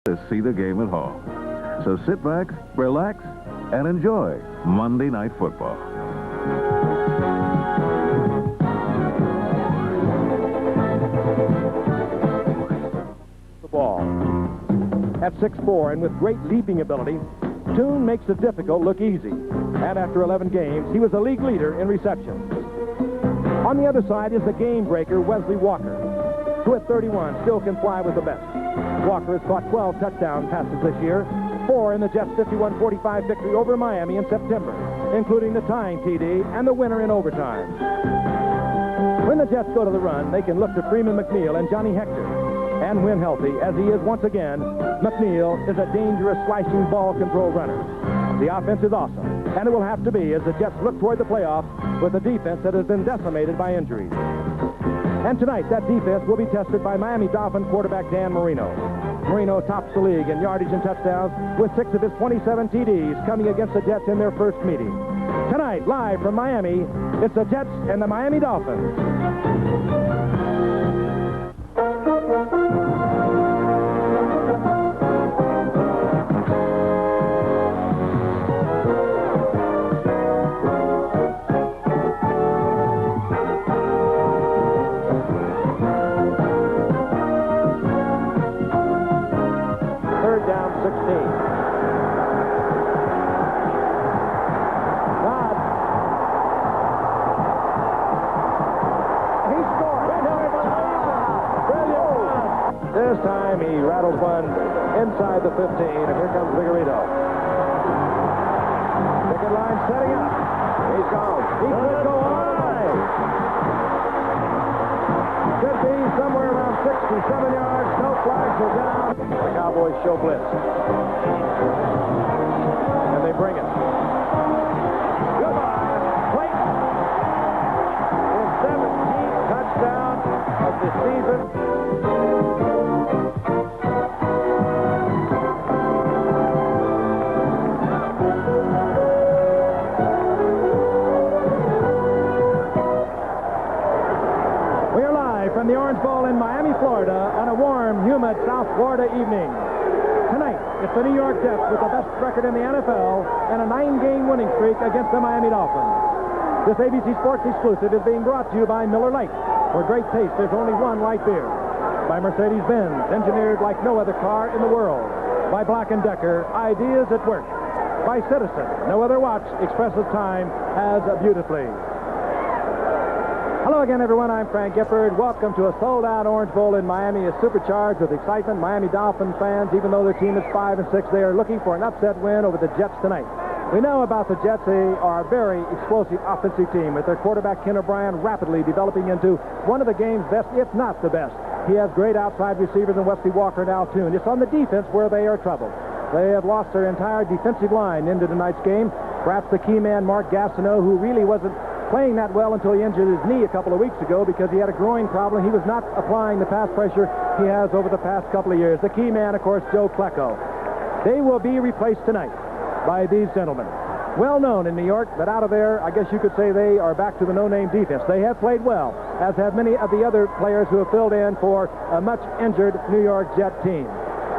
to see the game at home. So sit back, relax, and enjoy Monday Night Football. The ball. At 6'4" and with great leaping ability, Toon makes the difficult look easy. And after 11 games, he was the league leader in receptions. On the other side is the game breaker, Wesley Walker, who at 31 still can fly with the best. Walker has caught 12 touchdown passes this year, 4 in the Jets' 51-45 victory over Miami in September, including the tying TD and the winner in overtime. When the Jets go to the run, they can look to Freeman McNeil and Johnny Hector. And when healthy, as he is once again, McNeil is a dangerous slicing ball control runner. The offense is awesome, and it will have to be as the Jets look toward the playoffs with a defense that has been decimated by injuries. And tonight, that defense will be tested by Miami Dolphin quarterback Dan Marino. Marino tops the league in yardage and touchdowns with 6 of his 27 TDs coming against the Jets in their first meeting. Tonight, live from Miami, it's the Jets and the Miami Dolphins. This time he rattles one inside the 15, and here comes Vigorito. Picket line setting up. He's gone. He could go high. Could be somewhere around 67 yards. No flags are down. The Cowboys show blitz. And they bring it. Goodbye. Clayton. His 17th touchdown of the season. From the Orange Bowl in Miami, Florida, on a warm, humid South Florida evening. Tonight, it's the New York Jets with the best record in the NFL and a 9-game winning streak against the Miami Dolphins. This ABC Sports exclusive is being brought to you by Miller Lite. For great taste, there's only one light beer. By Mercedes-Benz, engineered like no other car in the world. By Black & Decker, ideas at work. By Citizen, no other watch expresses time as beautifully. Hello again, everyone. I'm Frank Gifford. Welcome to a sold-out Orange Bowl in Miami. Is supercharged with excitement. Miami Dolphins fans, even though their team is 5-6, they are looking for an upset win over the Jets tonight. We know about the Jets. They are a very explosive offensive team, with their quarterback Ken O'Brien rapidly developing into one of the game's best, if not the best. He has great outside receivers in Wesley Walker and Al Toon. It's on the defense where they are troubled. They have lost their entire defensive line into tonight's game. Perhaps the key man, Mark Gastineau, who really wasn't playing that well until he injured his knee a couple of weeks ago because he had a groin problem. He was not applying the pass pressure he has over the past couple of years. The key man, of course, Joe Klecko. They will be replaced tonight by these gentlemen. Well known in New York, but out of there, I guess you could say they are back to the no-name defense. They have played well, as have many of the other players who have filled in for a much injured New York Jet team.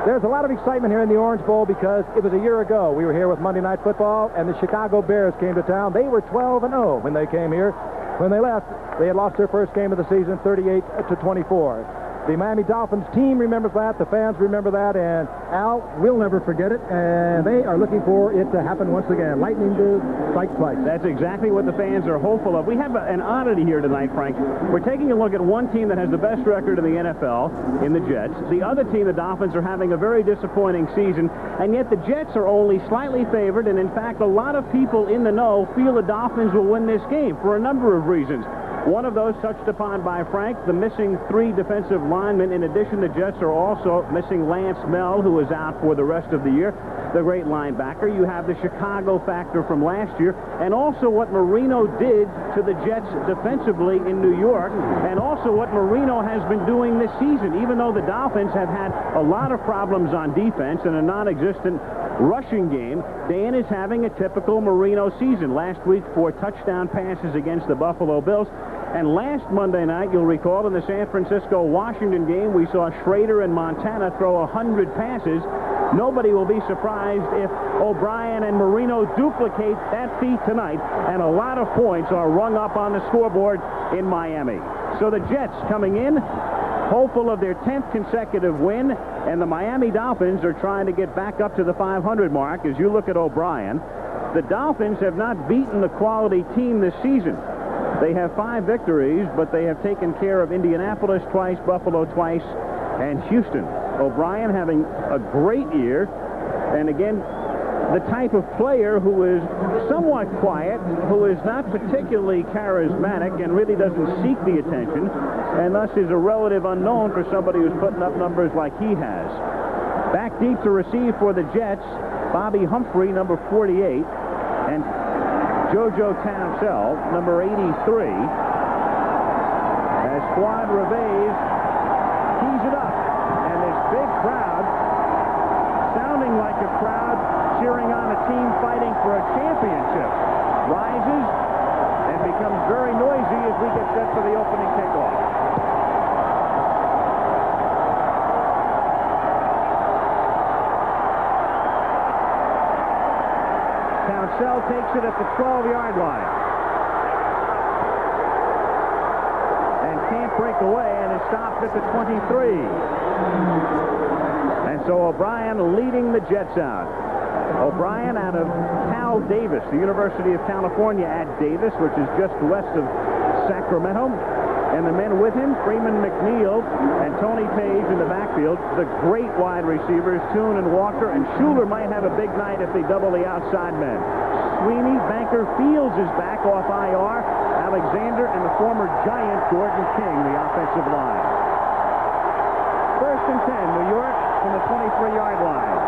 There's a lot of excitement here in the Orange Bowl because it was a year ago. We were here with Monday Night Football, and the Chicago Bears came to town. They were 12-0 when they came here. When they left, they had lost their first game of the season, 38-24. The Miami Dolphins team remembers that. The fans remember that. And, Al, we'll never forget it. And they are looking for it to happen once again. Lightning to strike twice. That's exactly what the fans are hopeful of. We have an oddity here tonight, Frank. We're taking a look at one team that has the best record in the NFL, in the Jets. The other team, the Dolphins, are having a very disappointing season. And yet the Jets are only slightly favored. And, in fact, a lot of people in the know feel the Dolphins will win this game for a number of reasons. One of those touched upon by Frank, the missing 3 defensive linemen. In addition, the Jets are also missing Lance Mel, who is out for the rest of the year, the great linebacker. You have the Chicago factor from last year, and also what Marino did to the Jets defensively in New York, and also what Marino has been doing this season. Even though the Dolphins have had a lot of problems on defense and a non-existent rushing game, Dan is having a typical Marino season. Last week, 4 touchdown passes against the Buffalo Bills. And last Monday night, you'll recall, in the San Francisco-Washington game, we saw Schrader and Montana throw 100 passes. Nobody will be surprised if O'Brien and Marino duplicate that feat tonight, and a lot of points are rung up on the scoreboard in Miami. So the Jets coming in, hopeful of their 10th consecutive win, and the Miami Dolphins are trying to get back up to the 500 mark. As you look at O'Brien, the Dolphins have not beaten the quality team this season. They have 5 victories, but they have taken care of Indianapolis twice, Buffalo twice, and Houston. O'Brien having a great year, and again, the type of player who is somewhat quiet, who is not particularly charismatic and really doesn't seek the attention, and thus is a relative unknown for somebody who's putting up numbers like he has. Back deep to receive for the Jets, Bobby Humphrey, number 48, and JoJo Townsell, number 83, as Squad Reves tees it up. Big crowd, sounding like a crowd cheering on a team fighting for a championship, rises and becomes very noisy as we get set for the opening kickoff. Townsell takes it at the 12-yard line. And can't break away and is stopped at the 23. And so O'Brien leading the Jets out. O'Brien out of Cal Davis, the University of California at Davis, which is just west of Sacramento. And the men with him, Freeman McNeil and Tony Page in the backfield. The great wide receivers, Toon and Walker, and Schuler might have a big night if they double the outside men. Sweeney, Banker, Fields is back off IR. Alexander and the former Giant Gordon King, the offensive line. First and 10, New York from the 23-yard line.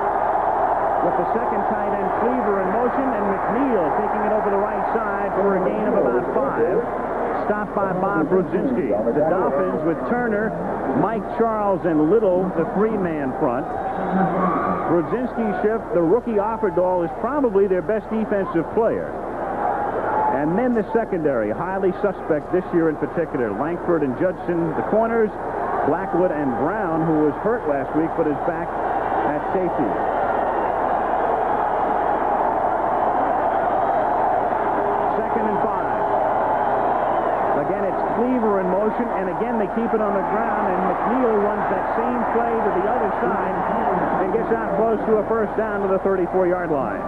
With the second tight end, Cleaver in motion, and McNeil taking it over the right side for a gain of about 5. Stopped by Bob Brudzinski. The Dolphins with Turner, Mike Charles, and Little, the 3-man front. Brudzinski's shift, the rookie Offerdahl, is probably their best defensive player. And then the secondary, highly suspect this year in particular. Langford and Judson, the corners. Blackwood and Brown, who was hurt last week but is back at safety. Second and 5. Again, it's Cleaver in motion, and again they keep it on the ground, and McNeil runs that same play to the other side and gets out close to a first down to the 34-yard line.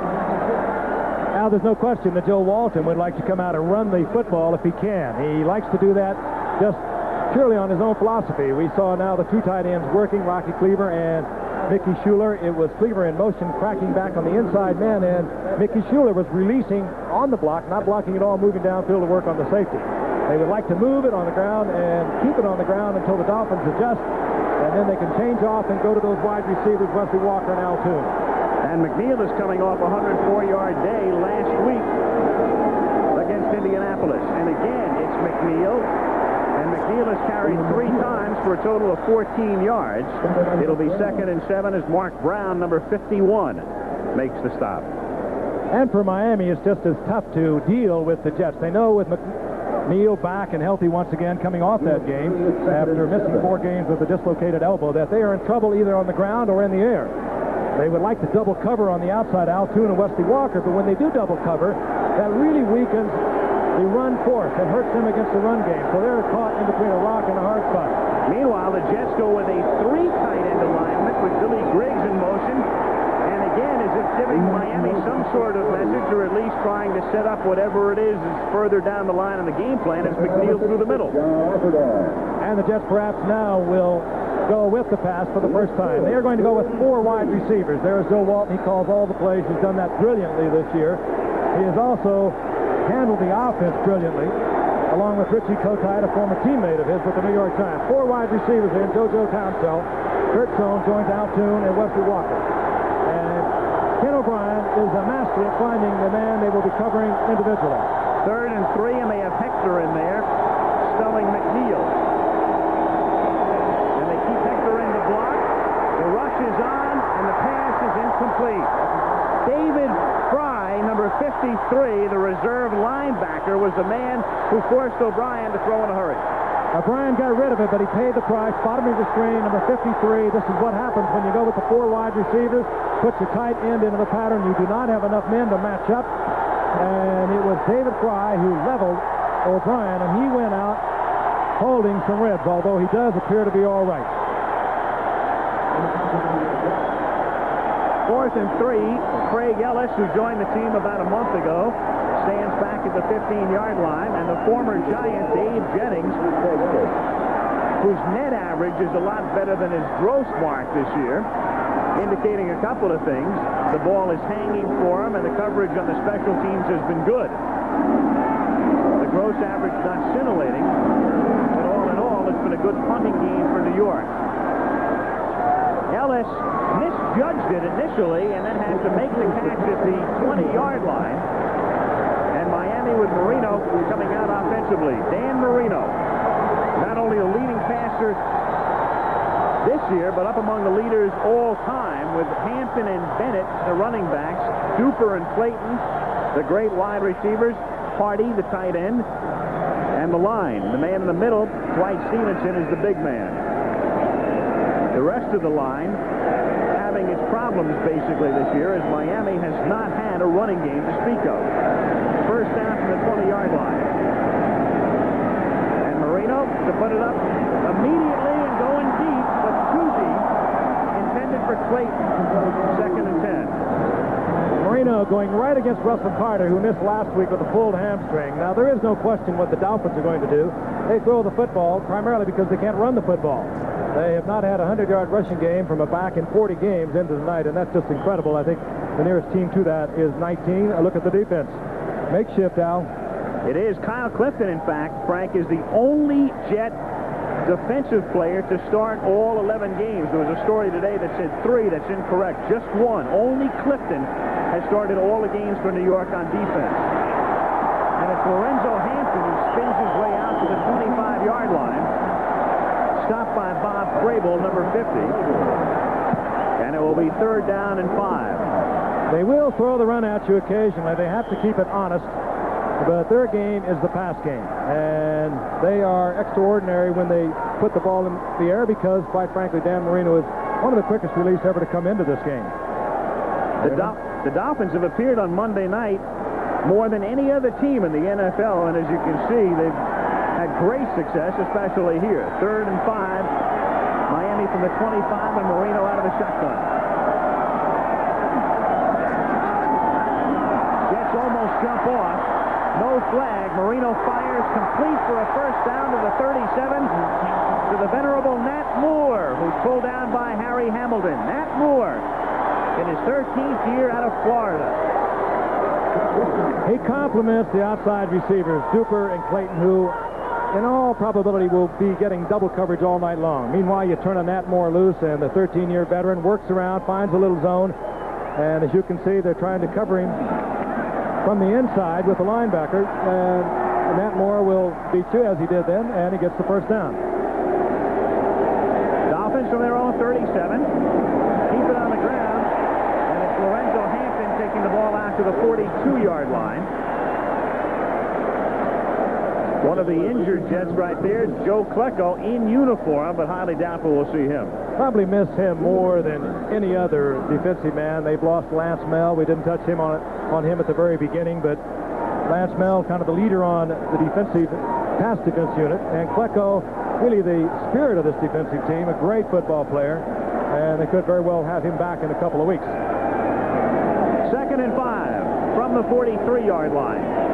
Now, there's no question that Joe Walton would like to come out and run the football if he can. He likes to do that just purely on his own philosophy. We saw now the 2 tight ends working, Rocky Cleaver and Mickey Schuler. It was Cleaver in motion, cracking back on the inside man, and Mickey Schuler was releasing on the block, not blocking at all, moving downfield to work on the safety. They would like to move it on the ground and keep it on the ground until the Dolphins adjust, and then they can change off and go to those wide receivers, Wesley Walker and Al Toon. And McNeil is coming off a 104-yard day last week against Indianapolis. And again, it's McNeil. And McNeil has carried 3 times for a total of 14 yards. It'll be second and 7 as Mark Brown, number 51, makes the stop. And for Miami, it's just as tough to deal with the Jets. They know with McNeil back and healthy once again coming off that game after missing 4 games with a dislocated elbow, that they are in trouble either on the ground or in the air. They would like to double cover on the outside, Al Toon and Wesley Walker, but when they do double cover, that really weakens the run force and hurts them against the run game. So they're caught in between a rock and a hard spot. Meanwhile, the Jets go with a 3 tight end alignment with Billy Griggs in motion. And again, as if giving Miami some sort of message, or at least trying to set up whatever it is further down the line in the game plan, as McNeil through the middle. And the Jets perhaps now will go with the pass for the first time. They are going to go with 4 wide receivers. There's Joe Walton. He calls all the plays. He's done that brilliantly this year. He has also handled the offense brilliantly, along with Richie Kotite, a former teammate of his with the New York Giants. 4 wide receivers in, JoJo Townsell, Kurt Sohn joins Al Toon, and Wesley Walker. And Ken O'Brien is a master at finding the man they will be covering individually. Third and 3, and they have Hector in there, spelling McNeil. And they keep Hector in the block. The rush is on, and the pass is incomplete. incomplete. David Fry, number 53, the reserve linebacker, was the man who forced O'Brien to throw in a hurry. O'Brien got rid of it, but he paid the price. Bottom of the screen, number 53. This is what happens when you go with the 4 wide receivers, put your tight end into the pattern. You do not have enough men to match up. And it was David Fry who leveled O'Brien, and he went out holding some ribs, although he does appear to be all right. 4th and 3. Craig Ellis, who joined the team about a month ago, stands back at the 15-yard line, and the former Giant Dave Jennings, whose net average is a lot better than his gross mark this year, indicating a couple of things. The ball is hanging for him, and the coverage on the special teams has been good. The gross average not scintillating, but all in all, it's been a good punting game for New York. Ellis misjudged it initially and then had to make the catch at the 20-yard line. And Miami with Marino coming out offensively. Dan Marino, not only a leading passer this year, but up among the leaders all time with Hampton and Bennett, the running backs, Duper and Clayton, the great wide receivers, Hardy, the tight end, and the line. The man in the middle, Dwight Stevenson, is the big man. The rest of the line having its problems basically this year, as Miami has not had a running game to speak of. First down from the 20-yard line. And Marino to put it up immediately and going deep, but too deep, intended for Clayton. 2nd and 10. Marino going right against Russell Carter, who missed last week with a pulled hamstring. Now, there is no question what the Dolphins are going to do. They throw the football primarily because they can't run the football. They have not had a 100-yard rushing game from a back in 40 games into the night, and that's just incredible. I think the nearest team to that is 19. A look at the defense. Makeshift, Al. It is. Kyle Clifton, in fact, Frank, is the only Jet defensive player to start all 11 games. There was a story today that said 3. That's incorrect. Just 1. Only Clifton has started all the games for New York on defense. And it's Lorenzo Hampton who spins his way out to the 25-yard line. Stopped by Bob Frable, number 50. And it will be 3rd down and 5. They will throw the run at you occasionally. They have to keep it honest. But their game is the pass game. And they are extraordinary when they put the ball in the air because, quite frankly, Dan Marino is one of the quickest release ever to come into this game. The Dolphins have appeared on Monday night more than any other team in the NFL. And as you can see, they've had great success, especially here. 3rd and 5. Miami from the 25 and Marino out of the shotgun. Jets almost jump off. No flag. Marino fires complete for a first down to the 37 to the venerable Nat Moore, who's pulled down by Harry Hamilton. Nat Moore in his 13th year out of Florida. He compliments the outside receivers, Duper and Clayton, who in all probability will be getting double coverage all night long. Meanwhile, you turn a Nat Moore loose, and the 13-year veteran works around, finds a little zone, and as you can see, they're trying to cover him from the inside with the linebacker, and Nat Moore will beat you, as he did then, and he gets the first down. Dolphins from their own 37. Keep it on the ground, and it's Lorenzo Hampton taking the ball out to the 42-yard line. One of the injured Jets right there, Joe Klecko, in uniform, but highly doubtful we'll see him. Probably miss him more than any other defensive man. They've lost Lance Mel. We didn't touch him on him at the very beginning, but Lance Mel, kind of the leader on the defensive pass defense unit, and Klecko, really the spirit of this defensive team, a great football player, and they could very well have him back in a couple of weeks. 2nd and 5 from the 43-yard line.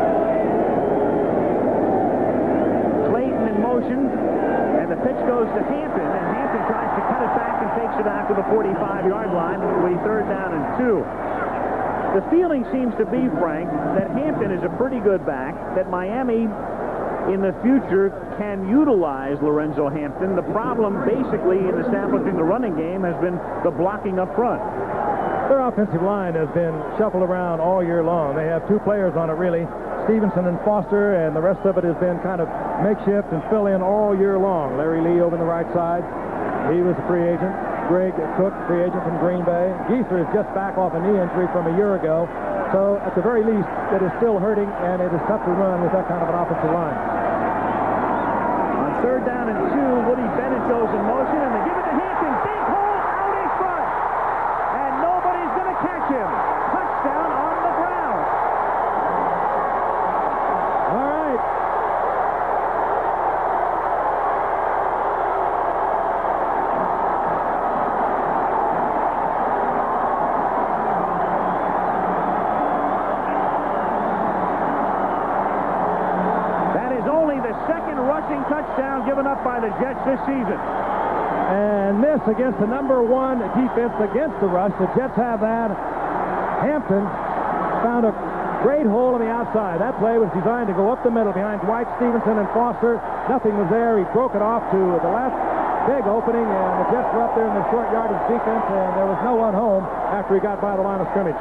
Motion, and the pitch goes to Hampton, and Hampton tries to cut it back and takes it out to the 45-yard line. It will be 3rd down and 2. The feeling seems to be, Frank, that Hampton is a pretty good back, that Miami in the future can utilize Lorenzo Hampton. The problem basically in establishing the running game has been the blocking up front. Their offensive line has been shuffled around all year long. They have 2 players on it, really, Stevenson and Foster, and the rest of it has been kind of makeshift and fill in all year long. Larry Lee over on the right side, he was a free agent. Greg Cook, free agent from Green Bay. Geeser is just back off a knee injury from a year ago. So at the very least, it is still hurting, and it is tough to run with that kind of an offensive line. On 3rd down and 2, Woody Bennett goes in motion, and they give it to Hampton. Big hole out in front. And nobody's going to catch him. Touchdown on the ground. All right. Touchdown given up by the Jets this season. And this against the number 1 defense against the rush. The Jets have that. Hampton found a great hole on the outside. That play was designed to go up the middle behind Dwight Stevenson and Foster. Nothing was there. He broke it off to the left. Big opening, and the Jets were up there in the short yardage defense, and there was no one home after he got by the line of scrimmage.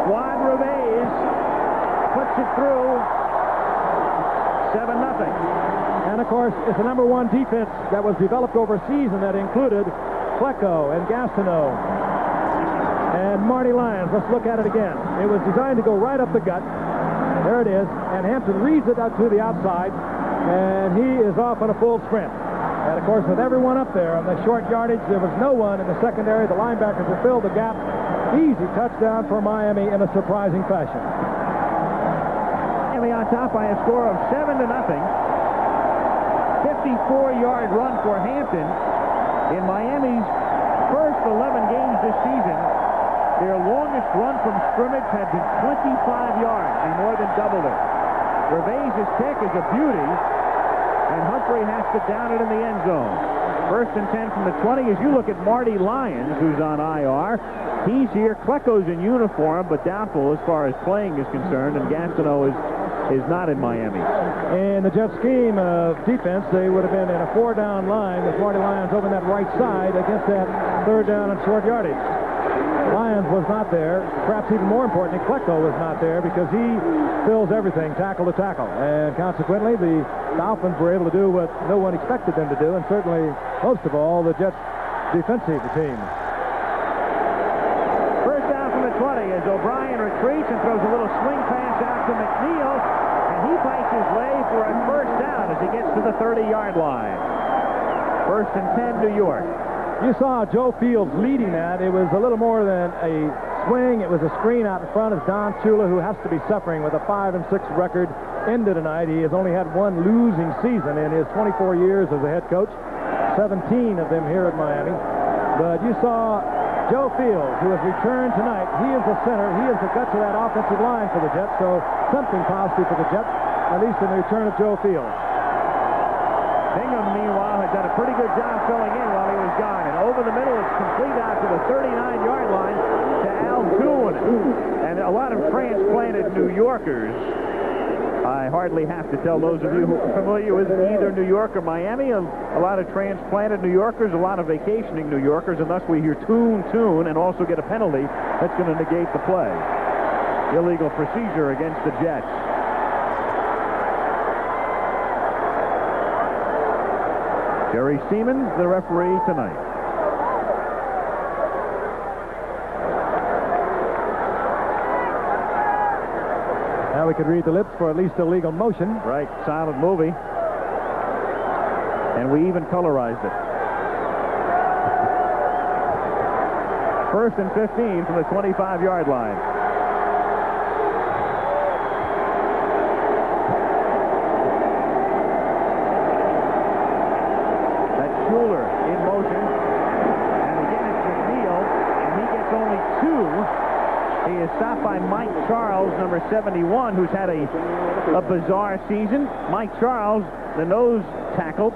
Juan Revez puts it through. 7-0. And, of course, it's the number 1 defense that was developed over a season that included Flecko and Gastineau and Marty Lyons. Let's look at it again. It was designed to go right up the gut. There it is. And Hampton reads it out to the outside, and he is off on a full sprint. And, of course, with everyone up there on the short yardage, there was no one in the secondary. The linebackers have filled the gap. Easy touchdown for Miami in a surprising fashion. Miami on top by a score of 7-0. 54-yard run for Hampton. In Miami's first 11 games this season, their longest run from scrimmage had been 25 yards. He more than doubled it. Revez's kick is a beauty, and Humphrey has to down it in the end zone. 1st and 10 from the 20. As you look at Marty Lyons, who's on IR, he's here. Klecko's in uniform, but doubtful as far as playing is concerned, and Gastineau is not in Miami. In the Jet scheme of defense, they would have been in a 4-down line with Marty Lyons over that right side against that 3rd down and short yardage. Lyons was not there. Perhaps even more importantly, Klecko was not there because he fills everything, tackle to tackle. And consequently, the Dolphins were able to do what no one expected them to do, and certainly, most of all, the Jets' defensive team. 1st down from the 20 as O'Brien retreats and throws a little swing pass out to McNeil, and he fights his way for a 1st down as he gets to the 30-yard line. 1st and 10, New York. You saw Joe Fields leading that. It was a little more than a swing. It was a screen out in front of Don Shula, who has to be suffering with a 5-6 record into tonight. He has only had 1 losing season in his 24 years as a head coach, 17 of them here at Miami. But you saw Joe Fields, who has returned tonight. He is the center. He is the guts of that offensive line for the Jets, so something positive for the Jets, at least in the return of Joe Fields. Bingham, meanwhile, had done a pretty good job filling in while he was gone. And over the middle, it's complete out to the 39-yard line to Al Toon. And a lot of transplanted New Yorkers. I hardly have to tell those of you who are familiar with either New York or Miami, a lot of transplanted New Yorkers, a lot of vacationing New Yorkers, and thus we hear Toon, and also get a penalty that's going to negate the play. Illegal procedure against the Jets. Jerry Siemens, the referee tonight. Now we could read the lips for at least illegal motion. Right, silent movie. And we even colorized it. 1st and 15 from the 25-yard line. In motion, and again it's McNeil, and he gets only 2. He is stopped by Mike Charles, number 71, who's had a bizarre season. Mike Charles, the nose tackle,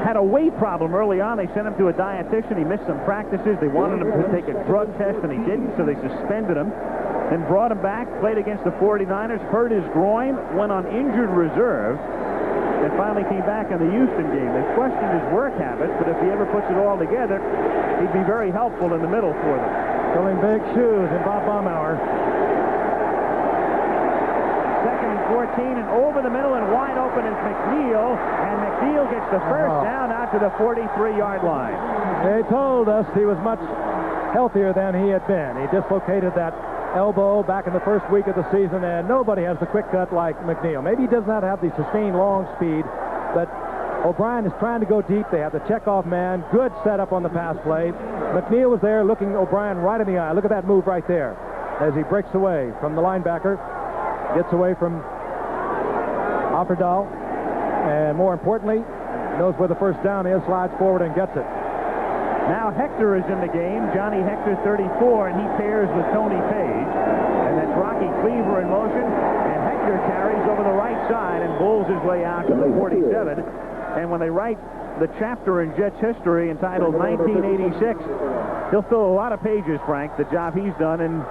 had a weight problem early on. They sent him to a dietitian. He missed some practices. They wanted him to take a drug test, and he didn't, so they suspended him. Then brought him back, played against the 49ers, hurt his groin, went on injured reserve, and finally came back in the Houston game. They questioned his work habits, but if he ever puts it all together, he'd be very helpful in the middle for them. Filling big shoes in Bob Baumauer. 2nd and 14, and over the middle and wide open is McNeil, and McNeil gets the first down out to the 43-yard line. They told us he was much healthier than he had been. He dislocated that elbow back in the first week of the season, and nobody has the quick cut like McNeil. Maybe he does not have the sustained long speed, but O'Brien is trying to go deep. They have the checkoff man. Good setup on the pass play. McNeil was there looking O'Brien right in the eye. Look at that move right there as he breaks away from the linebacker, gets away from Offerdahl, and more importantly, knows where the first down is, slides forward and gets it. Now Hector is in the game. Johnny Hector, 34, and he pairs with Tony Page. And that's Rocky Cleaver in motion, and Hector carries over the right side and bowls his way out to the 47. And when they write the chapter in Jets history entitled 1986, he'll fill a lot of pages, Frank, the job he's done in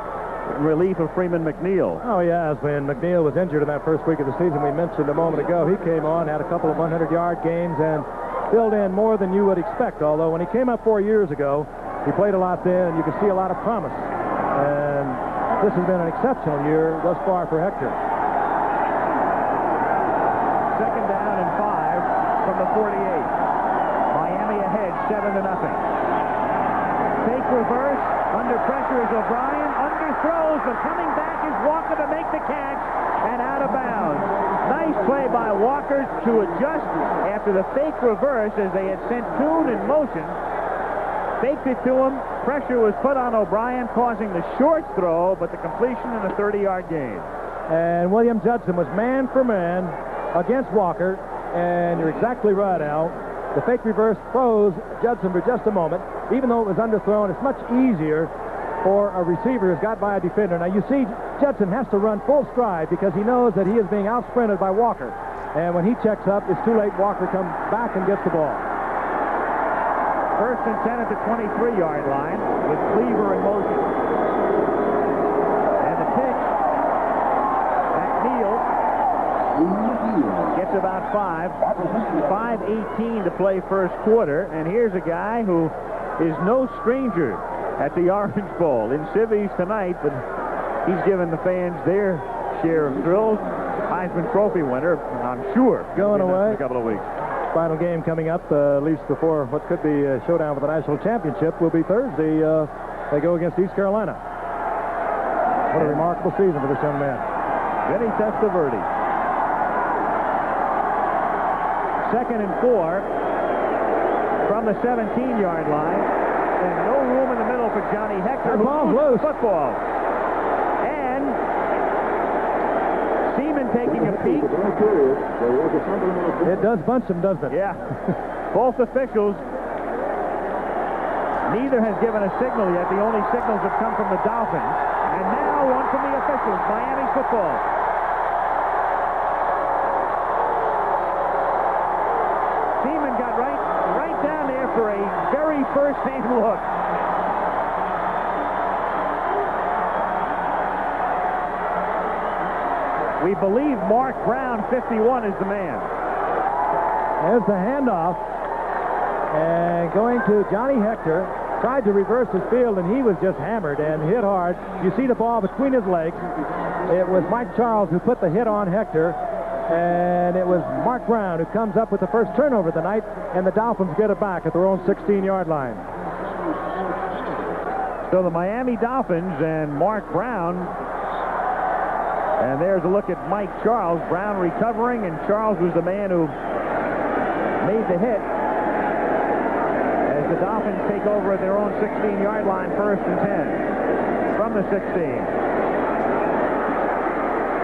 relief of Freeman McNeil. Oh, yes. When McNeil was injured in that first week of the season, we mentioned a moment ago, he came on, had a couple of 100-yard games, and filled in more than you would expect. Although when he came up 4 years ago, he played a lot then, and you could see a lot of promise. And this has been an exceptional year thus far for Hector. Second down and 5 from the 48. Miami ahead, 7-0. Fake reverse. Under pressure is O'Brien. Underthrows, but coming back is Walker to make the catch and out of bounds. Nice play by Walker to adjust after the fake reverse as they had sent Kuhn in motion. Faked it to him. Pressure was put on O'Brien, causing the short throw, but the completion in a 30-yard gain. And William Judson was man for man against Walker, and you're exactly right, Al. The fake reverse froze Judson for just a moment. Even though it was underthrown, it's much easier for a receiver who's got by a defender. Now, you see, Judson has to run full stride because he knows that he is being out-sprinted by Walker. And when he checks up, it's too late. Walker comes back and gets the ball. First and 10 at the 23-yard line with Cleaver in motion. And the pitch, McNeil gets about 5:18 to play first quarter. And here's a guy who is no stranger at the Orange Bowl in civvies tonight, but he's given the fans their share of thrills. Heisman Trophy winner, I'm sure. Going away. In a couple of weeks. Final game coming up, at least before what could be a showdown for the national championship, will be Thursday. They go against East Carolina. What a remarkable season for this young man. Vinny Testaverde. Second and 4 from the 17-yard line. And no room in the middle for Johnny Hector, who loses the football. And Seaman taking a peek. It does bunch him, doesn't it? Yeah. Both officials. Neither has given a signal yet. The only signals have come from the Dolphins. And now one from the officials, Miami football. Seaman got right down there for a very first-hand look. We believe Mark Brown, 51, is the man. There's the handoff. And going to Johnny Hector. Tried to reverse his field, and he was just hammered and hit hard. You see the ball between his legs. It was Mike Charles who put the hit on Hector. And it was Mark Brown who comes up with the first turnover of the night, and the Dolphins get it back at their own 16-yard line. So the Miami Dolphins and Mark Brown. And there's a look at Mike Charles. Brown recovering, and Charles was the man who made the hit. As the Dolphins take over at their own 16-yard line, first and 10 from the 16.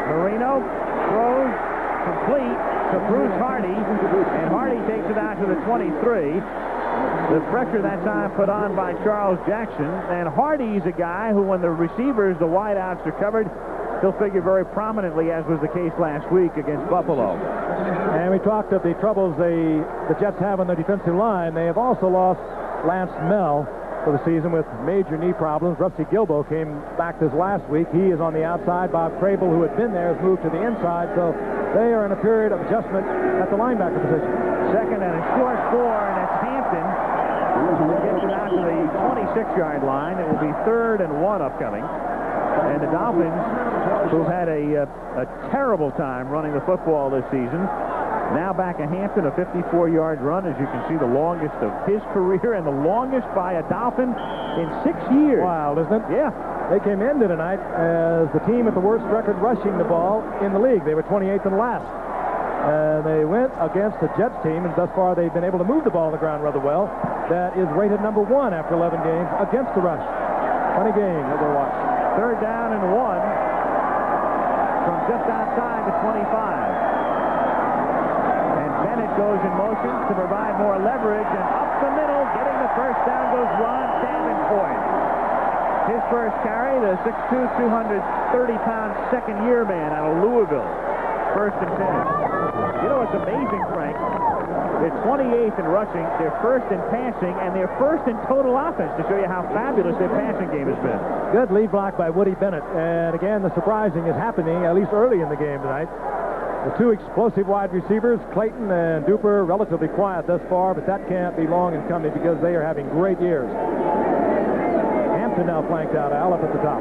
Marino throws complete to Bruce Hardy, and Hardy takes it out to the 23. The pressure that time put on by Charles Jackson, and Hardy's a guy who, when the receivers, the wideouts, are covered, he'll figure very prominently, as was the case last week against Buffalo. And we talked of the troubles the Jets have on the defensive line. They have also lost Lance Mell for the season with major knee problems. Rusty Gilbo came back this last week. He is on the outside. Bob Crable, who had been there, has moved to the inside. So they are in a period of adjustment at the linebacker position. Second and a short 4, and it's Hampton who gets it out to the 26-yard line. It will be 3rd and 1 upcoming. And the Dolphins, who've had a terrible time running the football this season, now back at Hampton, a 54-yard run, as you can see, the longest of his career and the longest by a Dolphin in 6 years. Wild, isn't it? Yeah. They came into tonight as the team with the worst record rushing the ball in the league. They were 28th and last. And they went against the Jets team, and thus far they've been able to move the ball on the ground rather well. That is rated number 1 after 11 games against the rush. Funny game that we'll watch. 3rd down and 1 from just outside the 25. And Bennett goes in motion to provide more leverage, and up the middle, getting the first down goes Ron Davenport. His first carry, the 6'2", 230-pound second-year man out of Louisville. 1st and 10. You know what's amazing, Frank? They're 28th in rushing, they're 1st in passing, and they're 1st in total offense, to show you how fabulous their passing game has been. Good lead block by Woody Bennett. And again, the surprising is happening, at least early in the game tonight. The 2 explosive wide receivers, Clayton and Duper, relatively quiet thus far, but that can't be long in coming because they are having great years. Hampton now flanked out, Al, up at the top.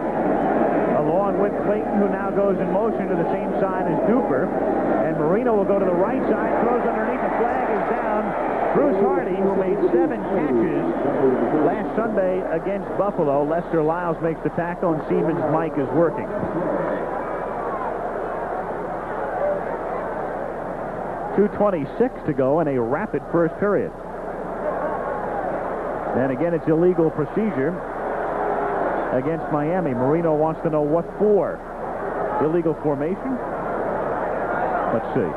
Along with Clayton, who now goes in motion to the same side as Duper. And Marino will go to the right side, throws underneath, the flag is down. Bruce Hardy, who made 7 catches last Sunday against Buffalo. Lester Lyles makes the tackle, and Siemens' Mike is working. .226 to go in a rapid first period. And again, it's illegal procedure against Miami. Marino wants to know what for. Illegal formation? Let's see.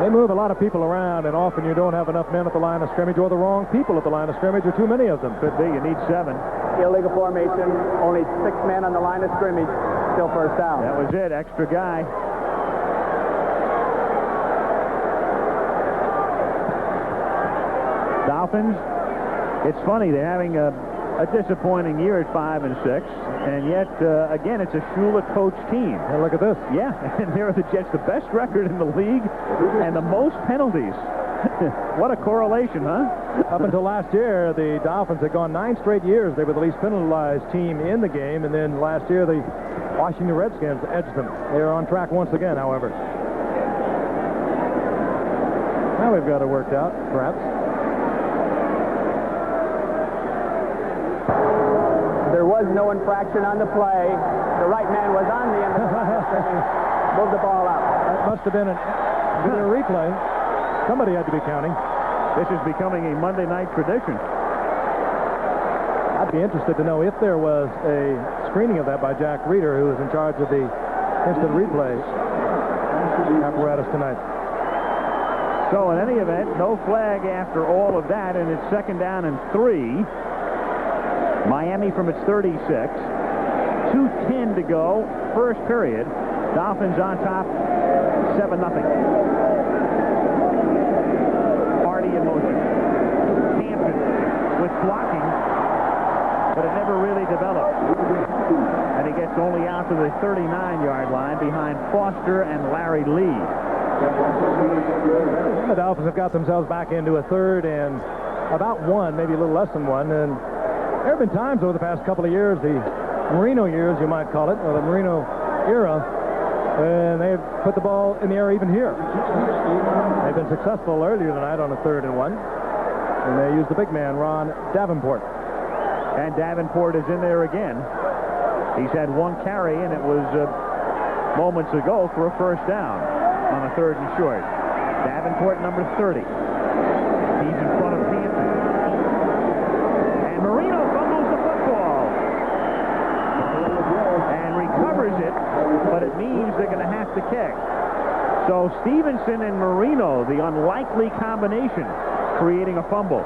They move a lot of people around, and often you don't have enough men at the line of scrimmage, or the wrong people at the line of scrimmage, or too many of them. Could be. You need 7. Illegal formation. Only 6 men on the line of scrimmage. Still first down. That was it. Extra guy. Dolphins, it's funny, they're having a disappointing year at 5 and 6, and yet again it's a Shula coach team. And look at this. Yeah, and there are the Jets, the best record in the league and the most penalties. What a correlation, huh? Up until last year, the Dolphins had gone 9 straight years. They were the least penalized team in the game, and then last year the Washington Redskins edged them. They are on track once again, however. Now we've got it worked out, perhaps. There was no infraction on the play. The right man was on the end of the line. Move the ball out. That must have been a replay. Somebody had to be counting. This is becoming a Monday night tradition. I'd be interested to know if there was a screening of that by Jack Reeder, who is in charge of the instant replay apparatus tonight. So in any event, no flag after all of that, and it's 2nd down and 3. Miami from its 36. 2:10 to go, first period. Dolphins on top, 7-0. Hardy in motion. Hampton with blocking, but it never really developed. And he gets only out to the 39-yard line behind Foster and Larry Lee. The Dolphins have got themselves back into a 3rd and about 1, maybe a little less than 1, and there have been times over the past couple of years, the Marino years, you might call it, or the Marino era, and they've put the ball in the air even here. They've been successful earlier tonight on a 3rd and 1, and they used the big man, Ron Davenport. And Davenport is in there again. He's had 1 carry, and it was moments ago for a first down on a 3rd and short. Davenport, number 30. He's in front of Hampton. And Marino fumbles the football. And recovers it, but it means they're going to have to kick. So Stevenson and Marino, the unlikely combination, creating a fumble.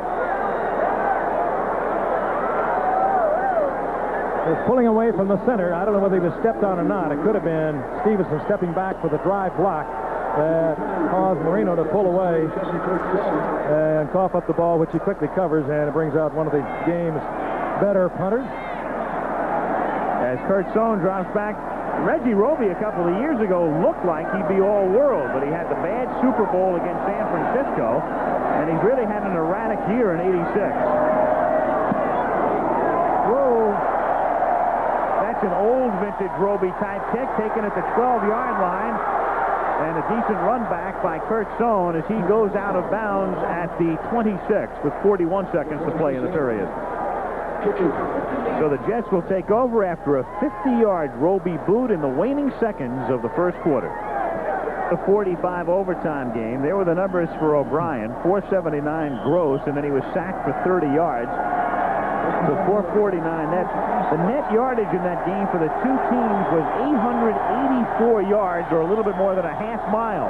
It's pulling away from the center. I don't know whether he was stepped on or not. It could have been Stevenson stepping back for the drive block that caused Marino to pull away and cough up the ball, which he quickly covers, and it brings out one of the game's better punters. As Kurt Sohn drops back, Reggie Roby a couple of years ago looked like he'd be all-world, but he had the bad Super Bowl against San Francisco, and he's really had an erratic year in '86. Whoa, That's an old vintage Roby type kick taken at the 12-yard line. And a decent run back by Kurt Sohn as he goes out of bounds at the 26 with 41 seconds to play in the period. So the Jets will take over after a 50-yard Roby boot in the waning seconds of the first quarter. The 45 overtime game. There were the numbers for O'Brien. 479 gross, and then he was sacked for 30 yards. So 449 net. The net yardage in that game for the two teams was 884 yards, or a little bit more than a half mile.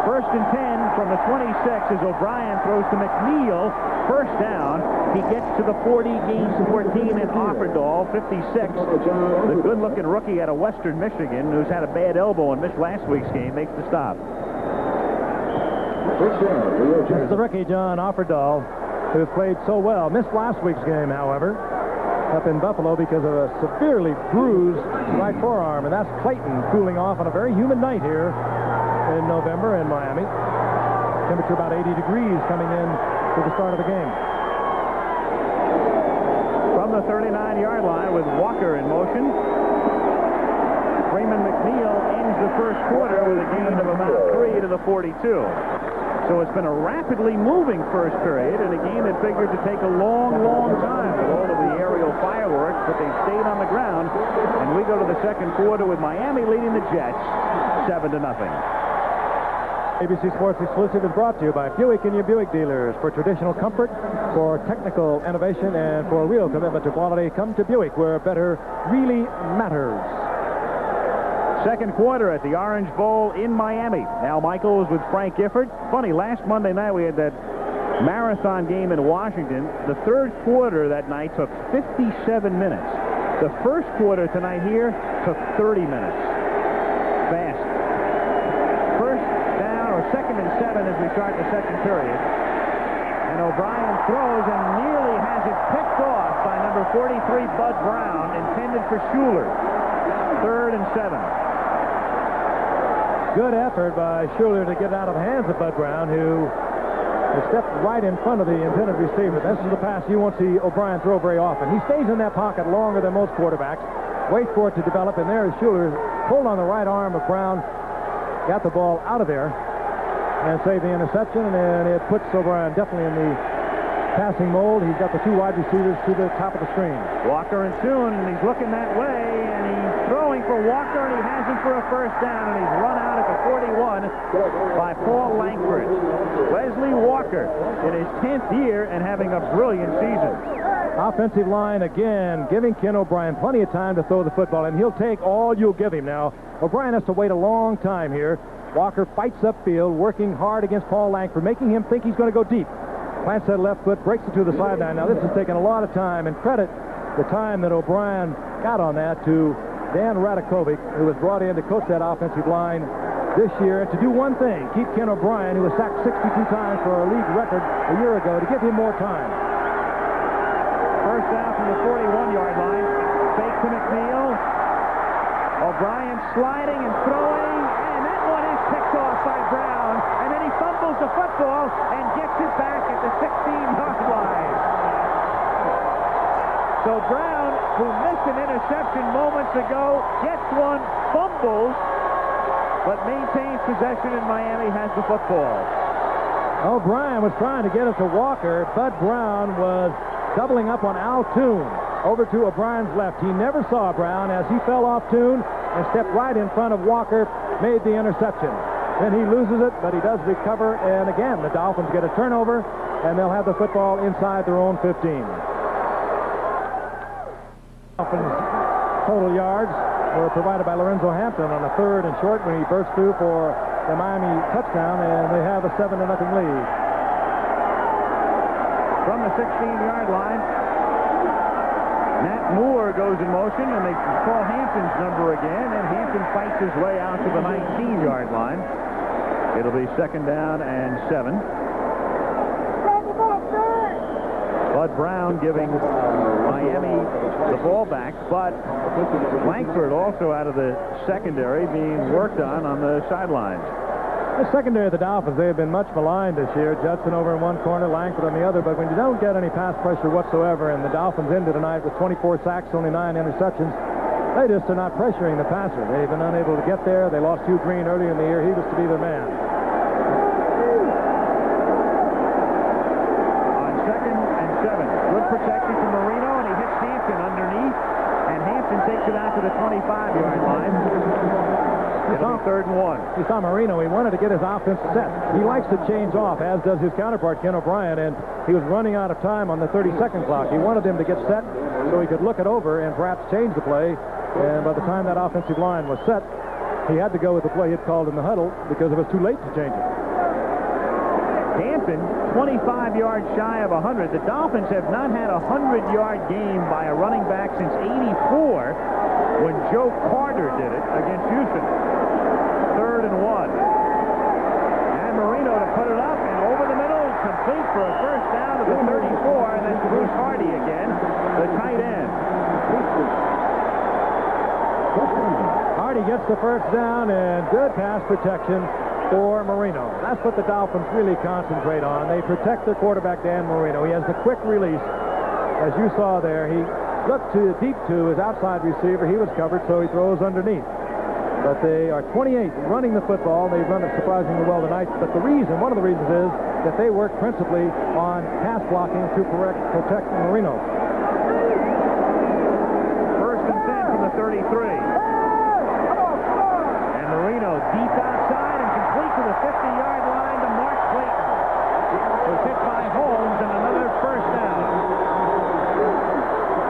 First and 10 from the 26 as O'Brien throws to McNeil. First down. He gets to the 40, gains 14 at Offerdahl, 56. The good-looking rookie out of Western Michigan, who's had a bad elbow and missed last week's game, makes the stop. It's the rookie, John Offerdahl, who played so well. Missed last week's game, however, up in Buffalo because of a severely bruised right forearm. And that's Clayton cooling off on a very humid night here in November in Miami. Temperature about 80 degrees coming in to the start of the game. From the 39-yard line with Walker in motion, Raymond McNeil ends the first quarter with a gain of about 3 to the 42. So it's been a rapidly moving first period in a game that figured to take a long, long time with all of the aerial fireworks, but they stayed on the ground. And we go to the second quarter with Miami leading the Jets 7-0. ABC Sports Exclusive is brought to you by Buick and your Buick dealers. For traditional comfort, for technical innovation, and for a real commitment to quality, come to Buick, where better really matters. Second quarter at the Orange Bowl in Miami. Al Michaels with Frank Gifford. Funny, last Monday night we had that marathon game in Washington. The third quarter that night took 57 minutes. The first quarter tonight here took 30 minutes. Fast. First down, or second and 7 as we start the second period. And O'Brien throws and nearly has it picked off by number 43, Bud Brown, intended for Schuler. Third and 7. Good effort by Schuler to get out of the hands of Bud Brown, who stepped right in front of the intended receiver. This is the pass you won't see O'Brien throw very often. He stays in that pocket longer than most quarterbacks, waits for it to develop, and there is Schuler pulled on the right arm of Brown, got the ball out of there, and saved the interception, and it puts O'Brien definitely in the passing mold. He's got the two wide receivers to the top of the screen. Walker and Soon, and he's looking that way, and he's throwing for Walker, and he has him for a first down, and he's run out at the 41 by Paul Langford. Wesley Walker in his 10th year and having a brilliant season. Offensive line again giving Ken O'Brien plenty of time to throw the football, and he'll take all you'll give him. Now, O'Brien has to wait a long time here. Walker fights upfield, working hard against Paul Langford, making him think he's going to go deep. Plants that left foot, breaks it to the sideline. Now, this has taken a lot of time, and credit the time that O'Brien got on that to Dan Radakovic, who was brought in to coach that offensive line this year, and to do one thing, keep Ken O'Brien, who was sacked 62 times for a league record a year ago, to give him more time. First down from the 41-yard line. Fake to McNeil. O'Brien sliding and throwing, and that one is picked off by Brown, and then he fumbles the football and gets it back at the 16-yard line. So Brown, who missed an interception moments ago, gets one, fumbles, but maintains possession, and Miami has the football. O'Brien was trying to get it to Walker. Bud Brown was doubling up on Al Toon over to O'Brien's left. He never saw Brown as he fell off Toon and stepped right in front of Walker, made the interception. Then he loses it, but he does recover, and again, the Dolphins get a turnover, and they'll have the football inside their own 15. Dolphins' total yards were provided by Lorenzo Hampton on a third and short when he burst through for the Miami touchdown, and they have a 7-0 lead. From the 16-yard line, Nat Moore goes in motion, and they call Hampton's number again, and Hampton fights his way out to the 19-yard line. It'll be second down and 7. Bud Brown giving Miami the ball back, but Langford also out of the secondary being worked on the sidelines. The secondary of the Dolphins, they have been much maligned this year. Judson over in one corner, Langford on the other. But when you don't get any pass pressure whatsoever, and the Dolphins ended tonight with 24 sacks, only 9 interceptions, they just are not pressuring the passer. They've been unable to get there. They lost Hugh Green earlier in the year. He was to be their man. On 2nd and 7. Good protection from Marino, and he hits Hampton underneath. And Hampton takes it out to the 25-yard line. It'll be 3rd and 1. You saw Marino. He wanted to get his offense set. He likes to change off, as does his counterpart, Ken O'Brien, and he was running out of time on the 30-second clock. He wanted him to get set so he could look it over and perhaps change the play. And by the time that offensive line was set, he had to go with the play he'd called in the huddle because it was too late to change it. Hampton, 25 yards shy of 100. The Dolphins have not had a 100-yard game by a running back since '84 when Joe Carter did it against Houston. 3rd and 1. And Marino to put it up and over the middle, complete for a first down to the 34, and then Bruce Hardy again, the tight end. Hardy gets the first down, and good pass protection for Marino. That's what the Dolphins really concentrate on. They protect their quarterback, Dan Marino. He has the quick release. As you saw there, he looked deep to his outside receiver. He was covered, so he throws underneath. But they are 28 running the football. They've run it surprisingly well tonight. But one of the reasons is that they work principally on pass blocking to protect Marino. 1st and 10 from the 33. And Marino deep outside and complete to the 50-yard line to Mark Clayton. Was hit by Holmes and another first down.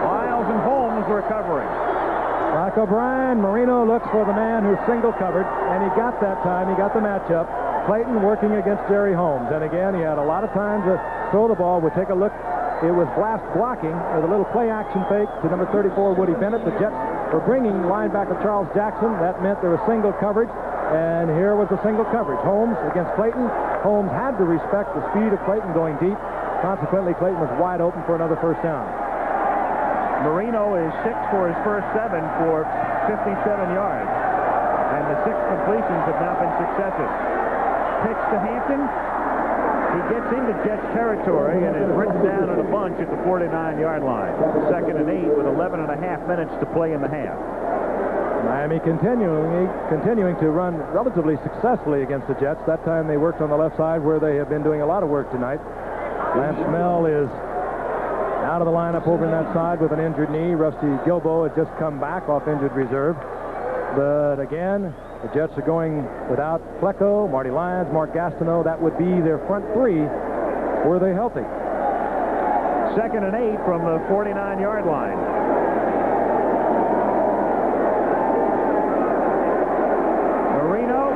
Miles and Holmes recovering. Like O'Brien, Marino looks for the man who's single covered, and he got that time. He got the matchup. Clayton working against Jerry Holmes. And again, he had a lot of time to throw the ball. We'll take a look. It was blast blocking with a little play action fake to number 34, Woody Bennett. The Jets were bringing linebacker Charles Jackson. That meant there was single coverage, and here was the single coverage. Holmes against Clayton. Holmes had to respect the speed of Clayton going deep. Consequently, Clayton was wide open for another first down. Marino is 6 for his first 7 for 57 yards. And the 6 completions have now been successive. Pitch to Hampton. He gets into Jets territory and is written down in a bunch at the 49-yard line. 2nd and 8 with 11 and a half minutes to play in the half. Miami continuing to run relatively successfully against the Jets. That time they worked on the left side where they have been doing a lot of work tonight. Lance Mel is out of the lineup over on that side with an injured knee. Rusty Gilbo had just come back off injured reserve. But again, the Jets are going without Flecko, Marty Lyons, Mark Gastineau. That would be their front 3 were they healthy. 2nd and 8 from the 49-yard line. Marino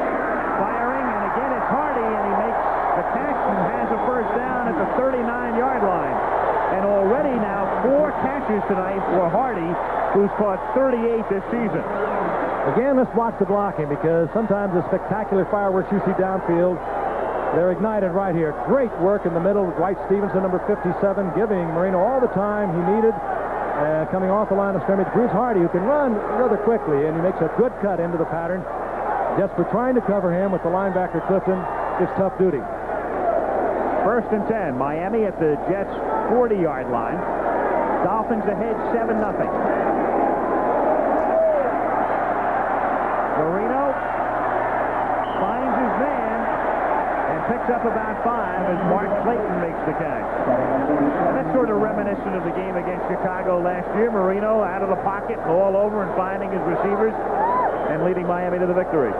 firing, and again it's Hardy, and he makes the catch and has a first down at the 39-yard line. And already now 4 catches tonight for Hardy, who's caught 38 this season. Again, let's watch the blocking, because sometimes the spectacular fireworks you see downfield, they're ignited right here. Great work in the middle with Dwight Stevenson, number 57, giving Marino all the time he needed. Coming off the line of scrimmage, Bruce Hardy, who can run rather quickly, and he makes a good cut into the pattern. Just for trying to cover him with the linebacker Clifton, it's tough duty. 1st and 10, Miami at the Jets' 40-yard line. Dolphins ahead 7-0. Marino finds his man and picks up about 5 as Mark Clayton makes the catch. And that's sort of reminiscent of the game against Chicago last year. Marino out of the pocket, all over and finding his receivers and leading Miami to the victory.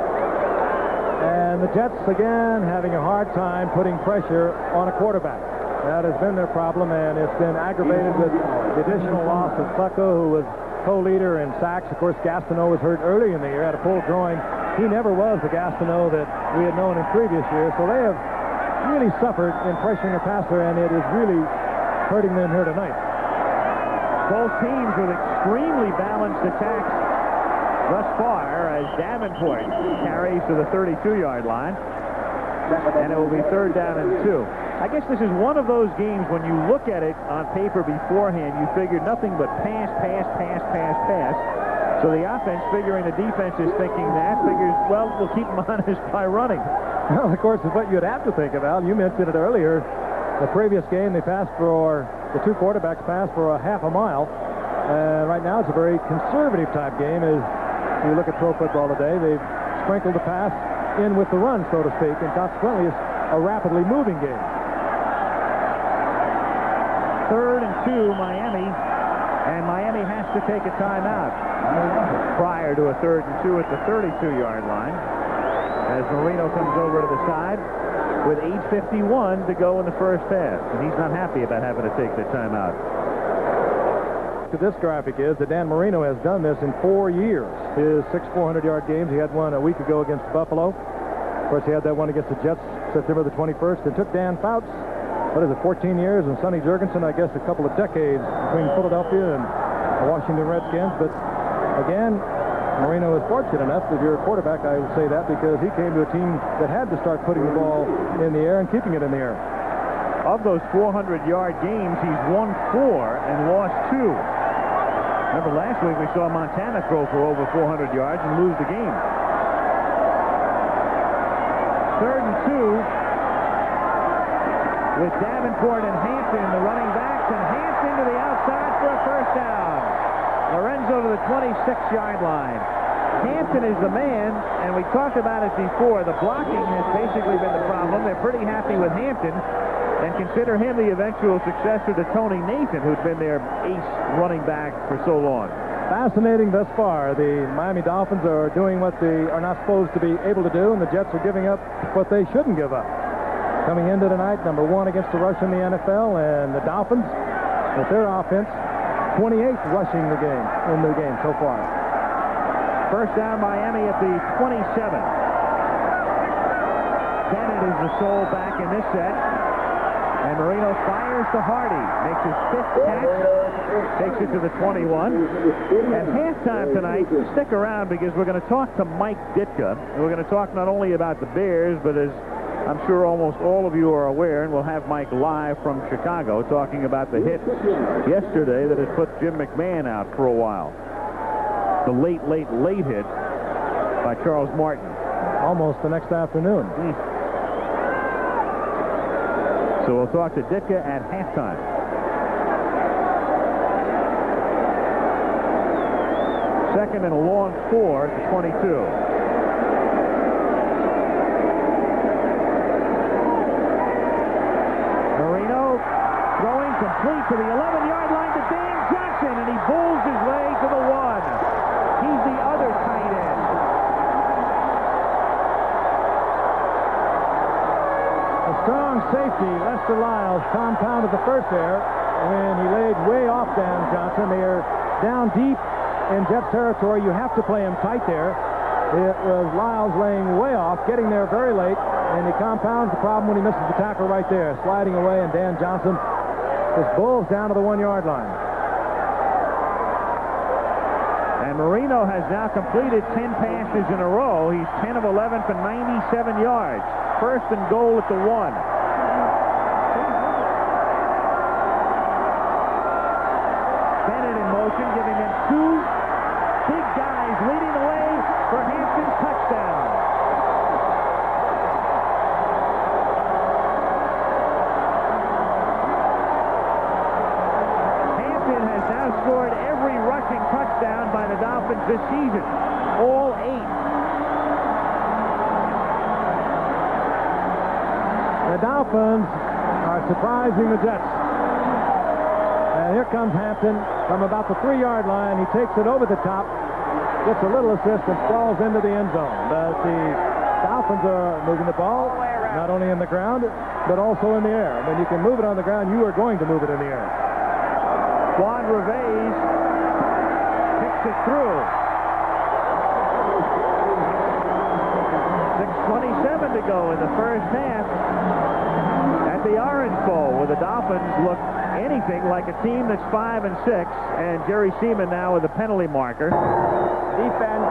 And the Jets, again, having a hard time putting pressure on a quarterback. That has been their problem, and it's been aggravated with the additional loss of Flecko, who was co-leader in sacks. Of course, Gastineau was hurt early in the year, had a pulled groin. He never was the Gastineau that we had known in previous years, so they have really suffered in pressuring a passer, and it is really hurting them here tonight. Both teams with extremely balanced attacks thus far, as Davenport carries to the 32-yard line, and it will be 3rd down and 2. I guess this is one of those games when you look at it on paper beforehand, you figure nothing but pass, pass, pass, pass, pass. So the offense, figuring the defense is thinking that, figures, well, we'll keep them honest by running. Well, of course, it's what you'd have to think about. You mentioned it earlier. The previous game, the two quarterbacks passed for a half a mile. Right now, it's a very conservative type game. As you look at pro football today, they've sprinkled the pass in with the run, so to speak, and consequently, it's a rapidly moving game. 3rd and 2, Miami, and Miami has to take a timeout prior to a 3rd and 2 at the 32-yard line, as Marino comes over to the side with 8:51 to go in the first half, and he's not happy about having to take that timeout. This graphic is that Dan Marino has done this in 4 years. His 6 400-yard games, he had one a week ago against Buffalo. Of course, he had that one against the Jets September the 21st. It took Dan Fouts, 14 years, and Sonny Jurgensen, I guess, a couple of decades between Philadelphia and the Washington Redskins. But again, Marino is fortunate enough that you're a quarterback, I would say that, because he came to a team that had to start putting the ball in the air and keeping it in the air. Of those 400-yard games, he's won 4 and lost 2. Remember last week we saw Montana throw for over 400 yards and lose the game. 3rd and 2 with Davenport and Hampton, the running backs, and Hampton to the outside for a first down. Lorenzo to the 26-yard line. Hampton is the man, and we talked about it before. The blocking has basically been the problem. They're pretty happy with Hampton and consider him the eventual successor to Tony Nathan, who'd been their ace running back for so long. Fascinating thus far. The Miami Dolphins are doing what they are not supposed to be able to do, and the Jets are giving up what they shouldn't give up. Coming into tonight, number 1 against the rush in the NFL, and the Dolphins, with their offense, 28th rushing in the game so far. First down, Miami at the 27. Bennett is the sole back in this set. And Marino fires to Hardy, makes his 5th catch, takes it to the 21. At halftime tonight, stick around because we're going to talk to Mike Ditka. And we're going to talk not only about the Bears, but as I'm sure almost all of you are aware, and we'll have Mike live from Chicago talking about the hit yesterday that has put Jim McMahon out for a while. The late hit by Charles Martin. Almost the next afternoon. So we'll talk to Ditka at halftime. Second and a long 4 at the 22. Marino throwing complete to the 11-yard line to Dan Johnson, and he pulls his way to the 1. He's the other tight end. A strong safety, Lester Lyles, compounded the first there when he laid way off Dan Johnson. They are down deep in Jets territory. You have to play him tight there. It was Lyles laying way off, getting there very late, and he compounds the problem when he misses the tackle right there, sliding away, and Dan Johnson just bulls down to the 1-yard line. And Marino has now completed 10 passes in a row. He's 10 of 11 for 97 yards. First and goal at the 1. Bennett in motion, giving them 2 big guys leading the way for Hampton's touchdown. Hampton has now scored every rushing touchdown by the Dolphins this season. All 8. The Dolphins are surprising the Jets. And here comes Hampton from about the 3-yard line. He takes it over the top, gets a little assist, and falls into the end zone. But the Dolphins are moving the ball, not only in the ground, but also in the air. When you can move it on the ground, you are going to move it in the air. Juan Reveiz picks it through. 6:27 to go in the first half at the Orange Bowl, where the Dolphins look anything like a team that's 5-6, and Jerry Seaman now with a penalty marker. Defense,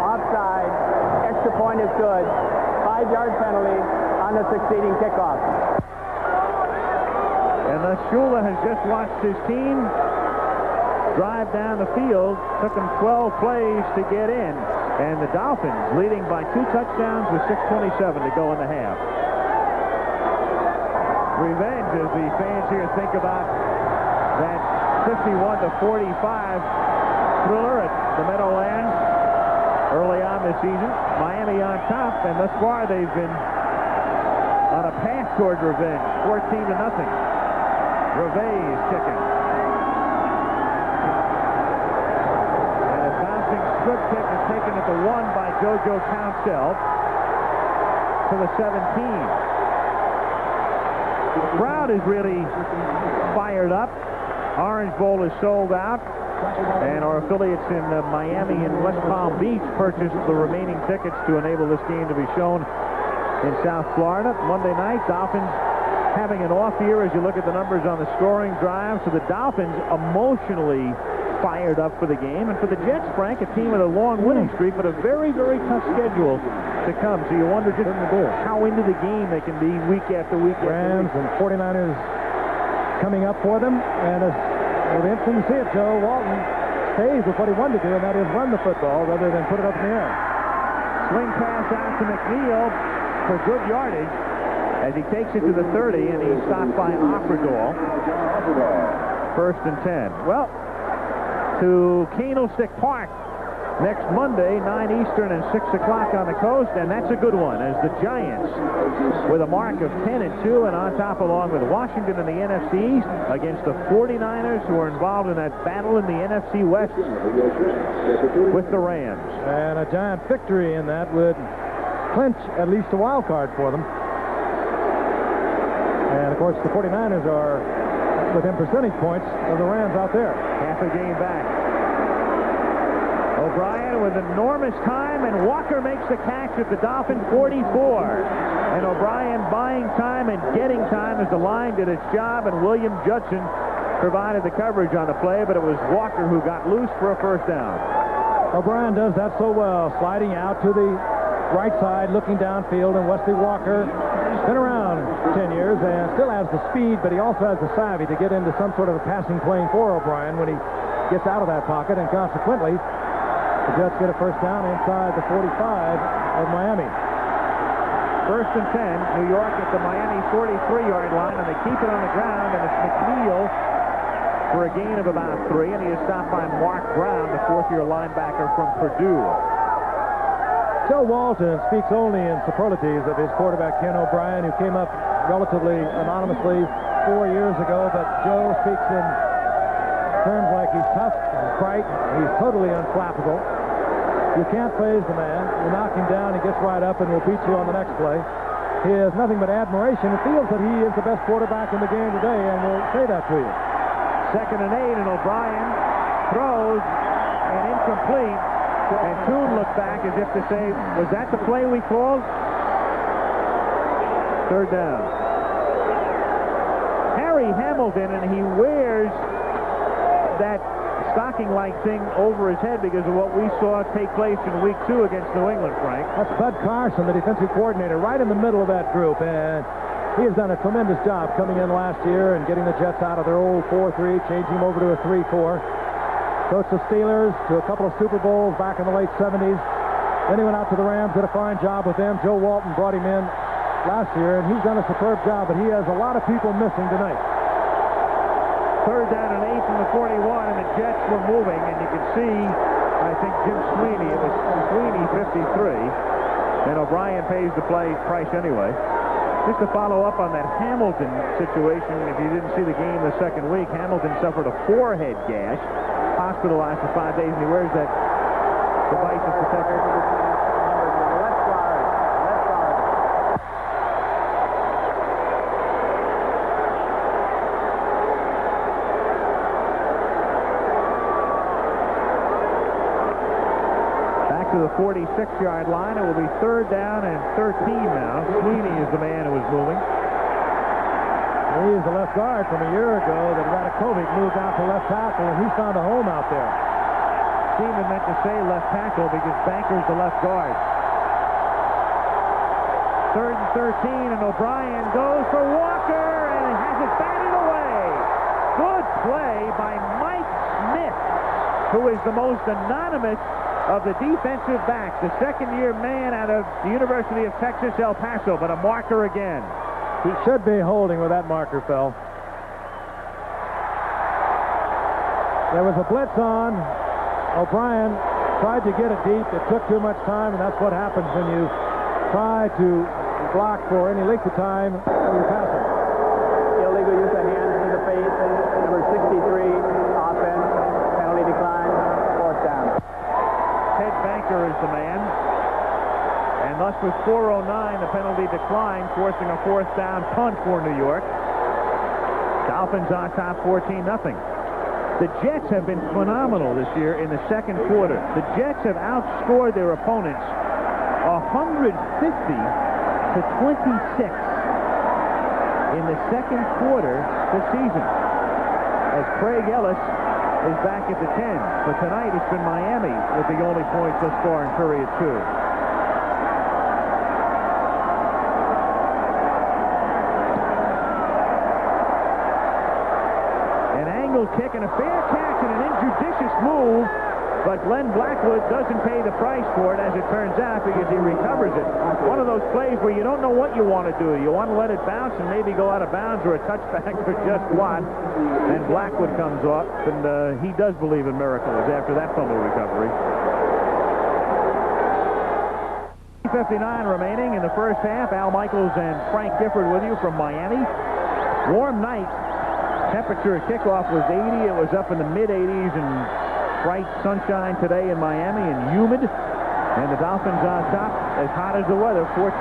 offside, extra point is good. 5-yard penalty on the succeeding kickoff. And Shula has just watched his team drive down the field. Took them 12 plays to get in. And the Dolphins leading by 2 touchdowns with 6:27 to go in the half. Revenge as the fans here think about that 51-45 thriller at the Meadowlands early on this season. Miami on top, and thus far they've been on a path toward revenge. 14-0. Revenge kicking. And a bouncing strip kick is taken at the 1 by JoJo Council to the 17. The crowd is really fired up. Orange Bowl is sold out, and our affiliates in Miami and West Palm Beach purchased the remaining tickets to enable this game to be shown in South Florida. Monday night, Dolphins having an off year as you look at the numbers on the scoring drive, so the Dolphins emotionally fired up for the game. And for the Jets, Frank, a team with a long winning streak, but a very, very tough schedule to come. So you wonder just how into the game they can be week after week. Rams and 49ers coming up for them. And it'll be interesting to see if Joe Walton stays with what he wanted to do, and that is run the football rather than put it up in the air. Swing pass out to McNeil for good yardage as he takes it to the 30, and he's stopped by Offerdahl. 1st and 10. Well, to Candlestick Park next Monday, 9 Eastern and 6 o'clock on the coast, and that's a good one as the Giants, with a mark of 10-2 and on top along with Washington in the NFC East against the 49ers, who are involved in that battle in the NFC West with the Rams. And a Giant victory in that would clinch at least a wild card for them. And of course the 49ers are within percentage points of the Rams out there. Half a game back. O'Brien with enormous time, and Walker makes the catch at the Dolphin 44. And O'Brien buying time and getting time as the line did its job, and William Judson provided the coverage on the play, but it was Walker who got loose for a 1st down. O'Brien does that so well, sliding out to the right side, looking downfield, and Wesley Walker been around 10 years and still has the speed, but he also has the savvy to get into some sort of a passing plane for O'Brien when he gets out of that pocket, and consequently the Jets get a 1st down inside the 45 of Miami. 1st and 10, New York at the Miami 43-yard line, and they keep it on the ground, and it's McNeil for a gain of about 3, and he is stopped by Mark Brown, the 4th-year linebacker from Purdue. Joe Walton speaks only in superlatives of his quarterback, Ken O'Brien, who came up relatively anonymously 4 years ago, but Joe speaks in terms like he's tough, he's bright, he's totally unflappable. You can't phase the man. You knock him down, he gets right up and will beat you on the next play. He has nothing but admiration. It feels that he is the best quarterback in the game today, and we'll say that to you. 2nd and 8, and O'Brien throws and incomplete. And Toon looked back as if to say, was that the play we called? 3rd down. Harry Hamilton, and he wears that stocking-like thing over his head because of what we saw take place in week 2 against New England, Frank. That's Bud Carson, the defensive coordinator, right in the middle of that group, and he has done a tremendous job coming in last year and getting the Jets out of their old 4-3, changing them over to a 3-4. Coached the Steelers to a couple of Super Bowls back in the late 70s. Then he went out to the Rams, did a fine job with them. Joe Walton brought him in last year, and he's done a superb job, but he has a lot of people missing tonight. 3rd down and 8 from the 41, and the Jets were moving, and you can see, I think, Jim Sweeney. It was Sweeney 53, and O'Brien pays the price anyway. Just to follow up on that Hamilton situation, if you didn't see the game the 2nd week, Hamilton suffered a forehead gash, hospitalized for 5 days, and he wears that device as protection. Left guard. Back to the 46-yard line. It will be 3rd down and 13 now. Sweeney is the man who is moving. He's the left guard from a year ago that Radakovic moved out to left tackle, and he's found a home out there. Seaman meant to say left tackle because Banker's the left guard. 3rd and 13, and O'Brien goes for Walker and has it batted away. Good play by Mike Smith, who is the most anonymous of the defensive backs, the second-year man out of the University of Texas, El Paso, but a marker again. He should be holding where that marker fell. There was a blitz on. O'Brien tried to get it deep. It took too much time, and that's what happens when you try to block for any length of time when you're passing. Illegal use of hands to the face. Number 63, offense. Penalty decline. Fourth down. Ted Banker is the man. And thus with 4:09, the penalty decline, forcing a fourth down punt for New York. Dolphins on top 14-0. The Jets have been phenomenal this year in the second quarter. The Jets have outscored their opponents 150 to 26 in the second quarter this season, as Craig Ellis is back at the 10. But tonight it's been Miami with the only points thus far in period 2. Kick and a fair catch and an injudicious move, but Glenn Blackwood doesn't pay the price for it, as it turns out, because he recovers it. One of those plays where you don't know what you want to do. You want to let it bounce and maybe go out of bounds or a touchback or just what. And Blackwood comes up, and he does believe in miracles after that fumble recovery. 59 remaining in the first half. Al Michaels and Frank Gifford with you from Miami. Warm night. Temperature at kickoff was 80. It was up in the mid-80s and bright sunshine today in Miami and humid. And the Dolphins on top, as hot as the weather, 14-0.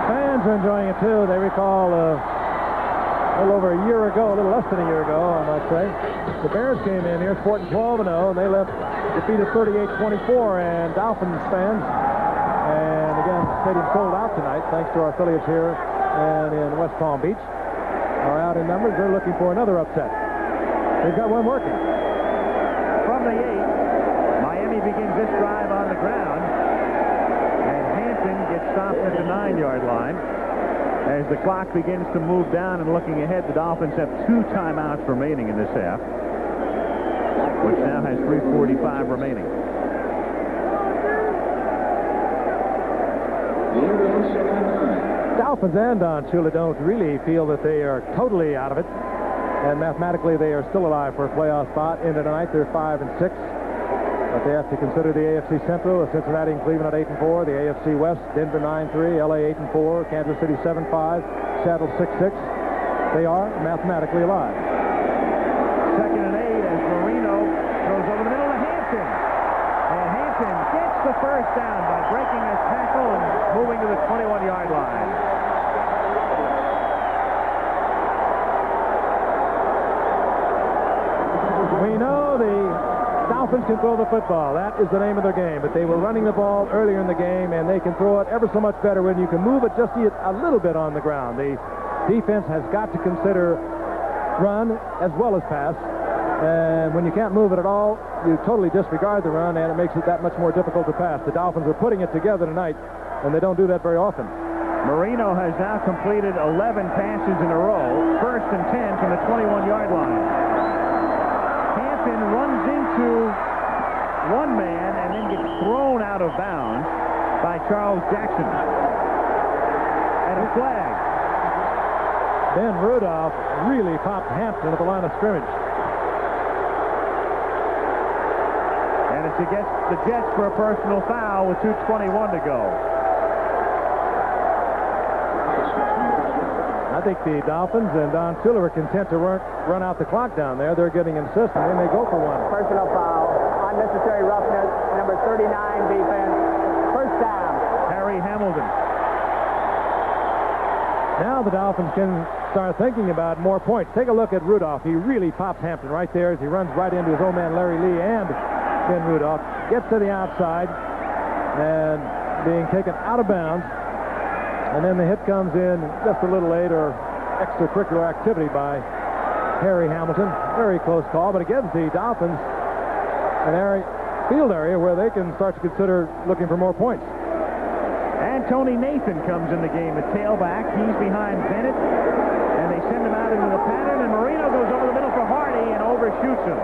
Fans are enjoying it, too. They recall a little over a year ago, a little less than a year ago, I might say. The Bears came in here, sporting 12-0, and they left defeated 38-24. And Dolphins fans, and again, the stadium sold out tonight, thanks to our affiliates here and in West Palm Beach, are out in numbers. They're looking for another upset. They've got one working. From the 8, Miami begins this drive on the ground, and Hampton gets stopped at the 9-yard line. As the clock begins to move down and looking ahead, the Dolphins have 2 timeouts remaining in this half, which now has 3:45 remaining. Dolphins and Don Shula don't really feel that they are totally out of it, and mathematically they are still alive for a playoff spot. Into tonight they're 5-6, but they have to consider the AFC Central, with Cincinnati and Cleveland at 8-4, the AFC West, Denver 9-3, LA 8-4, Kansas City 7-5, Seattle 6-6. They are mathematically alive. Second and 8 as Marino goes over the middle to Hampton, and Hampton gets the first down by breaking a tackle and moving to the 21-yard line. We know the Dolphins can throw the football. That is the name of their game. But they were running the ball earlier in the game, and they can throw it ever so much better when you can move it just a little bit on the ground. The defense has got to consider run as well as pass. And when you can't move it at all, you totally disregard the run, and it makes it that much more difficult to pass. The Dolphins are putting it together tonight, and they don't do that very often. Marino has now completed 11 passes in a row. First and 10 from the 21-yard line. Runs into one man and then gets thrown out of bounds by Charles Jackson. And a flag. Ben Rudolph really popped Hampton at the line of scrimmage. And it's against the Jets for a personal foul with 2:21 to go. I think the Dolphins and Don Shula are content to run out the clock down there. They're getting insistent. They may go for one. Personal foul. Unnecessary roughness. Number 39 defense. First down. Harry Hamilton. Now the Dolphins can start thinking about more points. Take a look at Rudolph. He really pops Hampton right there as he runs right into his old man Larry Lee and Ben Rudolph. Gets to the outside and being taken out of bounds. And then the hit comes in just a little late, or extracurricular activity by Harry Hamilton. Very close call, but it gives the Dolphins an field area where they can start to consider looking for more points. And Tony Nathan comes in the game at tailback. He's behind Bennett, and they send him out into the pattern, and Marino goes over the middle for Hardy and overshoots shoots him.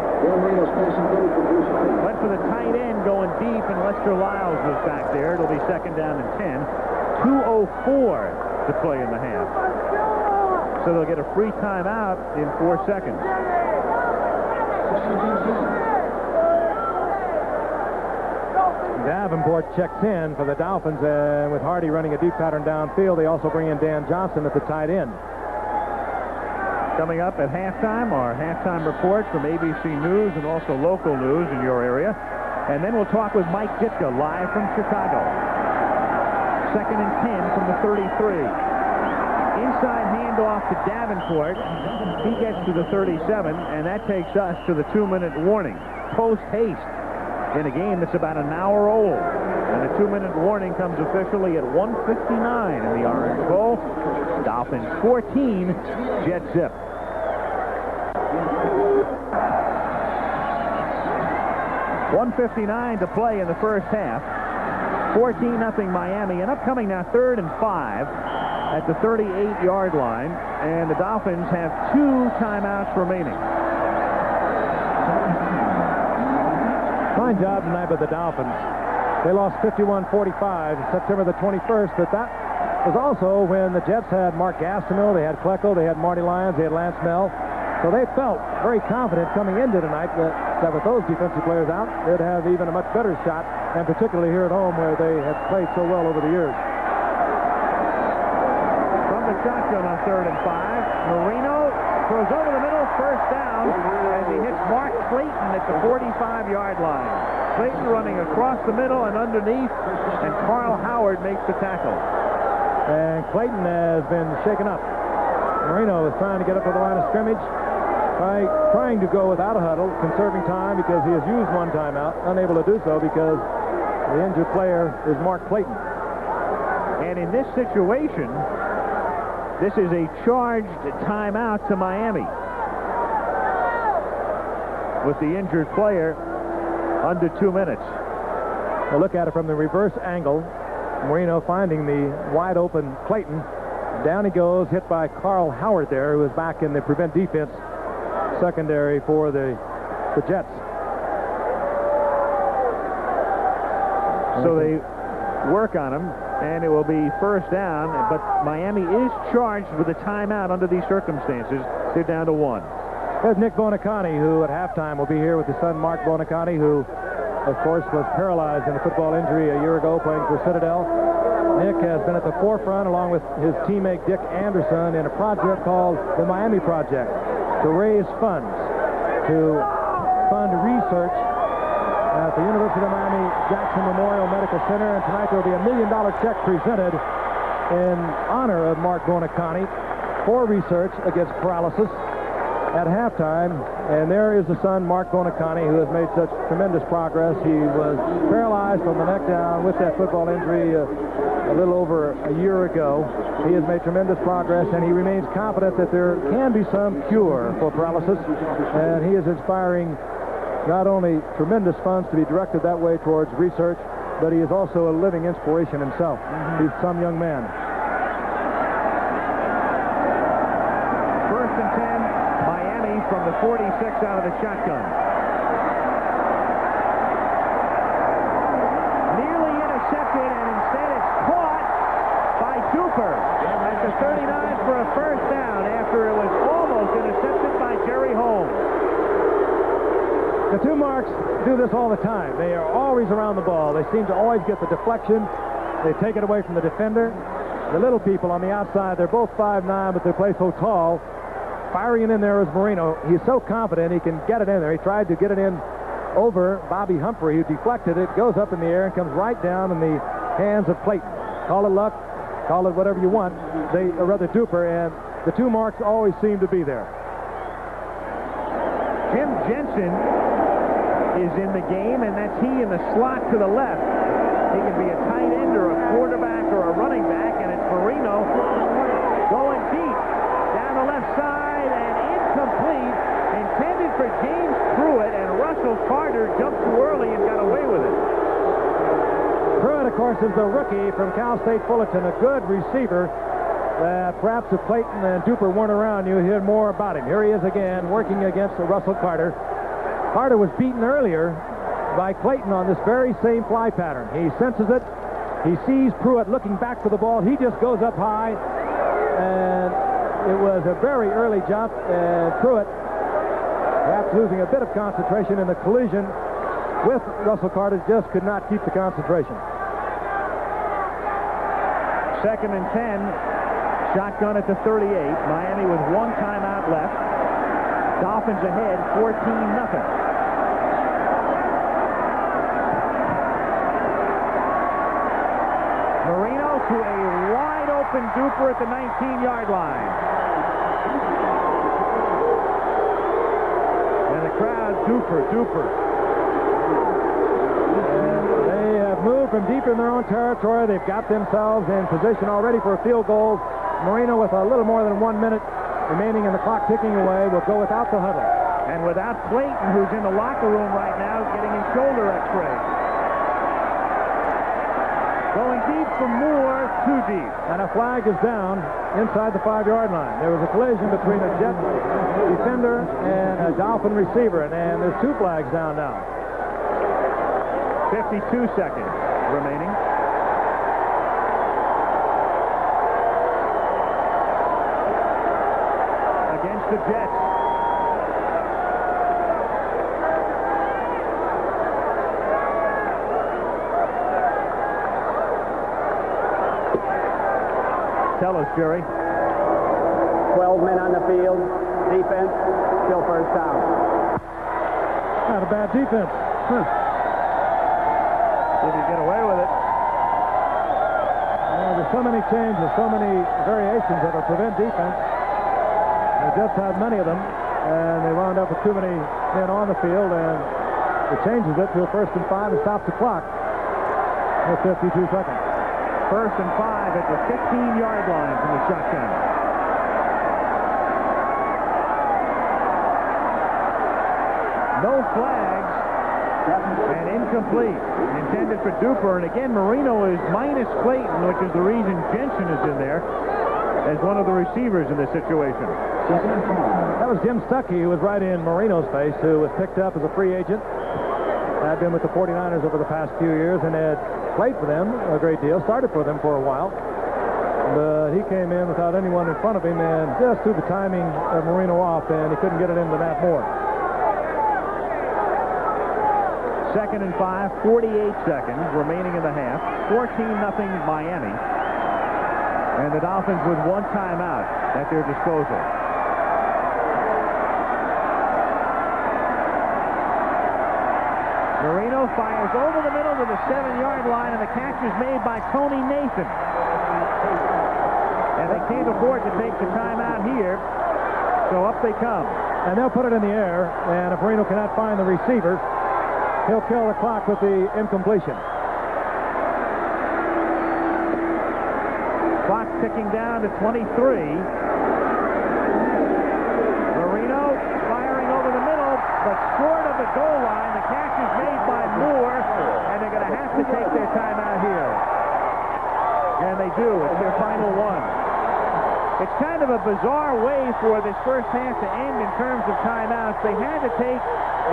Went for the tight end going deep, and Lester Lyles was back there. It'll be second down and 10. 2:04 to play in the half. So they'll get a free timeout in 4 seconds. Davenport checks in for the Dolphins, and with Hardy running a deep pattern downfield, they also bring in Dan Johnson at the tight end. Coming up at halftime, our halftime report from ABC News and also local news in your area. And then we'll talk with Mike Ditka live from Chicago. Second and 10 from the 33. Inside handoff to Davenport. He gets to the 37, and that takes us to the 2-minute warning. Post haste in a game that's about an hour old. And the 2-minute warning comes officially at 1:59 in the Orange Bowl. Dolphins 14, Jets zip. .159 to play in the first half. 14-0 Miami, and upcoming now 3rd and 5 at the 38-yard line, and the Dolphins have 2 timeouts remaining. Fine job tonight by the Dolphins. They lost 51-45 September the 21st, but that was also when the Jets had Mark Gastineau, they had Klecko, they had Marty Lyons, they had Lance Mel. So they felt very confident coming into tonight that with those defensive players out, they'd have even a much better shot, and particularly here at home where they had played so well over the years. From the shotgun on 3rd and 5, Marino throws over the middle, first down, as he hits Mark Clayton at the 45-yard line. Clayton running across the middle and underneath, and Carl Howard makes the tackle. And Clayton has been shaken up. Marino is trying to get up to the line of scrimmage, trying to go without a huddle, conserving time because he has used 1 timeout, unable to do so because the injured player is Mark Clayton. And in this situation, this is a charged timeout to Miami, with the injured player under 2 minutes. We'll look at it from the reverse angle. Marino finding the wide open Clayton. Down he goes, hit by Carl Howard there, who is back in the prevent defense secondary for the Jets. So they work on him, and it will be first down, but Miami is charged with a timeout under these circumstances. They're down to 1. There's Nick Bonicani, who at halftime will be here with his son Mark Bonicani, who of course was paralyzed in a football injury a year ago playing for Citadel. Nick has been at the forefront along with his teammate Dick Anderson in a project called the Miami Project to raise funds to fund research at the University of Miami Jackson Memorial Medical Center, and tonight there will be $1 million check presented in honor of Mark Bonicani for research against paralysis at halftime. And there is the son, Mark Bonicani, who has made such tremendous progress. He was paralyzed from the neck down with that football injury a little over a year ago. He has made tremendous progress, and he remains confident that there can be some cure for paralysis. And he is inspiring not only tremendous funds to be directed that way towards research, but he is also a living inspiration himself. He's some young man. First and 10, Miami from the 46 out of the shotgun. Nearly intercepted, and instead it's caught by Duper at the 39 for a first down after it was almost intercepted by Jerry Holmes. The two marks do this all the time. They are always around the ball. They seem to always get the deflection. They take it away from the defender. The little people on the outside, they're both 5'9", but they play so tall. Firing it in there is Marino. He's so confident he can get it in there. He tried to get it in over Bobby Humphrey, who deflected it, goes up in the air and comes right down in the hands of Clayton. Call it luck, call it whatever you want. Or rather Duper, and the two marks always seem to be there. Jim Jensen is in the game, and that's he in the slot to the left. He can be a tight end or a quarterback or a running back, and it's Marino going deep down the left side and incomplete, intended for James Pruitt, and Russell Carter jumped too early and got away with it. Pruitt, of course, is the rookie from Cal State Fullerton, a good receiver. that perhaps if Clayton and Duper weren't around, you'd hear more about him. Here he is again, working against Russell Carter. Carter was beaten earlier by Clayton on this very same fly pattern. He senses it. He sees Pruitt looking back for the ball. He just goes up high, and it was a very early jump, and Pruitt, perhaps losing a bit of concentration in the collision with Russell Carter, just could not keep the concentration. 2nd and 10, shotgun at the 38. Miami with one timeout left. Dolphins ahead, 14-0. Marino to a wide-open Duper at the 19-yard line. And the crowd, Duper. And they have moved from deep in their own territory. They've got themselves in position already for a field goal. Marino, with a little more than 1 minute remaining and the clock ticking away, will go without the huddle. And without Clayton, who's in the locker room right now getting his shoulder x-ray. Going deep for Moore, too deep. And a flag is down inside the 5-yard line. There was a collision between a Jet defender and a Dolphin receiver, and there's 2 flags down now. 52 seconds remaining. Against the Jets. Tell us, Jerry. 12 men on the field. Defense, still first down. Not a bad defense. Did he get away with it? There's so many changes, so many variations that will prevent defense. The Jets had many of them, and they wound up with too many men on the field, and it changes it to a 1st and 5 and stops the clock with 52 seconds. 1st and 5 at the 15-yard line from the shotgun. No flags and incomplete. Intended for Duper, and again Marino is minus Clayton, which is the reason Jensen is in there as one of the receivers in this situation. That was Jim Stuckey, who was right in Marino's face, who was picked up as a free agent. Had been with the 49ers over the past few years and had played for them a great deal, started for them for a while. But he came in without anyone in front of him and just threw the timing of Marino off, and he couldn't get it into Matt Moore. 2nd and 5, 48 seconds remaining in the half. 14-0 Miami. And the Dolphins with one timeout at their disposal. Marino fires over the middle to the 7-yard line, and the catch is made by Tony Nathan. And they can't afford to take the timeout here, so up they come. And they'll put it in the air, and if Marino cannot find the receiver, he'll kill the clock with the incompletion. Clock ticking down to 23. Marino firing over the middle, but short of the goal line. The catch is made by Moore, and they're going to have to take their timeout here. And they do. It's their final one. It's kind of a bizarre way for this first half to end in terms of timeouts. They had to take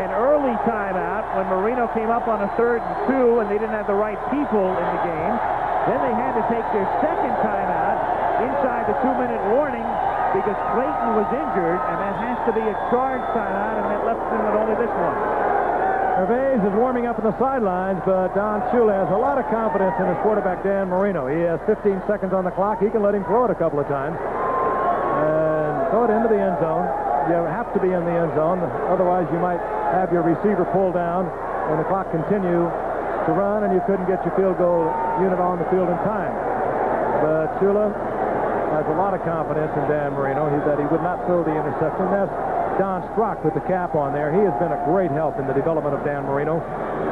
an early timeout when Marino came up on a 3rd and 2, and they didn't have the right people in the game. Then they had to take their second timeout inside the 2-minute warning because Clayton was injured, and that has to be a charged timeout, and that left them with only this one. Gervais is warming up on the sidelines, but Don Shula has a lot of confidence in his quarterback, Dan Marino. He has 15 seconds on the clock. He can let him throw it a couple of times and throw it into the end zone. You have to be in the end zone, otherwise you might have your receiver pull down and the clock continue to run, and you couldn't get your field goal unit on the field in time. But Shula has a lot of confidence in Dan Marino that he would not throw the interception. That's Don Strock with the cap on there. He has been a great help in the development of Dan Marino.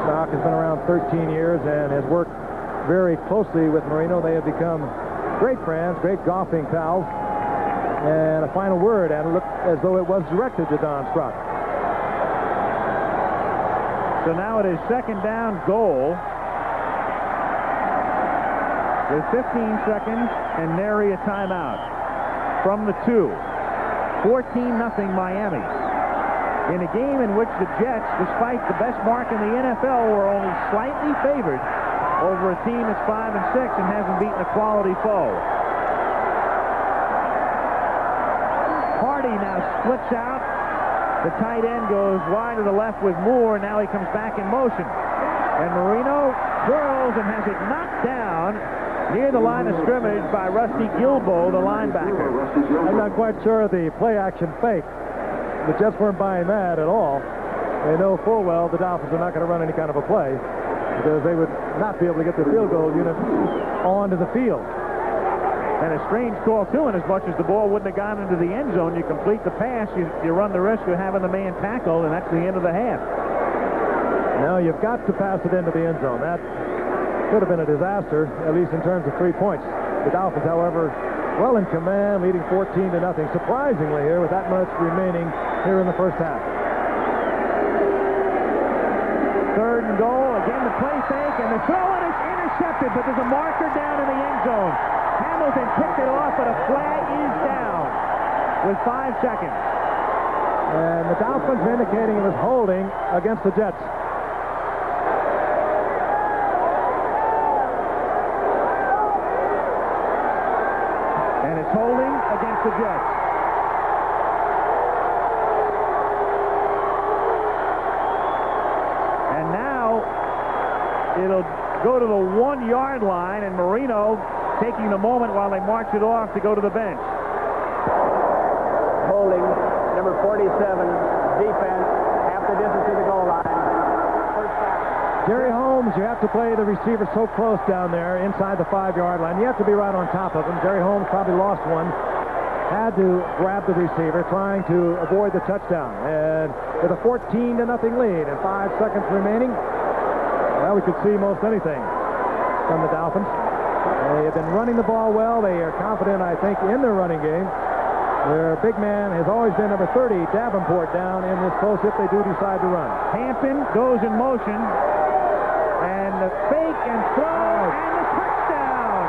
Strock has been around 13 years and has worked very closely with Marino. They have become great friends, great golfing pals. And a final word, and it looked as though it was directed to Don Strock. So now it is 2nd down goal. with 15 seconds and nary a timeout. From the 2. 14-0 Miami. In a game in which the Jets, despite the best mark in the NFL, were only slightly favored over a team that's 5 and 6 and hasn't beaten a quality foe. Hardy now splits out. The tight end goes wide to the left with Moore. Now he comes back in motion. And Marino twirls and has it knocked down near the line of scrimmage by Rusty Gilbo, the linebacker. I'm not quite sure the play-action fake. The Jets weren't buying that at all. They know full well the Dolphins are not going to run any kind of a play because they would not be able to get the field goal unit onto the field. And a strange call, too, and as much as the ball wouldn't have gone into the end zone, you complete the pass, you run the risk of having the man tackled, and that's the end of the half. No, you've got to pass it into the end zone. That could have been a disaster, at least in terms of 3 points. The Dolphins, however, well in command, leading 14-0, surprisingly here with that much remaining here in the first half. 3rd and goal, again the play fake, and the throw is intercepted, but there's a marker down in the end zone. Hamilton picked it off, but a flag is down with 5 seconds. And the Dolphins indicating it was holding against the Jets. And it's holding against the Jets. And now it'll go to the 1-yard line, and Marino taking the moment while they march it off to go to the bench. Holding, number 47, defense, half the distance to the goal line. Jerry Holmes, you have to play the receiver so close down there inside the 5-yard line. You have to be right on top of him. Jerry Holmes probably lost one. Had to grab the receiver, trying to avoid the touchdown. And with a 14-0 lead and 5 seconds remaining, well, we could see most anything from the Dolphins. They have been running the ball well. They are confident, I think, in their running game. Their big man has always been number 30, Davenport, down in this close if they do decide to run. Hampton goes in motion, and the fake and throw, and the touchdown!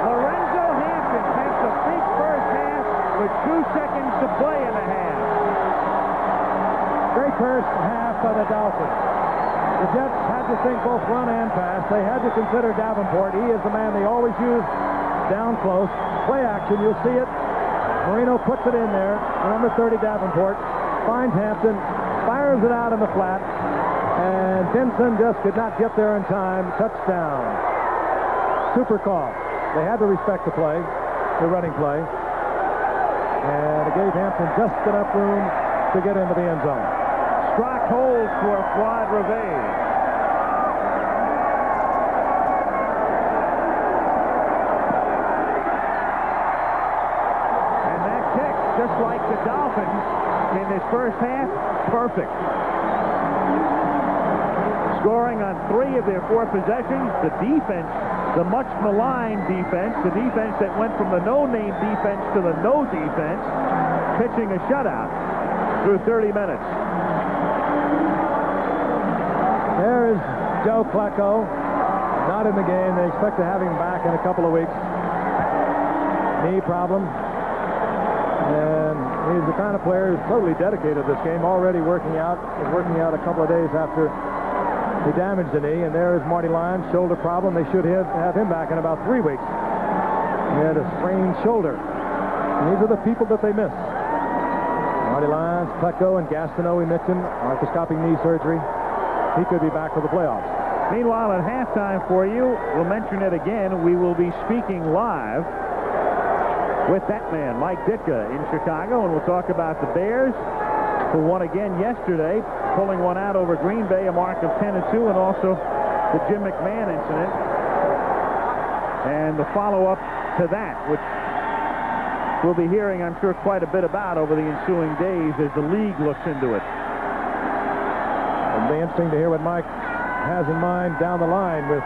Lorenzo Hampton takes a big first half with 2 seconds to play in the half. Great first half by the Dolphins. The Jets had to think both run and pass. They had to consider Davenport. He is the man they always use down close. Play action, you'll see it. Marino puts it in there. Number 30, Davenport, finds Hampton, fires it out in the flat, and Denson just could not get there in time. Touchdown. Super call. They had to respect the play, the running play, and it gave Hampton just enough room to get into the end zone. Strock holds for Fuad Reve. And that kick, just like the Dolphins in this first half, perfect. Scoring on 3 of their 4 possessions. The defense, the much maligned defense, the defense that went from the no-name defense to the no defense, pitching a shutout through 30 minutes. There is Joe Flacco, not in the game. They expect to have him back in a couple of weeks. Knee problem. And he's the kind of player who's totally dedicated to this game, already working out. He's working out a couple of days after he damaged the knee. And there is Marty Lyons, shoulder problem. They should have him back in about 3 weeks. He had a sprained shoulder. And these are the people that they miss. Marty Lyons, Flacco, and Gastineau, we mentioned, arthroscopic knee surgery. He could be back for the playoffs. Meanwhile, at halftime for you, we'll mention it again, we will be speaking live with that man, Mike Ditka, in Chicago, and we'll talk about the Bears, who won again yesterday, pulling one out over Green Bay, a mark of 10-2, and also the Jim McMahon incident, and the follow-up to that, which we'll be hearing, I'm sure, quite a bit about over the ensuing days as the league looks into it. It'll be interesting to hear what Mike has in mind down the line with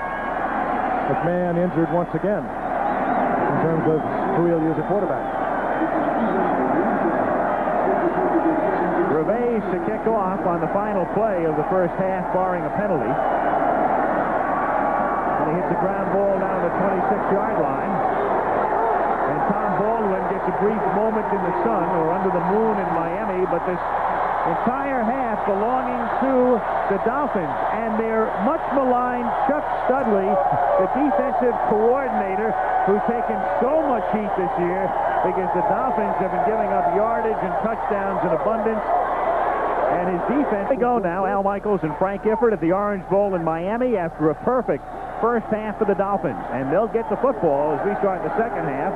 McMahon injured once again in terms of who he'll use at quarterback. Reves to kick off on the final play of the first half, barring a penalty. And he hits a ground ball down the 26-yard line. And Tom Baldwin gets a brief moment in the sun or under the moon in Miami, but this entire half belonging to the Dolphins and their much maligned Chuck Studley, the defensive coordinator, who's taken so much heat this year because the Dolphins have been giving up yardage and touchdowns in abundance. And his defense. They go now, Al Michaels and Frank Gifford at the Orange Bowl in Miami after a perfect first half for the Dolphins. And they'll get the football as we start the second half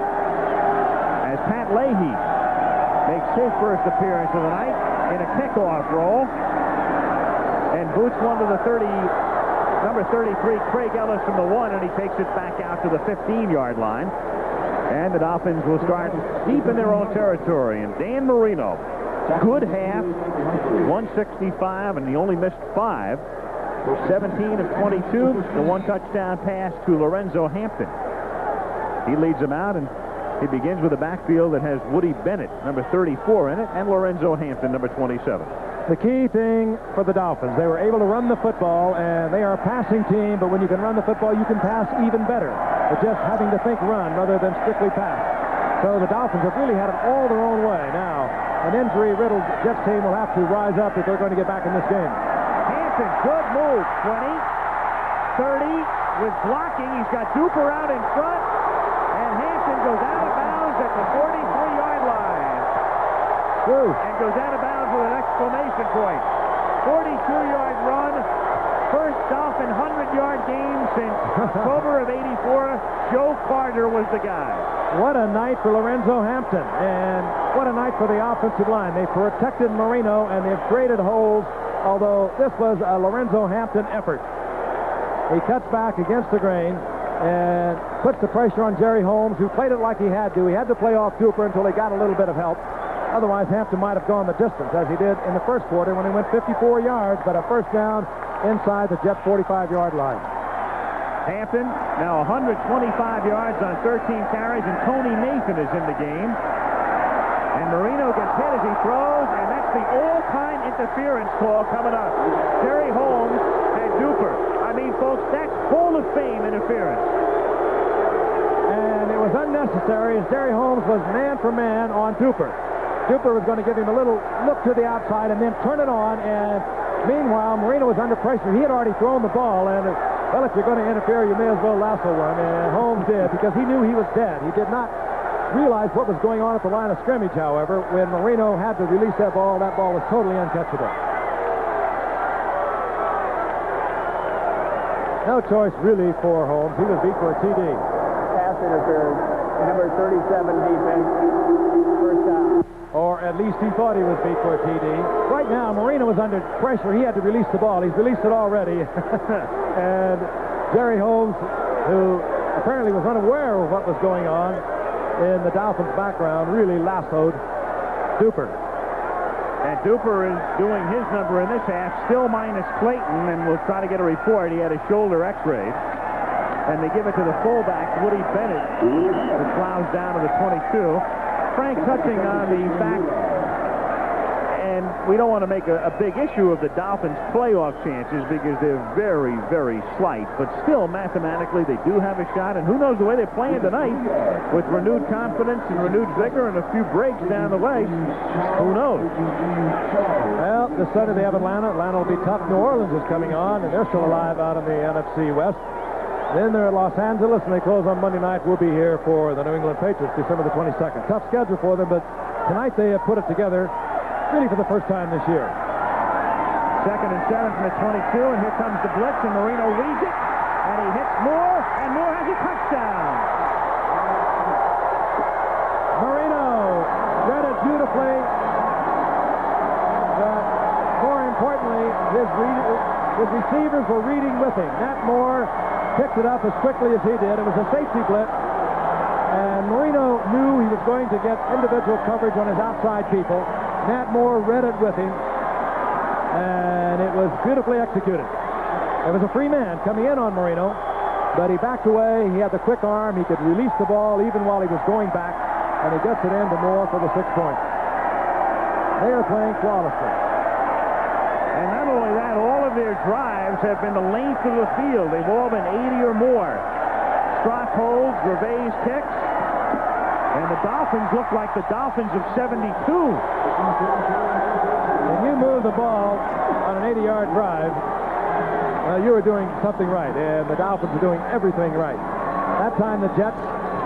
as Pat Leahy makes his first appearance of the night in a kickoff role. And boots one to the number 33, Craig Ellis from the 1, and he takes it back out to the 15-yard line. And the Dolphins will start deep in their own territory. And Dan Marino, good half, 165, and he only missed 5. 17 of 22, the one touchdown pass to Lorenzo Hampton. He leads them out, and he begins with a backfield that has Woody Bennett, number 34, in it, and Lorenzo Hampton, number 27. The key thing for the Dolphins, they were able to run the football, and they are a passing team, but when you can run the football, you can pass even better. But just having to think run rather than strictly pass. So the Dolphins have really had it all their own way. Now, an injury-riddled Jets team will have to rise up if they're going to get back in this game. Hampton, good move. 20, 30, with blocking. He's got Duper out in front, and Hampton goes out of bounds at the 43-yard line. Woo. And goes out of bounds with an exclamation point. 42-yard run. First Dolphin 100-yard game since October of '84. Joe Carter was the guy. What a night for Lorenzo Hampton, and what a night for the offensive line. They protected Marino, and they've created holes, although this was a Lorenzo Hampton effort. He cuts back against the grain and puts the pressure on Jerry Holmes, who played it like he had to. He had to play off Cooper until he got a little bit of help. Otherwise, Hampton might have gone the distance, as he did in the first quarter when he went 54 yards, but a first down inside the Jets' 45-yard line. Hampton now 125 yards on 13 carries, and Tony Nathan is in the game. And Marino gets hit as he throws, and that's the all-time interference call coming up. Jerry Holmes and Duper. I mean, folks, that's Hall of Fame interference. And it was unnecessary, as Jerry Holmes was man for man on Duper. Duper was going to give him a little look to the outside and then turn it on, and meanwhile, Marino was under pressure. He had already thrown the ball, and well, if you're going to interfere, you may as well lasso one, and Holmes did, because he knew he was dead. He did not realize what was going on at the line of scrimmage, however. When Marino had to release that ball was totally uncatchable. No choice, really, for Holmes. He was beat for a TD. Pass interference. Number 37 defense. First down. Or at least he thought he was beat for a TD. Right now, Marino was under pressure. He had to release the ball. He's released it already. And Jerry Holmes, who apparently was unaware of what was going on in the Dolphins' background, really lassoed Duper. And Duper is doing his number in this half, still minus Clayton, and we'll try to get a report. He had his shoulder x-rayed. And they give it to the fullback, Woody Bennett, who plows down to the 22. Frank touching on the fact, and we don't want to make a big issue of the Dolphins' playoff chances because they're very, very slight, but still mathematically they do have a shot, and who knows the way they're playing tonight with renewed confidence and renewed vigor and a few breaks down the way. Who knows? Well, this Sunday they have Atlanta. Atlanta will be tough. New Orleans is coming on, and they're still alive out in the NFC West. Then they're at Los Angeles, and they close on Monday night. We'll be here for the New England Patriots, December the 22nd. Tough schedule for them, but tonight they have put it together really for the first time this year. Second and 7 from the 22, and here comes the blitz, and Marino reads it, and he hits Moore, and Moore has a touchdown. Marino read it beautifully, but more importantly, his receivers were reading with him. Nat Moore picked it up as quickly as he did. It was a safety blitz, and Marino knew he was going to get individual coverage on his outside people. Nat Moore read it with him, and it was beautifully executed. It was a free man coming in on Marino, but he backed away. He had the quick arm. He could release the ball even while he was going back, and he gets it into Moore for the 6 points. They are playing flawlessly. And not only that, all of their drives have been the length of the field. They've all been 80 or more. Strock holds, Gervais kicks, and the Dolphins look like the Dolphins of 72. When you move the ball on an 80-yard drive, you were doing something right, and the Dolphins are doing everything right. That time the Jets,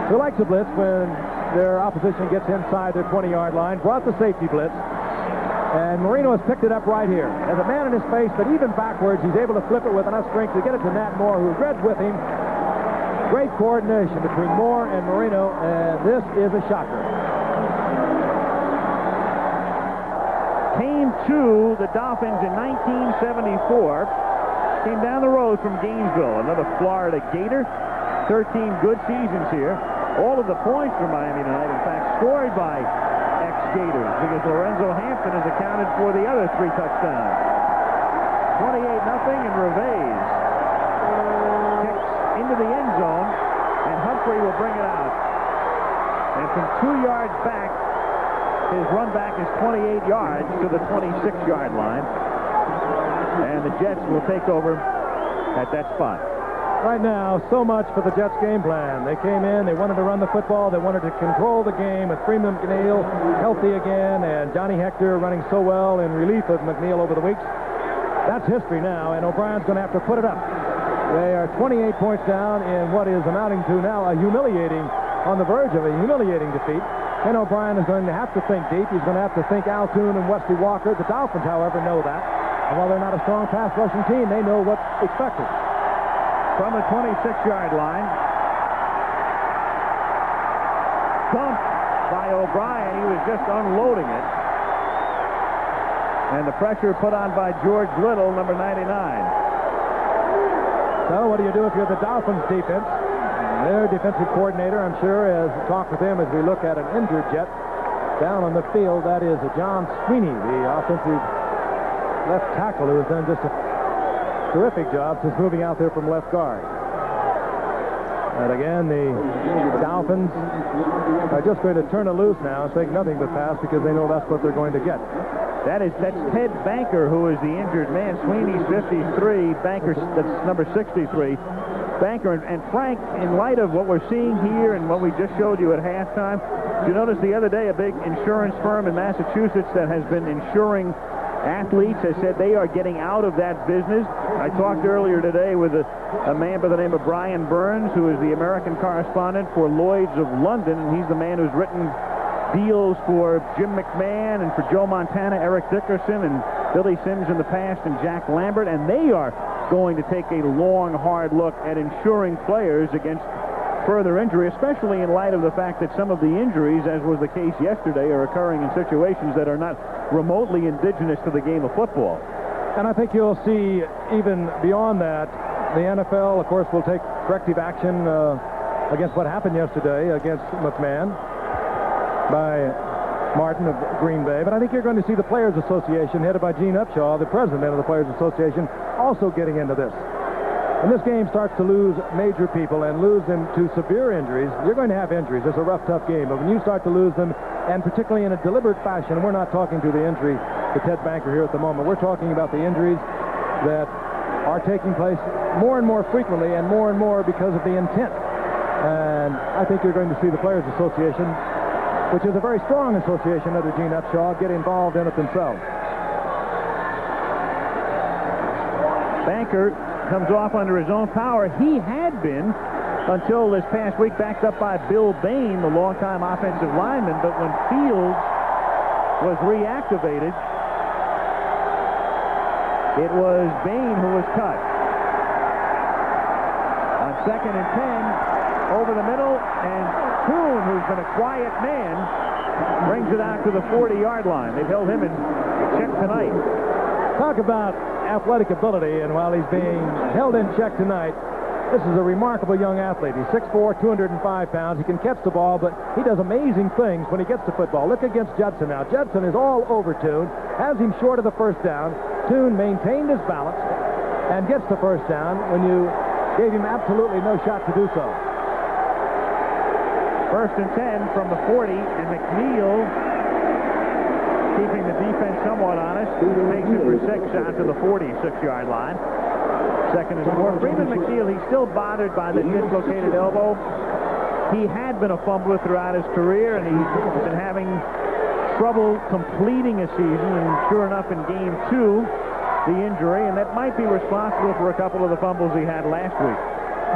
who like to blitz when their opposition gets inside their 20-yard line, brought the safety blitz, and Marino has picked it up right here. Has a man in his face, but even backwards, he's able to flip it with enough strength to get it to Nat Moore, who read with him. Great coordination between Moore and Marino, and this is a shocker. Came to the Dolphins in 1974. Came down the road from Gainesville, another Florida Gator. 13 good seasons here. All of the points for Miami tonight, in fact, scored by ex-Gators, because Lorenzo Hampton has accounted for the other 3 touchdowns. 28-0, and Gervais kicks into the end zone, and Humphrey will bring it out. And from 2 yards back, his run back is 28 yards to the 26-yard line. And the Jets will take over at that spot. Right now, so much for the Jets' game plan. They came in, they wanted to run the football, they wanted to control the game with Freeman McNeil healthy again, and Johnny Hector running so well in relief of McNeil over the weeks. That's history now, and O'Brien's going to have to put it up. They are 28 points down in what is amounting to now on the verge of a humiliating defeat. Ken O'Brien is going to have to think deep. He's going to have to think Al Toon and Wesley Walker. The Dolphins, however, know that. And while they're not a strong pass rushing team, they know what's expected. From the 26-yard line, dumped by O'Brien. He was just unloading it. And the pressure put on by George Little, number 99. So what do you do if you're the Dolphins defense? Their defensive coordinator, I'm sure, has talked with him as we look at an injured Jet down on the field. That is John Sweeney, the offensive left tackle, who has done just a terrific job since moving out there from left guard. And again, the Dolphins are just going to turn it loose now and think nothing but pass, because they know that's what they're going to get. That's Ted Banker, who is the injured man. Sweeney's 53. Banker, that's number 63. Banker, and Frank, in light of what we're seeing here and what we just showed you at halftime, did you notice the other day a big insurance firm in Massachusetts that has been insuring athletes has said they are getting out of that business? I talked earlier today with a man by the name of Brian Burns, who is the American correspondent for Lloyd's of London, and he's the man who's written deals for Jim McMahon and for Joe Montana, Eric Dickerson, and Billy Sims in the past, and Jack Lambert, and they are going to take a long, hard look at insuring players against further injury, especially in light of the fact that some of the injuries, as was the case yesterday, are occurring in situations that are not remotely indigenous to the game of football. And I think you'll see, even beyond that, the NFL, of course, will take corrective action against what happened yesterday against McMahon by Martin of Green Bay. But I think you're going to see the Players Association, headed by Gene Upshaw, the president of the Players Association, also getting into this. When this game starts to lose major people and lose them to severe injuries, you're going to have injuries. It's a rough, tough game. But when you start to lose them, and particularly in a deliberate fashion, we're not talking to the injury to Ted Banker here at the moment. We're talking about the injuries that are taking place more and more frequently and more because of the intent. And I think you're going to see the Players Association, which is a very strong association under Gene Upshaw, get involved in it themselves. Banker comes off under his own power. He had been, until this past week, backed up by Bill Bain, the longtime offensive lineman, but when Fields was reactivated, it was Bain who was cut. On 2nd and 10, over the middle, and Kuhn, who's been a quiet man, brings it out to the 40-yard line. They've held him in check tonight. Talk about athletic ability, and while he's being held in check tonight, this is a remarkable young athlete. He's 6'4", 205 pounds. He can catch the ball, but he does amazing things when he gets the football. Look against Judson now. Judson is all over Toon, has him short of the first down. Toon maintained his balance and gets the first down when you gave him absolutely no shot to do so. 1st and 10 from the 40, and McNeil keeping the defense somewhat honest. Takes it for 6 out to the 46-yard line. 2nd and 4. Freeman McNeil, he's still bothered by the dislocated elbow. He had been a fumbler throughout his career, and he's been having trouble completing a season. And sure enough, in Game 2, the injury, and that might be responsible for a couple of the fumbles he had last week.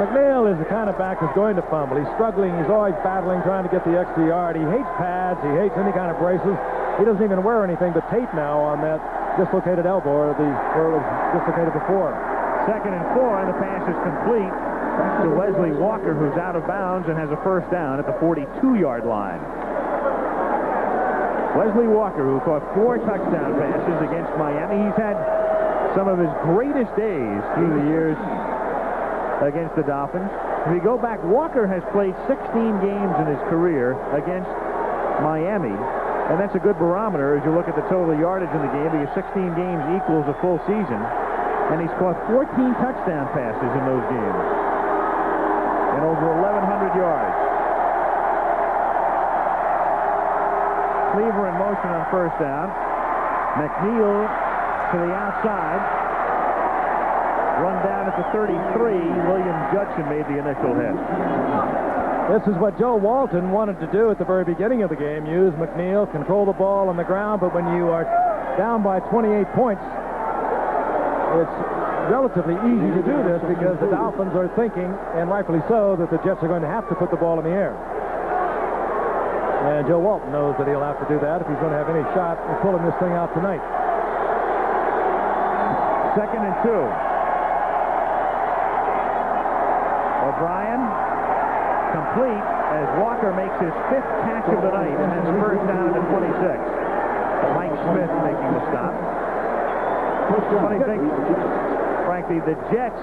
McNeil is the kind of back who's going to fumble. He's struggling. He's always battling, trying to get the extra yard. He hates pads. He hates any kind of braces. He doesn't even wear anything but tape now on that dislocated elbow, or where it was dislocated before. 2nd and 4, and the pass is complete to Wesley Walker, who's out of bounds and has a first down at the 42-yard line. Wesley Walker, who caught 4 touchdown passes against Miami. He's had some of his greatest days through the years against the Dolphins. If you go back, Walker has played 16 games in his career against Miami, and that's a good barometer as you look at the total yardage in the game, because 16 games equals a full season, and he's caught 14 touchdown passes in those games and over 1,100 yards. Cleaver in motion on first down. McNeil to the outside. Run down at the 33. William Judson made the initial hit. This is what Joe Walton wanted to do at the very beginning of the game. Use McNeil, control the ball on the ground, but when you are down by 28 points, it's relatively easy to do this because the Dolphins are thinking, and rightfully so, that the Jets are going to have to put the ball in the air. And Joe Walton knows that he'll have to do that if he's going to have any shot at pulling this thing out tonight. 2nd and 2. O'Brien complete as Walker makes his 5th catch of the night and has a first down at the 26. Mike Smith making the stop. Funny thing, frankly, the Jets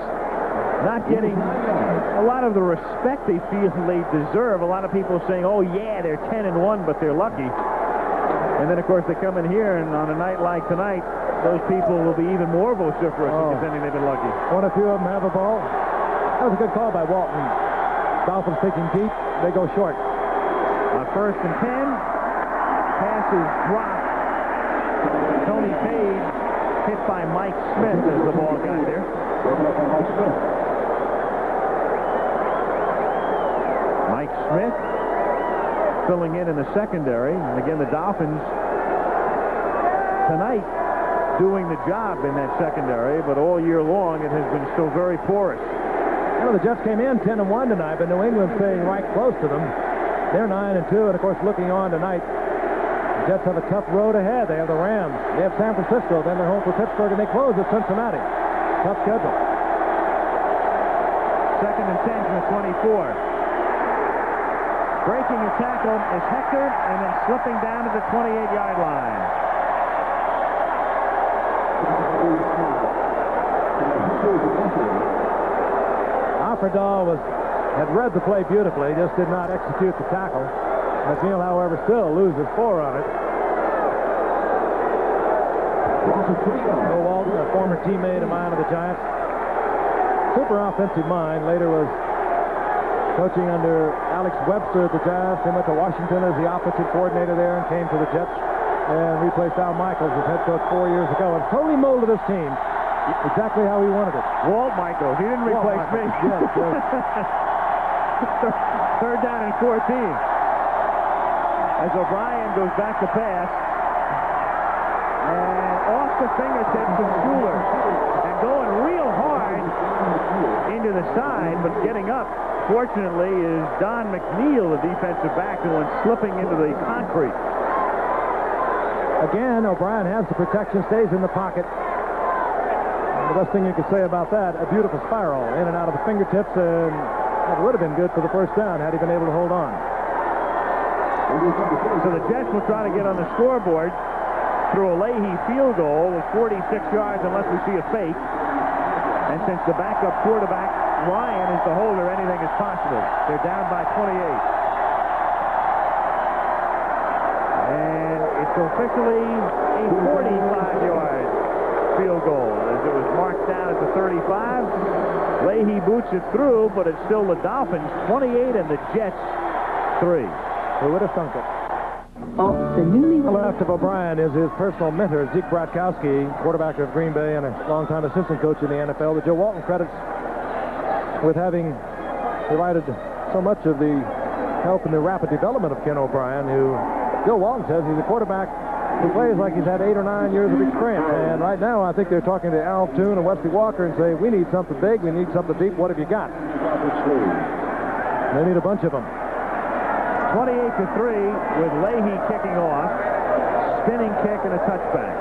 not getting a lot of the respect they feel they deserve. A lot of people saying, oh yeah, they're 10-1, but they're lucky. And then, of course, they come in here, and on a night like tonight, those people will be even more vociferous pretending they've been lucky. One or two of them have a ball. That was a good call by Walton. Dolphins thinking deep, they go short. On 1st and 10, pass is dropped. Tony Page hit by Mike Smith as the ball got there. Mike Smith filling in the secondary. And again, the Dolphins tonight doing the job in that secondary, but all year long it has been so very porous. You know, the Jets came in 10-1 tonight, but New England's staying right close to them. They're 9-2, and of course, looking on tonight, the Jets have a tough road ahead. They have the Rams, they have San Francisco, then they're home for Pittsburgh, and they close at Cincinnati. Tough schedule. 2nd and 10 from the 24. Breaking a tackle is Hector, and then slipping down to the 28-yard line. Offerdahl had read the play beautifully, just did not execute the tackle. McNeil, however, still loses 4 on it. Joe Walton, a former teammate of mine of the Giants, super offensive mind, later was coaching under Alex Webster at the Giants. He went to Washington as the offensive coordinator there and came to the Jets and replaced Al Michaels as head coach 4 years ago and totally molded this team exactly how he wanted it. Walt Michaels, he didn't replace me. Yes, yes. 3rd down and 14. As O'Brien goes back to pass. And off the fingertips of Schuler. And going real hard into the side, but getting up, fortunately, is Don McNeil, the defensive back, who went slipping into the concrete. Again, O'Brien has the protection, stays in the pocket. The best thing you could say about that, a beautiful spiral in and out of the fingertips, and that would have been good for the first down had he been able to hold on. So the Jets will try to get on the scoreboard through a Leahy field goal with 46 yards unless we see a fake. And since the backup quarterback, Ryan, is the holder, anything is possible. They're down by 28. And it's officially a 45-yard field goal as it was marked down at the 35. Leahy boots it through, but it's still the Dolphins 28 and the Jets 3. Who would have thunk it? the newly... Left of O'Brien is his personal mentor, Zeke Bratkowski, quarterback of Green Bay and a longtime assistant coach in the NFL, that Joe Walton credits with having provided so much of the help in the rapid development of Ken O'Brien, who Joe Walton says he's a quarterback who plays like he's had 8 or 9 years of experience. And right now, I think they're talking to Al Toon and Wesley Walker and say, we need something big, we need something deep, what have you got? They need a bunch of them. 28-3 with Leahy kicking off. Spinning kick and a touchback.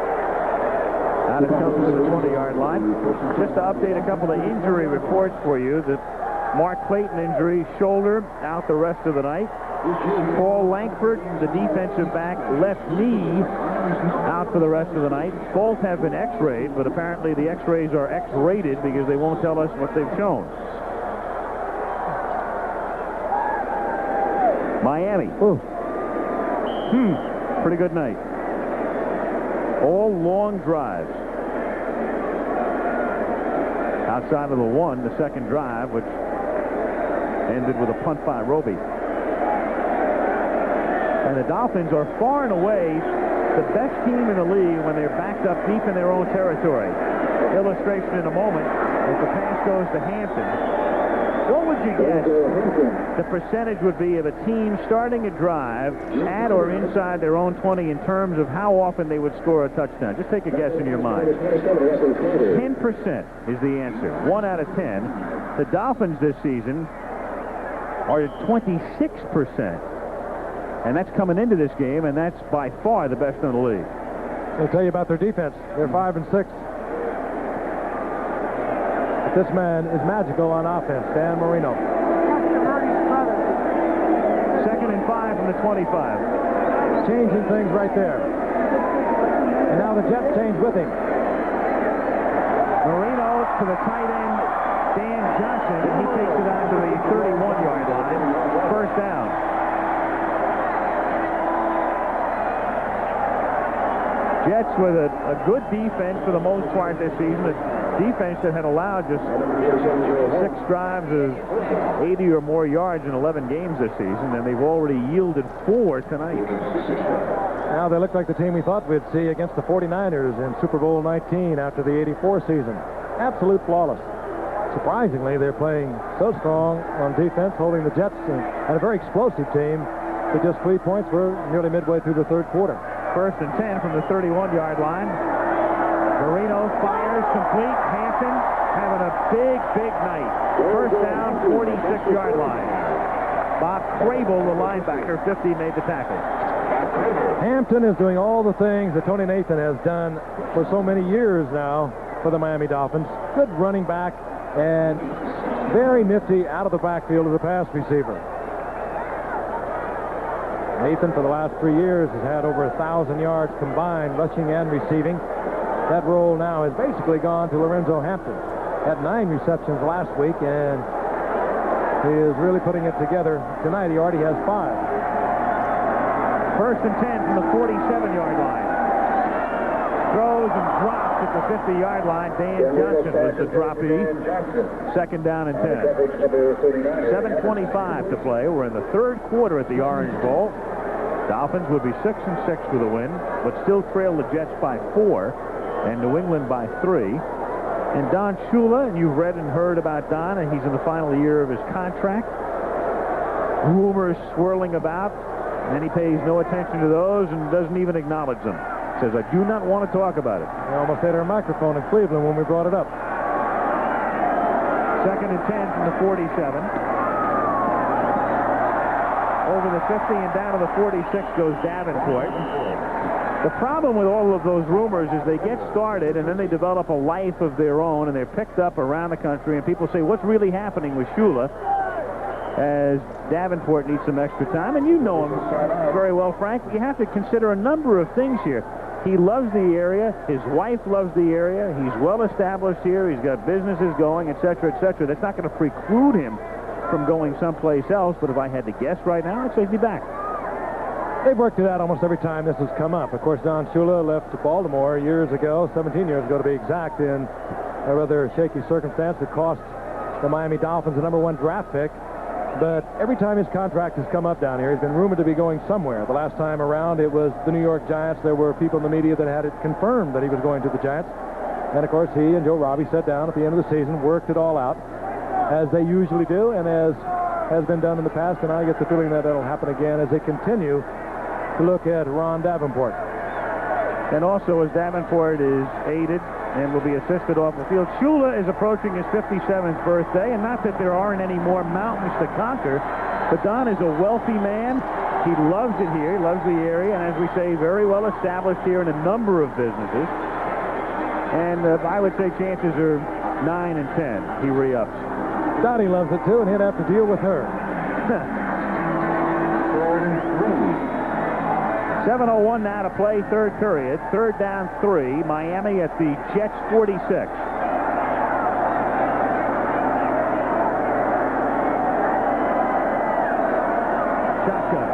Out it comes to the 20-yard line. Just to update a couple of injury reports for you. The Mark Clayton injury, shoulder, out the rest of the night. Paul Langford, the defensive back, left knee, out for the rest of the night. Both have been x-rayed, but apparently the x-rays are x-rated because they won't tell us what they've shown. Miami. Ooh. Pretty good night. All long drives. Outside of the second drive, which ended with a punt by Roby. And the Dolphins are far and away the best team in the league when they're backed up deep in their own territory. Illustration in a moment as the pass goes to Hampton. What would you guess the percentage would be of a team starting a drive at or inside their own 20 in terms of how often they would score a touchdown? Just take a guess in your mind. 10% is the answer. 1 out of 10. The Dolphins this season are at 26%. And that's coming into this game, and that's by far the best in the league. I'll tell you about their defense. They're 5 and 6. But this man is magical on offense, Dan Marino. 2nd and 5 from the 25. Changing things right there. And now the Jets change with him. Marino to the tight end, Dan Johnson, and he takes it out to the 31-yard line. First down. Jets with a good defense for the most part this season. A defense that had allowed just 6 drives of 80 or more yards in 11 games this season, and they've already yielded 4 tonight. Now they look like the team we thought we'd see against the 49ers in Super Bowl 19 after the 84 season. Absolute flawless. Surprisingly, they're playing so strong on defense, holding the Jets and a very explosive team to just 3 points. We're nearly midway through the third quarter. 1st and 10 from the 31-yard line. Marino fires complete. Hampton having a big night. First down, 46-yard line. Bob Crable, the linebacker, 50, made the tackle. Hampton is doing all the things that Tony Nathan has done for so many years now for the Miami Dolphins. Good running back and very nifty out of the backfield as a pass receiver. Nathan, for the last 3 years, has had over 1,000 yards combined, rushing and receiving. That role now has basically gone to Lorenzo Hampton. Had 9 receptions last week, and he is really putting it together. Tonight, he already has 5. 1st and 10 from the 47-yard line. Throws and drops at the 50-yard line. Dan Johnson was the droppee. 2nd down and 10. 7:25 to play. We're in the third quarter at the Orange Bowl. Dolphins would be 6 and 6 with a win, but still trail the Jets by 4 and New England by 3. And Don Shula, and you've read and heard about Don, and he's in the final year of his contract. Rumors swirling about, and he pays no attention to those and doesn't even acknowledge them. Says, I do not want to talk about it. We almost had our microphone in Cleveland when we brought it up. 2nd and 10 from the 47. Over the 50 and down to the 46 goes Davenport. The problem with all of those rumors is they get started and then they develop a life of their own, and they're picked up around the country, and people say, what's really happening with Shula? As Davenport needs some extra time, and you know him very well, Frank. You have to consider a number of things here. He loves the area. His wife loves the area. He's well established here. He's got businesses going, etc., etc. That's not going to preclude him from going someplace else, but if I had to guess right now, I'd say he'd be back. They've worked it out almost every time this has come up. Of course, Don Shula left Baltimore years ago, 17 years ago to be exact, in a rather shaky circumstance that cost the Miami Dolphins the #1 draft pick. But every time his contract has come up down here, he's been rumored to be going somewhere. The last time around, it was the New York Giants. There were people in the media that had it confirmed that he was going to the Giants. And, of course, he and Joe Robbie sat down at the end of the season, worked it all out, as they usually do, and as has been done in the past. And I get the feeling that that'll happen again as they continue to look at Ron Davenport. And also, as Davenport is aided and will be assisted off the field, Shula is approaching his 57th birthday, and not that there aren't any more mountains to conquer, but Don is a wealthy man. He loves it here. He loves the area, and as we say, very well established here in a number of businesses. And I would say chances are 9 and 10. He re-ups. Donnie loves it, too, and he'd have to deal with her. 7:01 now to play, third period. Third down 3. Miami at the Jets 46. Shotgun.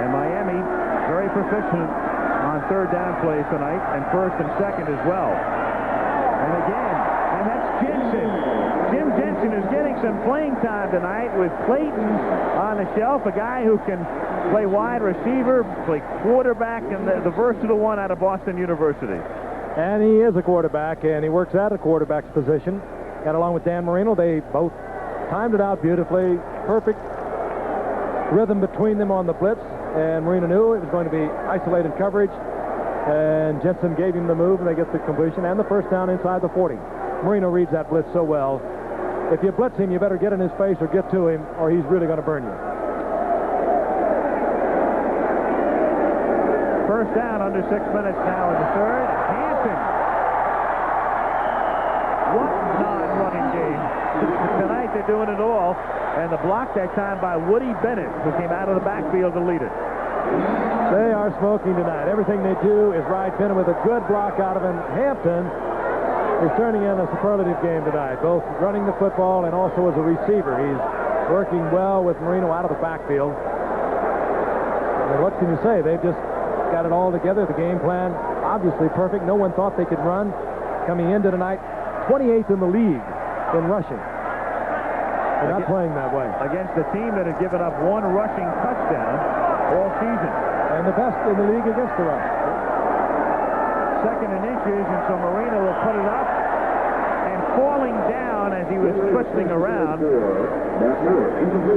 And Miami very proficient on third down plays tonight, and first and second as well. And again, and that's Jensen. Jim Jensen is getting some playing time tonight with Clayton on the shelf, a guy who can play wide receiver, play quarterback, and the versatile one out of Boston University. And he is a quarterback, and he works at a quarterback's position. And along with Dan Marino, they both timed it out beautifully. Perfect rhythm between them on the blitz. And Marino knew it was going to be isolated coverage. And Jensen gave him the move, and they get the completion and the first down inside the 40. Marino reads that blitz so well. If you blitz him, you better get in his face or get to him, or he's really going to burn you. First down, under 6 minutes now in the third. Hampton. What non-running game. Tonight they're doing it all. And the block that time by Woody Bennett, who came out of the backfield to lead it. They are smoking tonight. Everything they do is right. Bennett with a good block out of him. Hampton is turning in a superlative game tonight, both running the football and also as a receiver. He's working well with Marino out of the backfield. And what can you say? They've just got it all together. The game plan, obviously perfect. No one thought they could run. Coming into tonight, 28th in the league in rushing. They're not playing that way. Against a team that has given up one rushing touchdown all season. And the best in the league against the run. Second and inches, and so Marino will put it up, and falling down as he was twisting around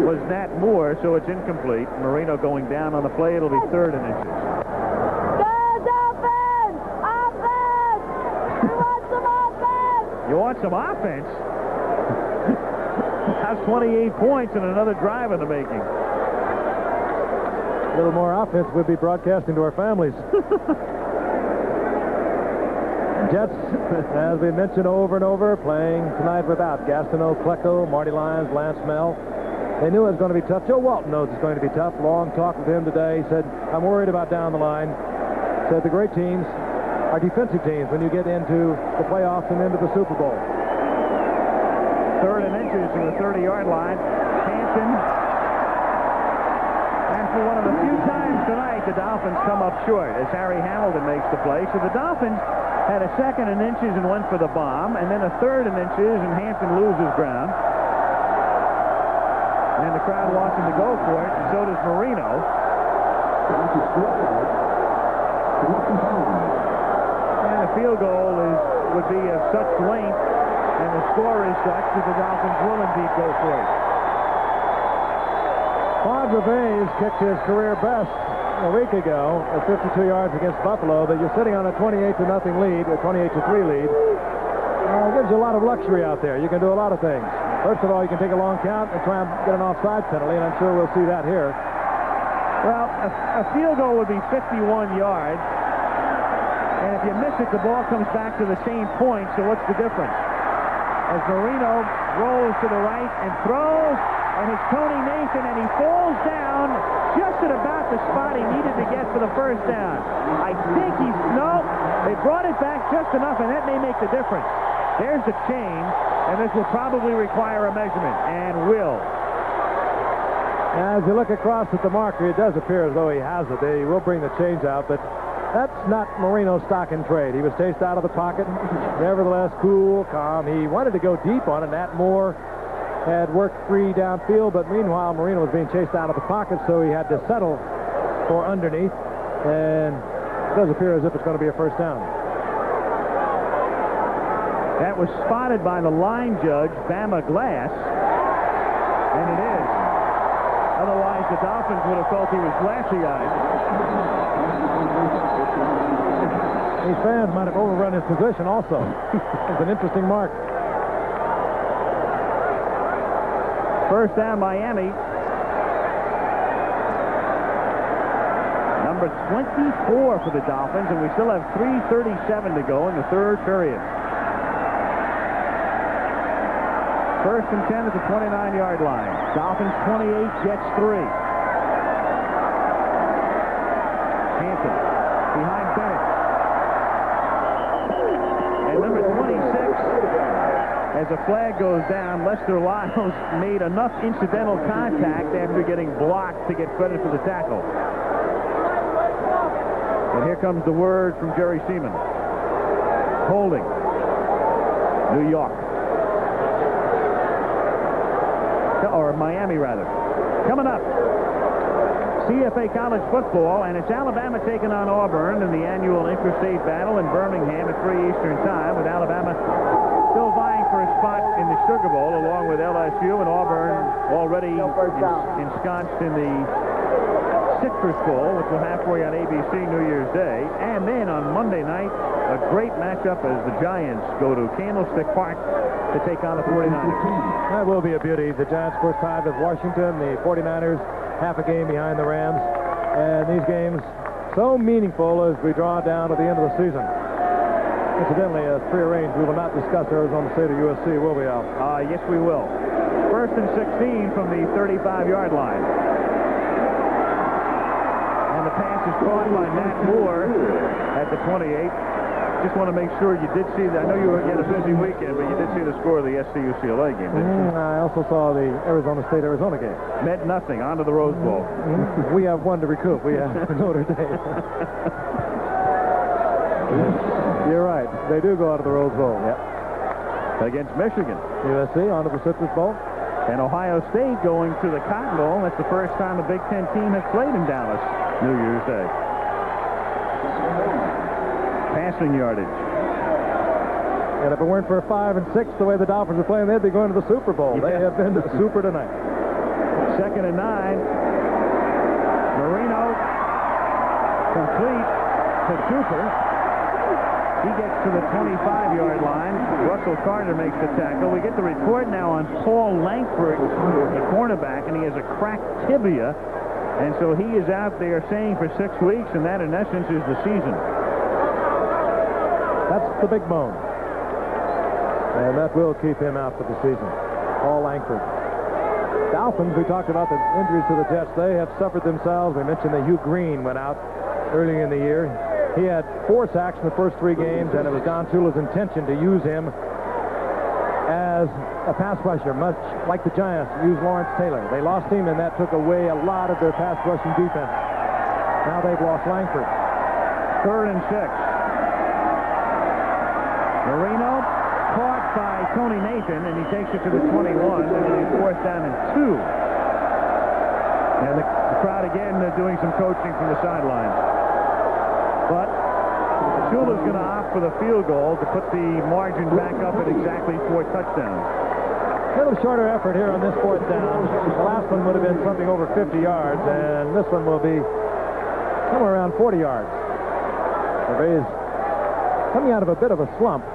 was Nat Moore, so it's incomplete. Marino going down on the play. It'll be third and inches. There's offense! Offense! We want some offense! You want some offense? That's 28 points and another drive in the making. A little more offense would be broadcasting to our families. Jets, as we mentioned over and over, playing tonight without Gastineau, Klecko, Marty Lyons, Lance Mel. They knew it was going to be tough. Joe Walton knows it's going to be tough. Long talk with him today. He said, I'm worried about down the line. Said the great teams are defensive teams when you get into the playoffs and into the Super Bowl. Third and inches to the 30-yard line. Hanson. And for one of the few times tonight, the Dolphins come up short as Harry Hamilton makes the play. So the Dolphins had a second and inches and went for the bomb, and then a third and inches, and Hampton loses ground. And the crowd wants him to go for it, and so does Marino. And a field goal would be of such length, and the score is such that the Dolphins will indeed go for it. Claude Gervais kicked his career best a week ago at 52 yards against Buffalo, but you're sitting on a 28-0 lead, a 28-3 lead. It gives you a lot of luxury out there. You can do a lot of things. First of all, you can take a long count and try and get an offside penalty, and I'm sure we'll see that here. Well, a field goal would be 51 yards, and if you miss it, the ball comes back to the same point, so what's the difference? As Marino rolls to the right and throws, and it's Tony Nathan, and he falls down just at about the spot he needed to get for the first down. I think they brought it back just enough, and that may make the difference. There's the change, and this will probably require a measurement, and will. As you look across at the marker, it does appear as though he has it. They will bring the change out, but That's not Marino's stock and trade. He was chased out of the pocket. Nevertheless, cool, calm. He wanted to go deep on it. Nat Moore had worked free downfield, but meanwhile, Marino was being chased out of the pocket, so he had to settle for underneath. And it does appear as if it's going to be a first down. That was spotted by the line judge, Bama Glass, and it is. Otherwise, the Dolphins would have felt he was glassy-eyed. These fans might have overrun his position also. It's an interesting mark. First down, Miami. Number 24 for the Dolphins, and we still have 3:37 to go in the third period. First and 10 at the 29-yard line. Dolphins 28, Jets 3. Hampton behind Bennett. And number 26, as a flag goes down, Lester Lyles made enough incidental contact after getting blocked to get credit for the tackle. And here comes the word from Jerry Seaman. Holding. New York. Or Miami, rather. Coming up, CFA college football, and it's Alabama taking on Auburn in the annual interstate battle in Birmingham at 3 Eastern time, with Alabama still vying for a spot in the Sugar Bowl along with LSU, and Auburn already ensconced in the Citrus Bowl, which will halfway on ABC New Year's Day. And then on Monday night, a great matchup as the Giants go to Candlestick Park to take on the 49ers. That will be a beauty. The Giants, of course, tied with Washington. The 49ers half a game behind the Rams. And these games so meaningful as we draw down to the end of the season. Incidentally, as prearranged, we will not discuss Arizona State or USC, will we, Al? Yes, we will. First and 16 from the 35-yard line. And the pass is caught by Nat Moore at the 28. Just want to make sure you did see that. I know you had a busy weekend, but you did see the score of the SC-UCLA game, didn't you? I also saw the Arizona State-Arizona game. Meant nothing. On to the Rose Bowl. We have one to recoup. We have Notre Dame. You're right. They do go out of the Rose Bowl. Yep. Against Michigan. USC onto the Citrus Bowl. And Ohio State going to the Cotton Bowl. That's the first time a Big Ten team has played in Dallas New Year's Day. Passing yardage. And if it weren't for 5 and 6 the way the Dolphins are playing, they'd be going to the Super Bowl. Yeah. They have been to the Super tonight. Second and 9. Marino complete to Cooper. He gets to the 25-yard line. Russell Carter makes the tackle. We get the report now on Paul Langford, the cornerback, and he has a cracked tibia. And so he is out there saying for 6 weeks, and that in essence is the season. That's the big bone. And that will keep him out for the season. Paul Langford. Dolphins, we talked about the injuries to the Jets. They have suffered themselves. We mentioned that Hugh Green went out early in the year. He had 4 sacks in the first 3 games, and it was Don Shula's intention to use him as a pass rusher, much like the Giants used Lawrence Taylor. They lost him, and that took away a lot of their pass rushing defense. Now they've lost Langford. Third and 6. Marino caught by Tony Nathan, and he takes it to the 21, and then he's fourth down and 2. And the crowd again doing some coaching from the sidelines. But Shula's going to opt for the field goal to put the margin back up at exactly 4 touchdowns. A little shorter effort here on this 4th down. The last one would have been something over 50 yards, and this one will be somewhere around 40 yards. McVay's coming out of a bit of a slump.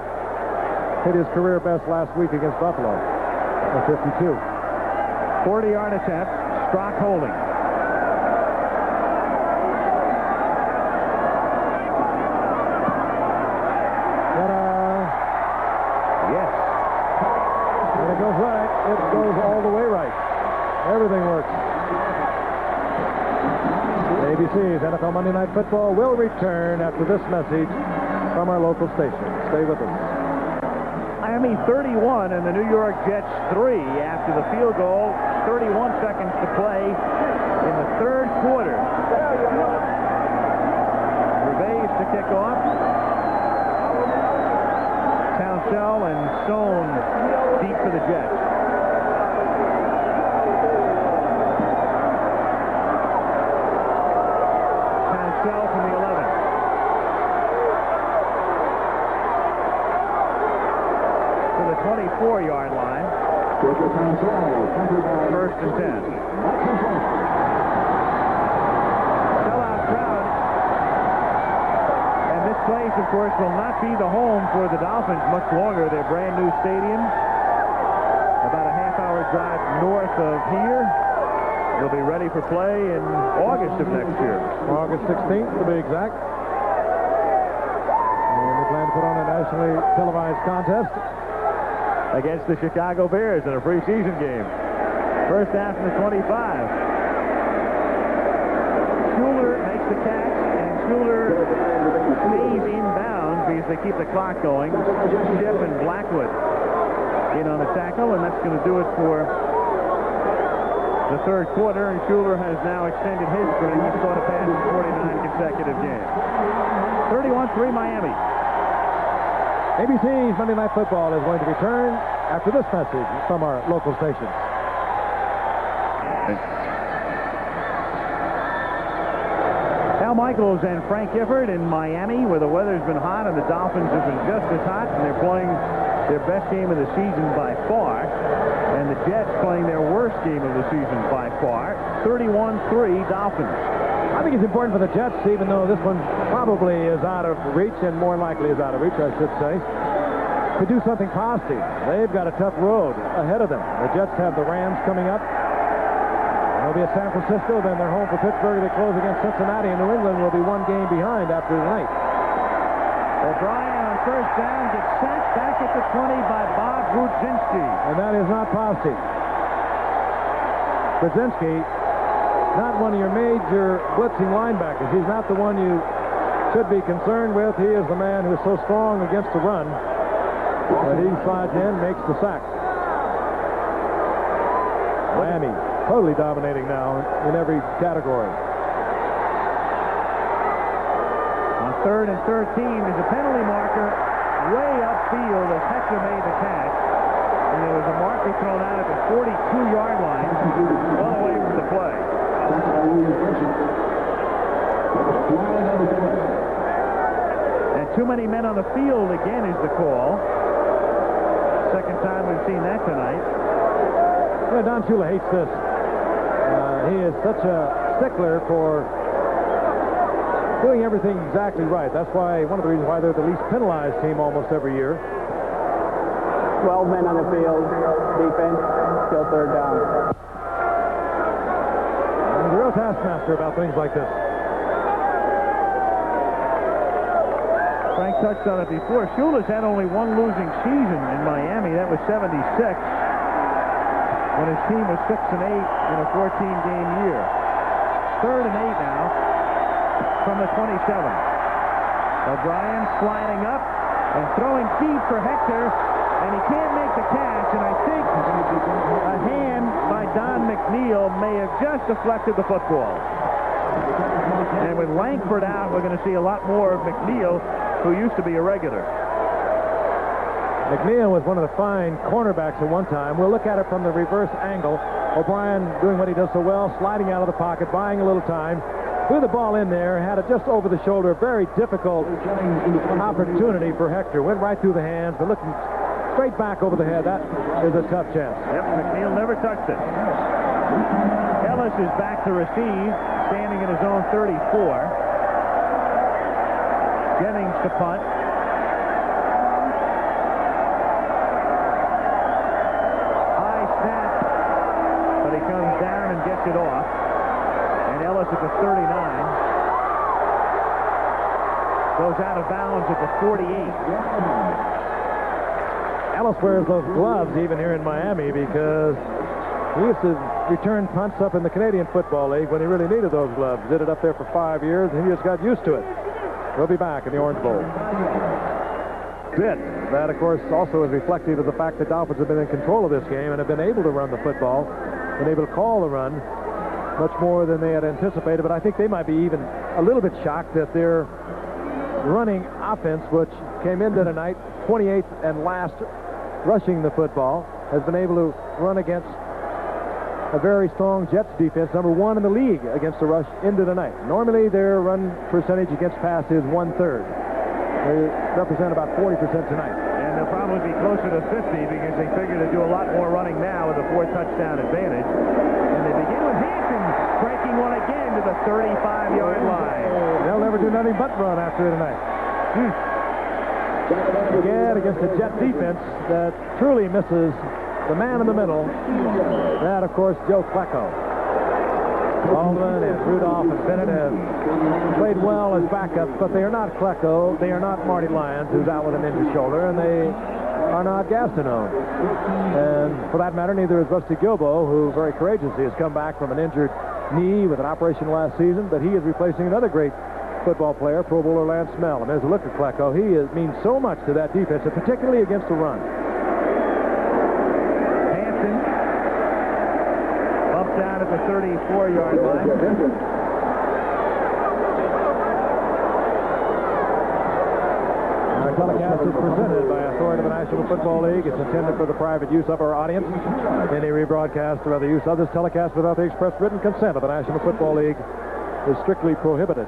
Hit his career best last week against Buffalo at 52. 40-yard attempt. Strock holding. Yes. And it goes right. It goes all the way right. Everything works. ABC's NFL Monday Night Football will return after this message from our local station. Stay with us. Miami 31 and the New York Jets 3 after the field goal. 31 seconds to play in the third quarter. Gervais kickoff. Townsell and Stone deep for the Jets. Townsell from the 11. To the 24-yard line. First and 10. Sellout crowd. And this place, of course, will not be the home for the Dolphins much longer. Their brand new stadium, about a half-hour drive north of here, will be ready for play in August of next year. August 16th, to be exact. And they plan to put on a nationally televised contest Against the Chicago Bears in a preseason game. First half in the 25. Schuler makes the catch, and Schuler stays inbounds because they keep the clock going. Ship and Blackwood in on the tackle, and that's going to do it for the third quarter, and Schuler has now extended his string. He's caught a pass in 49 consecutive games. 31-3 Miami. ABC's Monday Night Football is going to return after this message from our local stations. Al Michaels and Frank Gifford in Miami, where the weather's been hot and the Dolphins have been just as hot, and they're playing their best game of the season by far, and the Jets playing their worst game of the season by far. 31-3 Dolphins. I think it's important for the Jets, even though this one probably is out of reach, and more likely is out of reach, I should say, to do something positive. They've got a tough road ahead of them. The Jets have the Rams coming up. They'll be at San Francisco, then they're home for Pittsburgh. They close against Cincinnati, and New England will be one game behind after tonight. O'Brien on first down gets sacked back at the 20 by Bob Brudzinski. And that is not positive. Brudzinski, not one of your major blitzing linebackers. He's not the one you should be concerned with. He is the man who's so strong against the run that he slides in, makes the sack. Miami totally dominating now in every category. On 3rd and 13, there's a penalty marker way upfield as Hector made the catch. And there was a marker thrown out at the 42-yard line, well away from the play. And too many men on the field again is the call. Second time we've seen that tonight. Yeah, Don Shula hates this. He is such a stickler for doing everything exactly right. That's why one of the reasons why they're the least penalized team almost every year. 12 men on the field, defense, still third down. He's a real taskmaster about things like this. Frank touched on it before. Shula's had only one losing season in Miami. That was 76. When his team was 6-8 in a 14-game year. 3rd and 8 now from the 27. O'Brien sliding up and throwing deep for Hector, and he can't make the catch, and I think a hand by Don McNeil may have just deflected the football. And with Langford out, we're going to see a lot more of McNeil, who used to be a regular. McNeil was one of the fine cornerbacks at one time. We'll look at it from the reverse angle. O'Brien doing what he does so well, sliding out of the pocket, buying a little time. Threw the ball in there, had it just over the shoulder. Very difficult opportunity for Hector. Went right through the hands, but looking straight back over the head. That is a tough chance. Yep, McNeil never touched it. Ellis is back to receive, standing in his own 34. Jennings to punt. He comes down and gets it off. And Ellis at the 39. Goes out of bounds at the 48. Ellis wears those gloves even here in Miami because he used to return punts up in the Canadian Football League when he really needed those gloves. Did it up there for 5 years, and he just got used to it. He'll be back in the Orange Bowl. Good. That, of course, also is reflective of the fact that Dolphins have been in control of this game and have been able to run the football. Been able to call the run much more than they had anticipated, but I think they might be even a little bit shocked that their running offense, which came into tonight 28th and last rushing the football, has been able to run against a very strong Jets defense, number 1 in the league against the rush into the night. Normally, their run percentage against pass is 1/3. They represent about 40% tonight. And they'll probably be closer to 50 because they figure to do a lot more running now with a 4-touchdown advantage. And they begin with Hampton breaking one again to the 35-yard line. They'll never do nothing but run after tonight. Again, against a Jet defense that truly misses the man in the middle. That, of course, Joe Klecko. Baldwin and Rudolph and Bennett have played well as backups, but they are not Klecko. They are not Marty Lyons, who's out with an injured shoulder, and they are not Gastineau. And for that matter, neither is Rusty Gilbo, who very courageously has come back from an injured knee with an operation last season, but he is replacing another great football player, Pro Bowler Lance Smell. And there's a look at Klecko. He means so much to that defense, and particularly against the run. Hampton up down at the 34-yard line. Our telecast is presented by authority of the National Football League. It's intended for the private use of our audience. Any rebroadcast or other use of this telecast without the express written consent of the National Football League is strictly prohibited.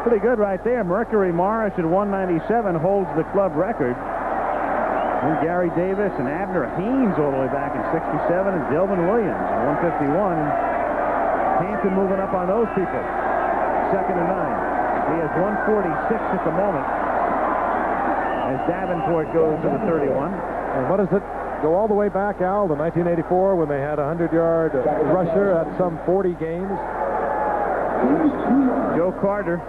Pretty good right there. Mercury Morris at 197 holds the club record. And Gary Davis and Abner Haynes all the way back in 67, and Delvin Williams at 151. Hampton moving up on those people. 2nd and 9. He has 146 at the moment as Davenport goes to the 31. And what does it go all the way back, Al, to 1984 when they had a 100-yard rusher at some 40 games? Joe Carter.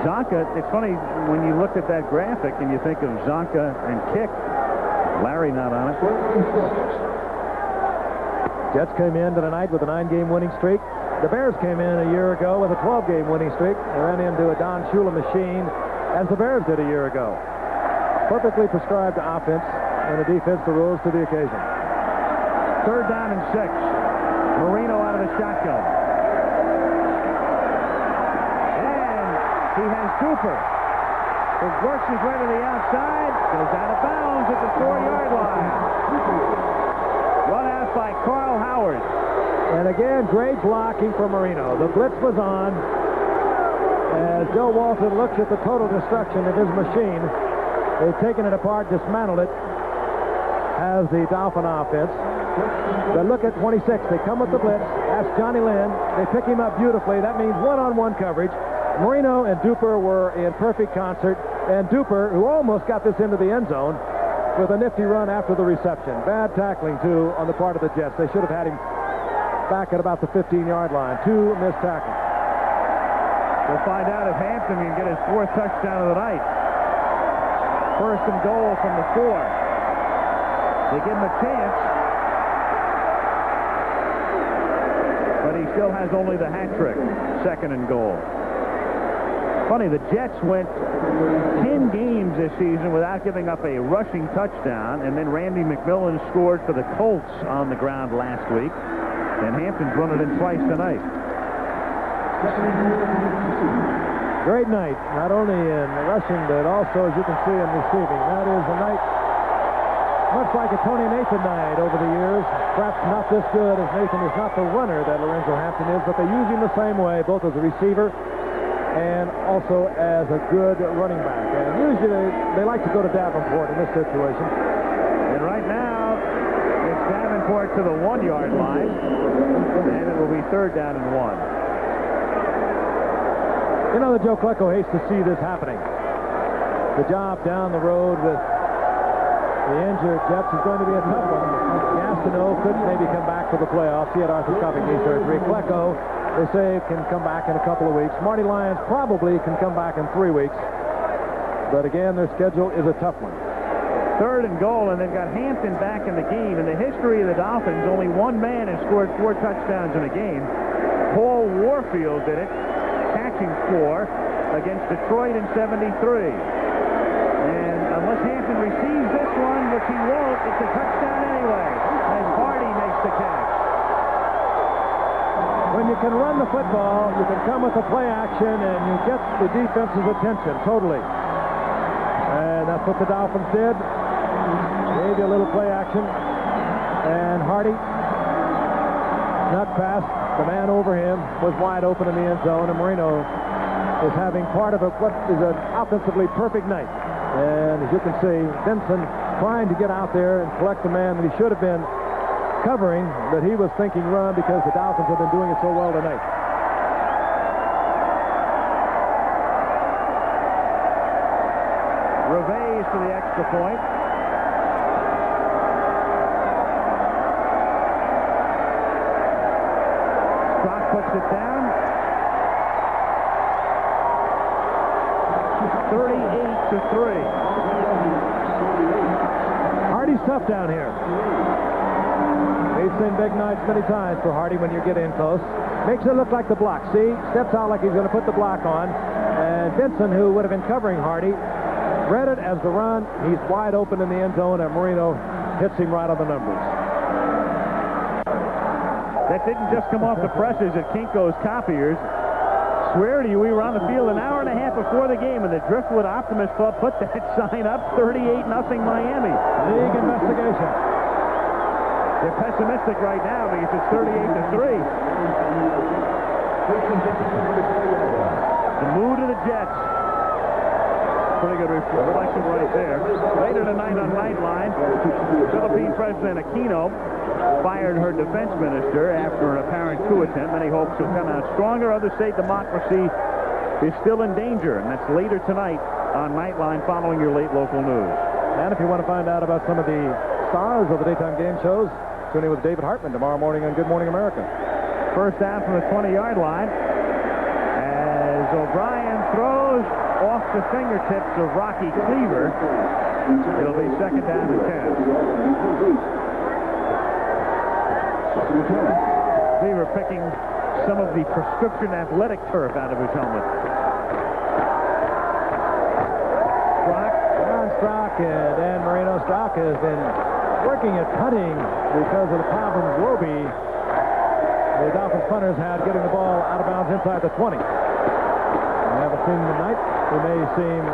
Zonka, it's funny when you look at that graphic and you think of Zonka and Kick. Larry not on it. Jets came into tonight with a 9-game winning streak. The Bears came in a year ago with a 12-game winning streak. They ran into a Don Shula machine, as the Bears did a year ago. Perfectly prescribed offense and a defense that rose to the occasion. 3rd down and 6. Marino out of the shotgun. He has Cooper, who works his way to the outside, goes out of bounds at the 4-yard line. Run out by Carl Howard. And again, great blocking for Marino. The blitz was on. As Joe Walton looks at the total destruction of his machine, they've taken it apart, dismantled it, as the Dolphin offense. But look at 26. They come with the blitz. That's Johnny Lynn. They pick him up beautifully. That means one-on-one coverage. Marino and Duper were in perfect concert, and Duper, who almost got this into the end zone, with a nifty run after the reception. Bad tackling, too, on the part of the Jets. They should have had him back at about the 15-yard line. 2 missed tackles. We'll find out if Hampton can get his 4th touchdown of the night. 1st and goal from the 4. They give him a chance, but he still has only the hat trick. 2nd and goal. Funny, the Jets went 10 games this season without giving up a rushing touchdown, and then Randy McMillan scored for the Colts on the ground last week, and Hampton's run it in twice tonight. Great night, not only in rushing, but also, as you can see, in receiving. That is a night much like a Tony Nathan night over the years. Perhaps not this good, as Nathan is not the runner that Lorenzo Hampton is, but they use him the same way, both as a receiver and also as a good running back. And usually they like to go to Davenport in this situation. And right now, it's Davenport to the 1-yard line, and it will be 3rd down and 1. You know that Joe Klecko hates to see this happening. The job down the road with the injured Jets is going to be a tough one. Gastineau could maybe come back for the playoffs. He had arthroscopic knee surgery. Klecko, they say, can come back in a couple of weeks. Marty Lyons probably can come back in 3 weeks. But again, their schedule is a tough one. 3rd and goal, and they've got Hampton back in the game. In the history of the Dolphins, only one man has scored 4 touchdowns in a game. Paul Warfield did it, catching 4 against Detroit in '73. And unless Hampton receives this one, which he won't, it's a touchdown anyway, as Hardy makes the catch. when you can run the football, you can come with the play action, and you get the defense's attention totally. And that's what the Dolphins did. Gave you a little play action. And Hardy, not past, the man over him was wide open in the end zone, and Marino is having part of what is an offensively perfect night. And as you can see, Benson trying to get out there and collect the man that he should have been covering, but he was thinking run because the Dolphins have been doing it so well tonight. Reveille for the extra point. Strock puts it down. 38-3. Hardy's tough down here. We've seen big nights many times for Hardy when you get in close. Makes it look like the block. See? Steps out like he's going to put the block on. And Benson, who would have been covering Hardy, read it as the run. He's wide open in the end zone, and Marino hits him right on the numbers. That didn't just come off the presses at Kinko's Copiers. Swear to you, we were on the field an hour and a half before the game, and the Driftwood Optimist Club put that sign up, 38-0 Miami. League investigation. They're pessimistic right now because it's 38-3. The mood of the Jets. Pretty good reflection right there. Later tonight on Nightline, Philippine President Aquino fired her defense minister after an apparent coup attempt. Many hopes will come out stronger. Others say democracy is still in danger, and that's later tonight on Nightline following your late local news. And if you want to find out about some of the stars of the daytime game shows, tune in with David Hartman tomorrow morning on Good Morning America. First down from the 20-yard line as O'Brien throws off the fingertips of Rocky Cleaver. It'll be second down and 10. Cleaver picking some of the prescription athletic turf out of his helmet. Strock and Dan Marino. Strock has been working at punting because of the problems Roby, the Dolphins punters, had getting the ball out of bounds inside the 20. We haven't seen him tonight. We may see him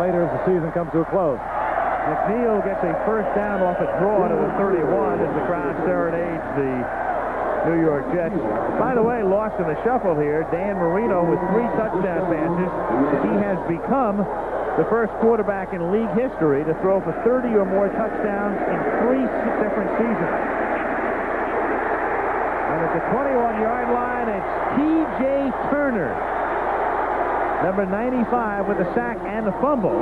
later as the season comes to a close. McNeil gets a first down off a draw to the 31 as the crowd serenades the New York Jets. By the way, lost in the shuffle here, Dan Marino with 3 touchdown passes. He has become the first quarterback in league history to throw for 30 or more touchdowns in 3 different seasons. And at the 21-yard line, it's T.J. Turner, number 95, with the sack and the fumble.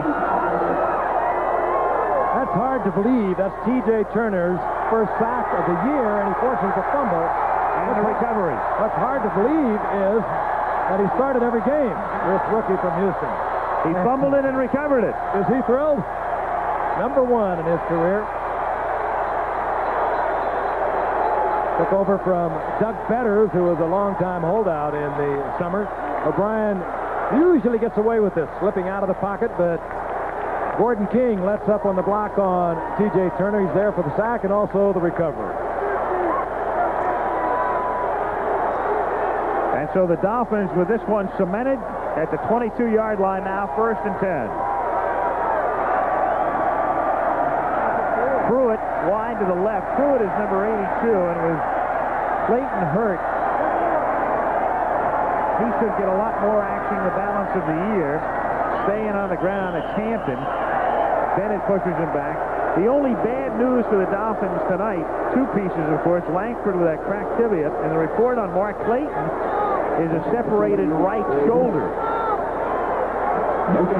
That's hard to believe. That's T.J. Turner's first sack of the year, and he forces a fumble. And the recovery. What's hard to believe is that he started every game, this rookie from Houston. He fumbled it and recovered it. Is he thrilled? Number 1 in his career. Took over from Doug Betters, who was a long-time holdout in the summer. O'Brien usually gets away with this, slipping out of the pocket, but Gordon King lets up on the block on T.J. Turner. He's there for the sack and also the recovery. And so the Dolphins, with this one cemented at the 22-yard line now, first and 10. Pruitt wide to the left. Pruitt is number 82, and with Clayton hurt, he should get a lot more action the balance of the year. Staying on the ground, it's Hampton. Bennett pushes him back. The only bad news for the Dolphins tonight, 2 pieces, of course. Langford with that cracked tibia, and the report on Mark Clayton is a separated right shoulder.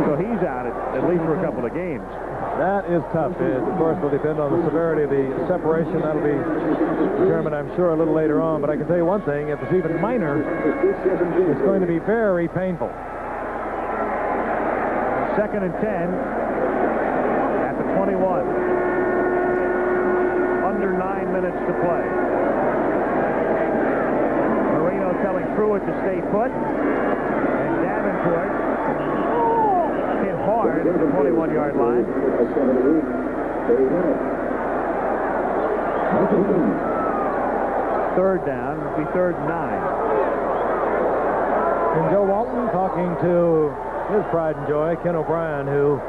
So he's out at least for a couple of games. That is tough. It, of course, will depend on the severity of the separation. That'll be determined, I'm sure, a little later on. But I can tell you one thing. If it's even minor, it's going to be very painful. Second and 10 at the 21. Under 9 minutes to play. Marino telling Pruitt to stay put. And Davenport hit hard at the 21-yard line. third down. It'll be 3rd and 9. And Joe Walton talking to his pride and joy, Ken O'Brien, who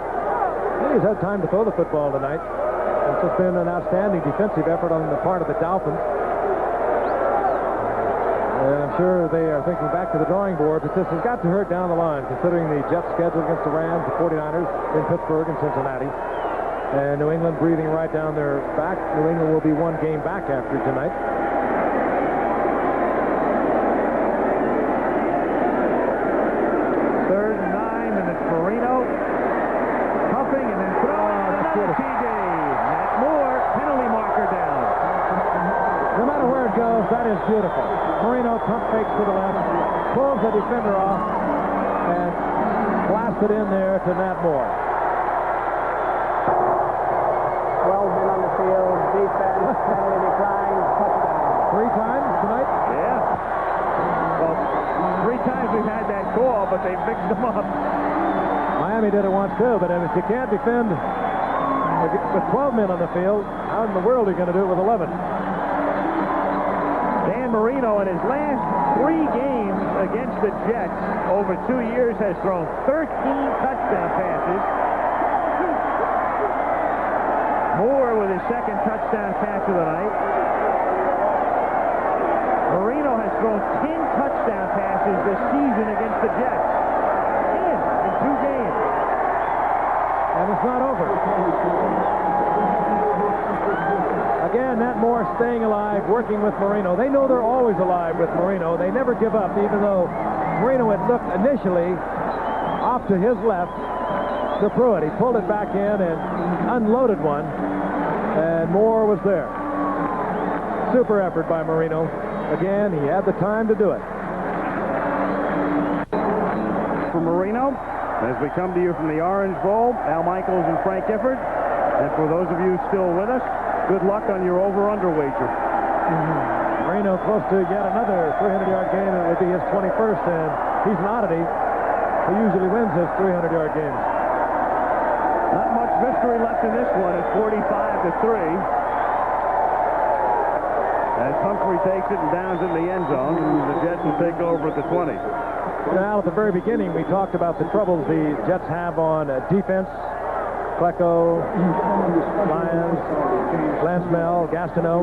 he's had time to throw the football tonight. It's just been an outstanding defensive effort on the part of the Dolphins. And I'm sure they are thinking back to the drawing board, but this has got to hurt down the line, considering the Jets' schedule against the Rams, the 49ers, in Pittsburgh and Cincinnati. And New England breathing right down their back. New England will be one game back after tonight. That is beautiful. Marino pump fakes to the left, pulls the defender off, and blasts it in there to Nat Moore. 12 men on the field, defense, penalty decline, touchdown. 3 times tonight? Yeah. Well, 3 times we've had that call, but they mixed them up. Miami did it once too, but if you can't defend with 12 men on the field, how in the world are you going to do it with 11? Dan Marino in his last 3 games against the Jets over 2 years has thrown 13 touchdown passes. Moore with his 2nd touchdown pass of the night. Marino has thrown 10 touchdown passes this season against the Jets. 10 in 2 games. And it's not over. Again, Nat Moore staying alive, working with Marino. They know they're always alive with Marino. They never give up, even though Marino had looked initially off to his left to Pruitt. He pulled it back in and unloaded one, and Moore was there. Super effort by Marino. Again, he had the time to do it. For Marino, as we come to you from the Orange Bowl, Al Michaels and Frank Gifford. And for those of you still with us, good luck on your over-under wager. Marino close to yet another 300-yard game. It would be his 21st, and he's an oddity. He usually wins his 300-yard games. Not much mystery left in this one. It's 45-3. As Humphrey takes it and downs in the end zone, the Jets will take over at the 20. Now, at the very beginning, we talked about the troubles the Jets have on defense. Klecko, Lyons, Lansmell, Gastineau.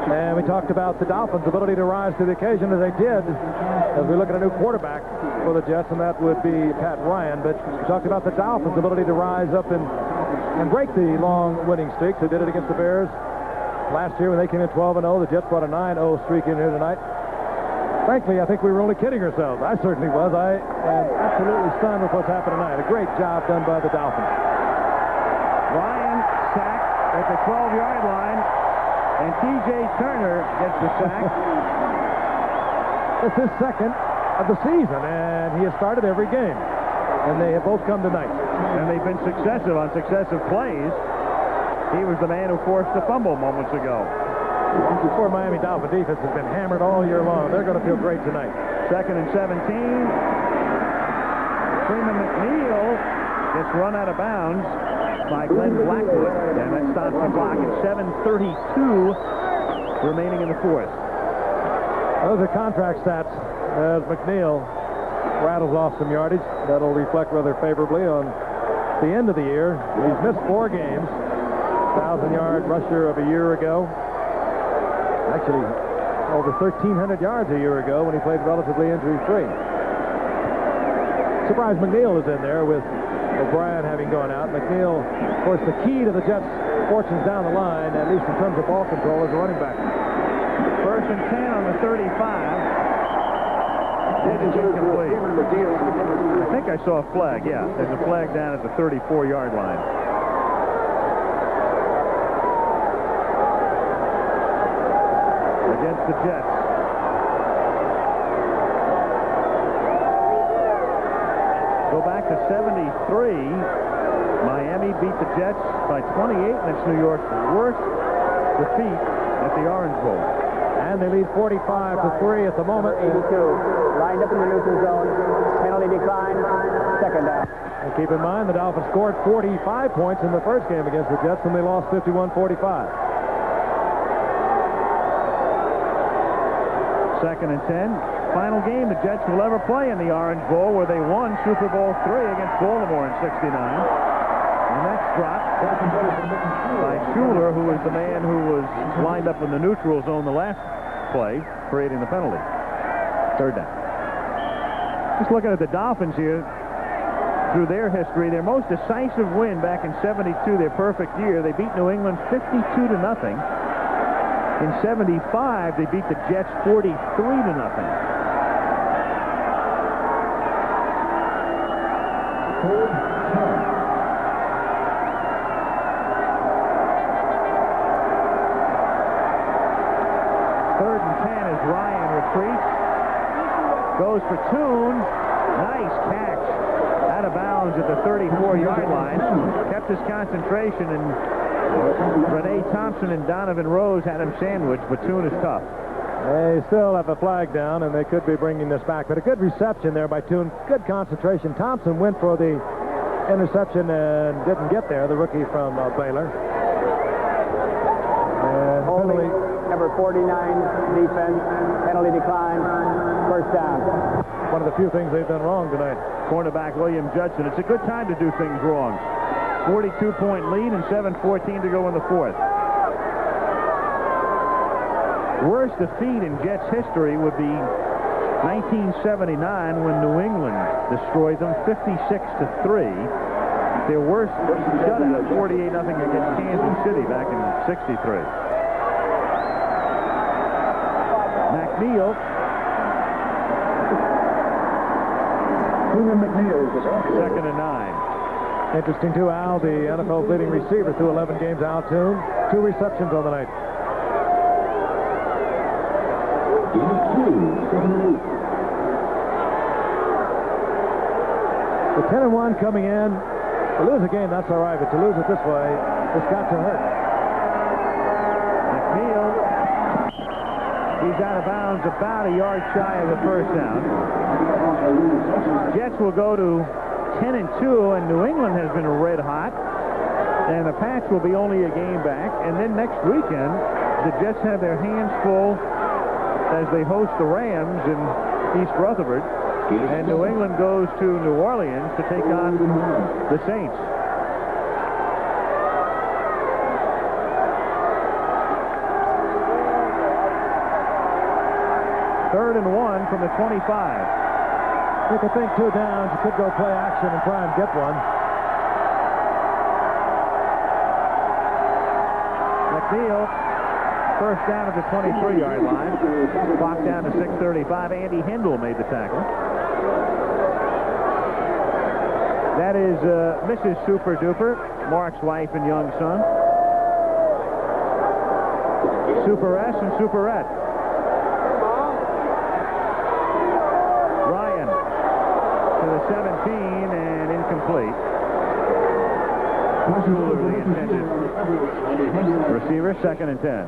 And we talked about the Dolphins' ability to rise to the occasion as they did as we look at a new quarterback for the Jets, and that would be Pat Ryan. But we talked about the Dolphins' ability to rise up and break the long winning streaks. They did it against the Bears last year when they came in 12-0. The Jets brought a 9-0 streak in here tonight. Frankly, I think we were only kidding ourselves. I certainly was. I am absolutely stunned with what's happened tonight. A great job done by the Dolphins. Ryan sacked at the 12-yard line, and T.J. Turner gets the sack. It's his 2nd of the season, and he has started every game. And they have both come tonight. And they've been successive on successive plays. He was the man who forced the fumble moments ago. Poor Miami Dolphin defense has been hammered all year long. They're going to feel great tonight. 2nd and 17. Freeman McNeil gets run out of bounds by Glenn Blackwood. And that stops the clock at 7:32 remaining in the 4th. Those are contract stats as McNeil rattles off some yardage. That'll reflect rather favorably on the end of the year. He's missed 4 games. 1,000-yard rusher of a year ago. Actually, over 1,300 yards a year ago when he played relatively injury-free. Surprised McNeil is in there with O'Brien having gone out. McNeil, of course, the key to the Jets' fortunes down the line, at least in terms of ball control, is a running back. 1st and 10 on the 35. It is incomplete. I think I saw a flag, yeah. There's a flag down at the 34-yard line. Against the Jets. Go back to 73. Miami beat the Jets by 28, and it's New York's worst defeat at the Orange Bowl. And they lead 45-3 at the moment. 82. Lined up in the neutral zone. Penalty decline. 2nd down. And keep in mind, the Dolphins scored 45 points in the first game against the Jets, and they lost 51-45. 2nd and 10. Final game the Jets will ever play in the Orange Bowl, where they won Super Bowl III against Baltimore in '69. And that's dropped by Schuler, who was the man who was lined up in the neutral zone the last play, creating the penalty. 3rd down. Just looking at the Dolphins here, through their history, their most decisive win back in '72, their perfect year, they beat New England 52-0. In '75, they beat the Jets 43-0. Third and 10 as Ryan retreats. Goes for Toon. Nice catch. Out of bounds at the 34-yard line. Kept his concentration, and Renee Thompson and Donovan Rose had him sandwiched, but Toon is tough. They still have a flag down, and they could be bringing this back. But a good reception there by Toon. Good concentration. Thompson went for the interception and didn't get there, the rookie from Baylor. And Holding, number 49, defense, penalty decline, 1st down. One of the few things they've done wrong tonight. Cornerback William Judson. It's a good time to do things wrong. 42-point lead and 7:14 to go in the 4th. Worst defeat in Jets history would be 1979 when New England destroyed them 56-3. Their worst shutout, 48-0 against Kansas City back in '63. McNeil. 2nd and 9. Interesting, too, Al, the NFL's leading receiver through 11 games, Al Toon. 2 receptions on the night. The 10-1 coming in. To lose a game, that's all right, but to lose it this way, it's got to hurt. McNeil. He's out of bounds about a yard shy of the 1st down. Jets will go to 10-2, and New England has been red hot. And the Pats will be only a game back. And then next weekend, the Jets have their hands full as they host the Rams in East Rutherford. And New England goes to New Orleans to take on the Saints. Third and 1 from the 25. You could think 2 downs. You could go play action and try and get one. McNeil, 1st down at the 23-yard line. Clock down to 6:35. Andy Hindle made the tackle. That is Mrs. Super Duper, Mark's wife and young son. Super S and Superette. Ryan to the 17 and incomplete. Schuler, the intended receiver, 2nd and 10.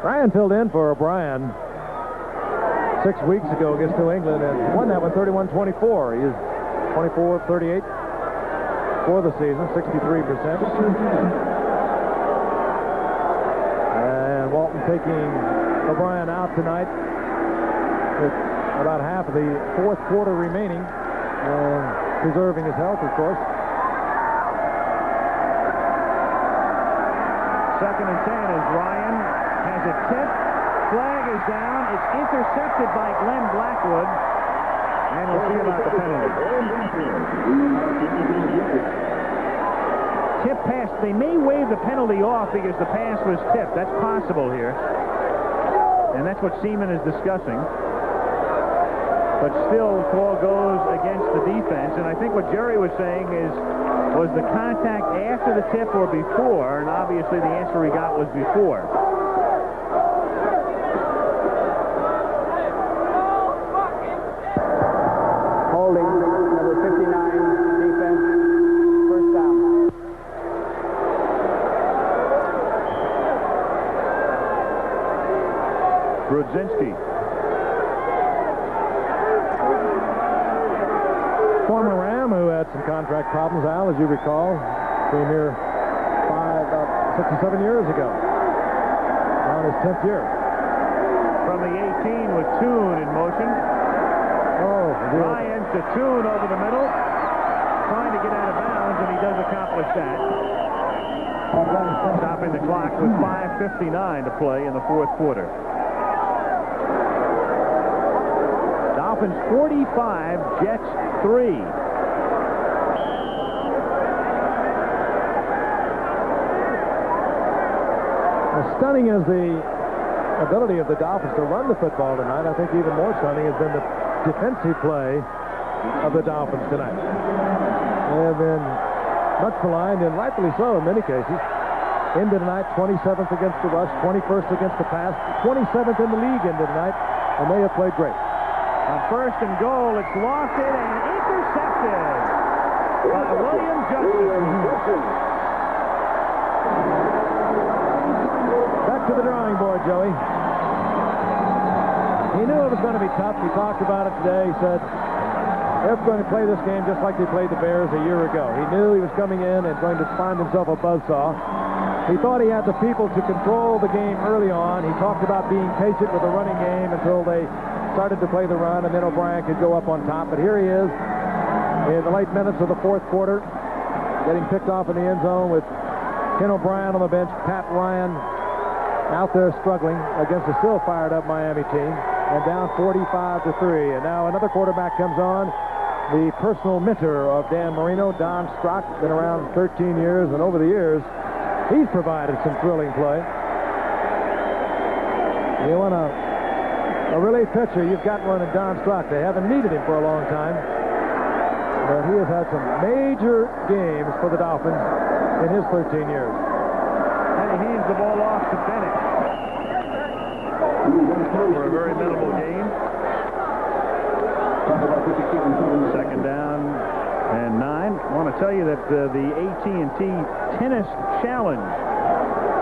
Ryan filled in for O'Brien 6 weeks ago against New England and won that one 31-24. He is 24-38 for the season, 63%. And Walton taking O'Brien out tonight with about half of the 4th quarter remaining, and preserving his health, of course. 2nd and 10 as Ryan has a tip. Flag is down. It's intercepted by Glenn Blackwood. And we'll see about the penalty. Tip pass. They may waive the penalty off because the pass was tipped. That's possible here. And that's what Seaman is discussing. But still, the call goes against the defense. And I think what Jerry was saying is, was the contact after the tip or before? And obviously the answer he got was before. Holding, number 59, defense, 1st down. Brudzinski. Former Ram who had some contract problems, Al, as you recall, came here 6 or 7 years ago, on his 10th year. Toon in motion. Oh, Ryan to Toon over the middle, trying to get out of bounds, and he does accomplish that. Stopping the clock with 5:59 to play in the fourth quarter. Dolphins 45, Jets 3. As stunning as the ability of the Dolphins to run the football tonight, I think even more stunning has been the defensive play of the Dolphins tonight. They have been much maligned, and rightfully so in many cases. Into tonight, 27th against the rush, 21st against the pass, 27th in the league into tonight, and they have played great. On first and goal, it's lofted and intercepted by William Judson. Back to the drawing board, Joey. He knew it was going to be tough. He talked about it today. He said they're going to play this game just like they played the Bears a year ago. He knew he was coming in and going to find himself a buzzsaw. He thought he had the people to control the game early on. He talked about being patient with the running game until they started to play the run, and then O'Brien could go up on top. But here he is in the late minutes of the fourth quarter, getting picked off in the end zone with Ken O'Brien on the bench, Pat Ryan out there struggling against a still fired-up Miami team, and down 45-3. And now another quarterback comes on, the personal mentor of Dan Marino, Don Strock, been around 13 years, and over the years, he's provided some thrilling play. You want a relief pitcher, you've got one in Don Strock. They haven't needed him for a long time, but he has had some major games for the Dolphins in his 13 years. And he hands the ball off to Bennett for a very minimal gain. Second down and 9. I want to tell you that the AT&T Tennis Challenge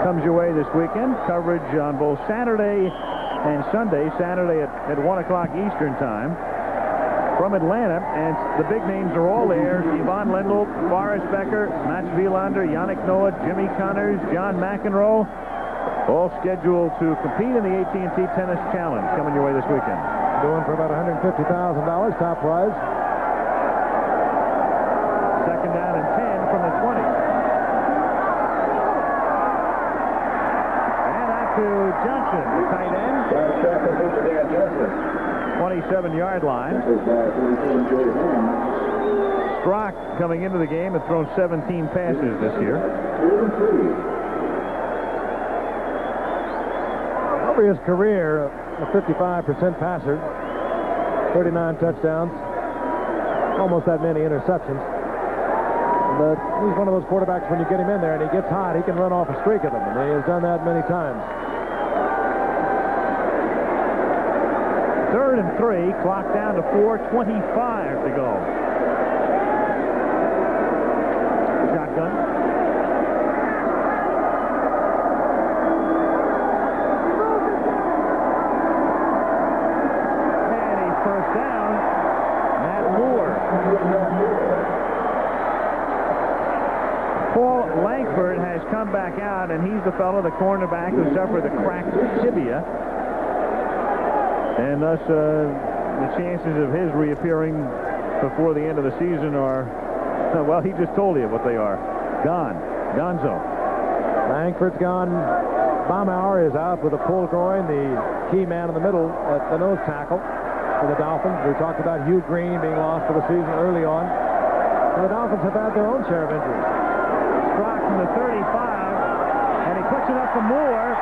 comes your way this weekend. Coverage on both Saturday and Sunday. Saturday at 1 o'clock Eastern time from Atlanta, and the big names are all there. Yvonne Lendl, Forrest Becker, Mats Wilander, Yannick Noah, Jimmy Connors, John McEnroe, all scheduled to compete in the AT&T Tennis Challenge coming your way this weekend. Doing for about $150,000, top prize. Second down and 10 from the 20. And out to Johnson, the tight end. 27-yard line. Strock coming into the game has thrown 17 passes this year. Over his career, a 55% passer, 39 touchdowns, almost that many interceptions. But he's one of those quarterbacks, when you get him in there and he gets hot, he can run off a streak of them, and he has done that many times. 3rd and 3, clock down to 4:25 to go. Shotgun. And a first down. Matt Moore. Paul Langford has come back out, and he's the fellow, the cornerback, who suffered the cracked tibia. And thus, the chances of his reappearing before the end of the season are, well, he just told you what they are. Gone. Gonzo. Langford's gone. Baumauer is out with a pulled groin, the key man in the middle at the nose tackle for the Dolphins. We talked about Hugh Green being lost for the season early on. And the Dolphins have had their own share of injuries. Strock from the 35, and he puts it up for Moore.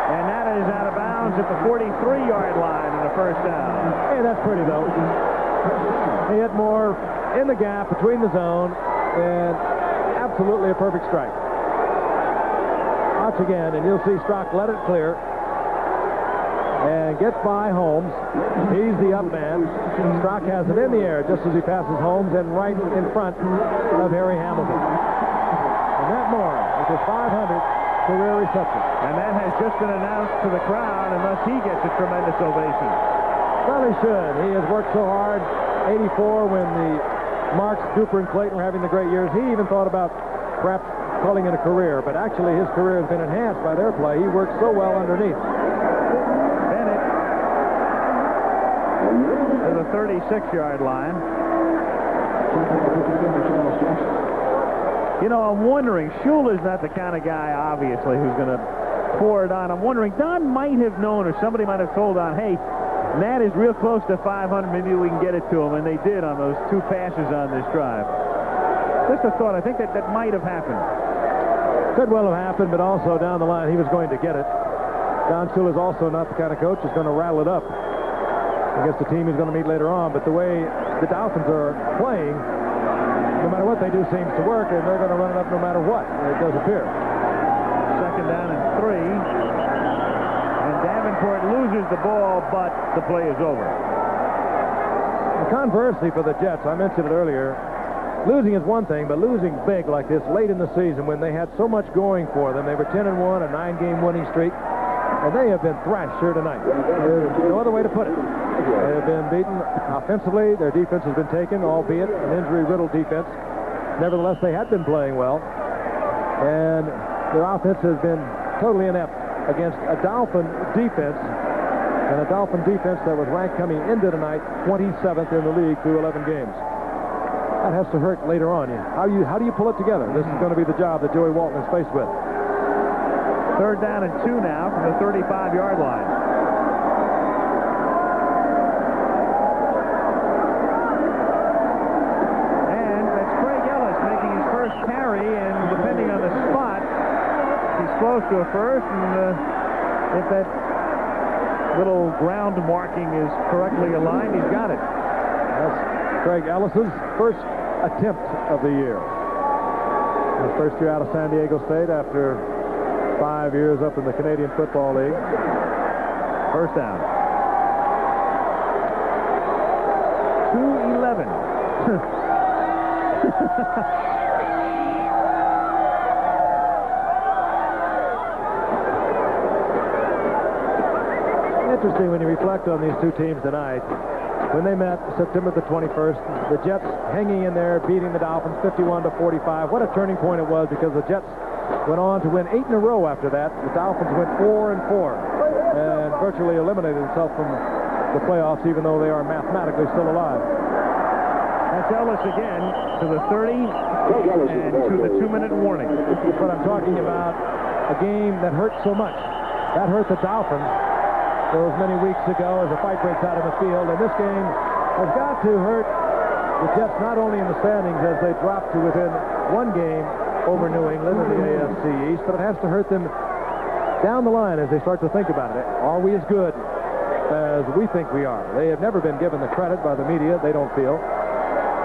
And that is out of bounds at the 43-yard line in the first down. Hey, that's pretty, though. He hit Moore in the gap between the zone, and absolutely a perfect strike. Watch again, and you'll see Strock let it clear and gets by Holmes. He's the up man. Strock has it in the air just as he passes Holmes and right in front of Harry Hamilton. And Matt Moore with his 500th career reception. And that has just been announced to the crowd, unless he gets a tremendous ovation. Well, he should. He has worked so hard. 84, when the Marks, Duper, and Clayton were having the great years, he even thought about perhaps calling it a career. But actually, his career has been enhanced by their play. He worked so well underneath. Bennett 36-yard line. You know, I'm wondering, Shula's not the kind of guy, obviously, who's going to pour it on. I'm wondering, Don might have known, or somebody might have told Don, hey, Nat is real close to 500, maybe we can get it to him, and they did on those 2 passes on this drive. Just a thought, I think that might have happened. Could well have happened, but also down the line, he was going to get it. Don Shula's also not the kind of coach who's going to rattle it up against the team he's going to meet later on, but the way the Dolphins are playing, no matter what they do seems to work, and they're going to run it up no matter what. It does appear. Second down and 3. And Davenport loses the ball, but the play is over. And conversely for the Jets, I mentioned it earlier, losing is one thing, but losing big like this late in the season when they had so much going for them. They were 10-1, a 9-game winning streak, and they have been thrashed here tonight. There's no other way to put it. They have been beaten offensively. Their defense has been taken, albeit an injury-riddled defense. Nevertheless, they had been playing well. And their offense has been totally inept against a Dolphin defense, and a Dolphin defense that was ranked coming into tonight 27th in the league through 11 games. That has to hurt later on. How do you pull it together? This is going to be the job that Joey Walton is faced with. Third down and 2 now from the 35-yard line. And that's Craig Ellis making his first carry, and depending on the spot, he's close to a first, and if that little ground marking is correctly aligned, he's got it. That's Craig Ellis's first attempt of the year. His first year out of San Diego State after 5 years up in the Canadian Football League. First down. 2:11. Interesting when you reflect on these two teams tonight. When they met September the 21st, the Jets hanging in there, beating the Dolphins 51-45. What a turning point it was, because the Jets went on to win 8 in a row after that. The Dolphins went 4-4 and virtually eliminated themselves from the playoffs, even though they are mathematically still alive. That's Ellis again to the 30 and to the 2-minute warning. That's what I'm talking about. A game that hurt so much. That hurt the Dolphins those many weeks ago as a fight breaks out in the field. And this game has got to hurt the Jets not only in the standings as they drop to within 1 game over New England in the AFC East, but it has to hurt them down the line as they start to think about it. Are we as good as we think we are? They have never been given the credit by the media, they don't feel,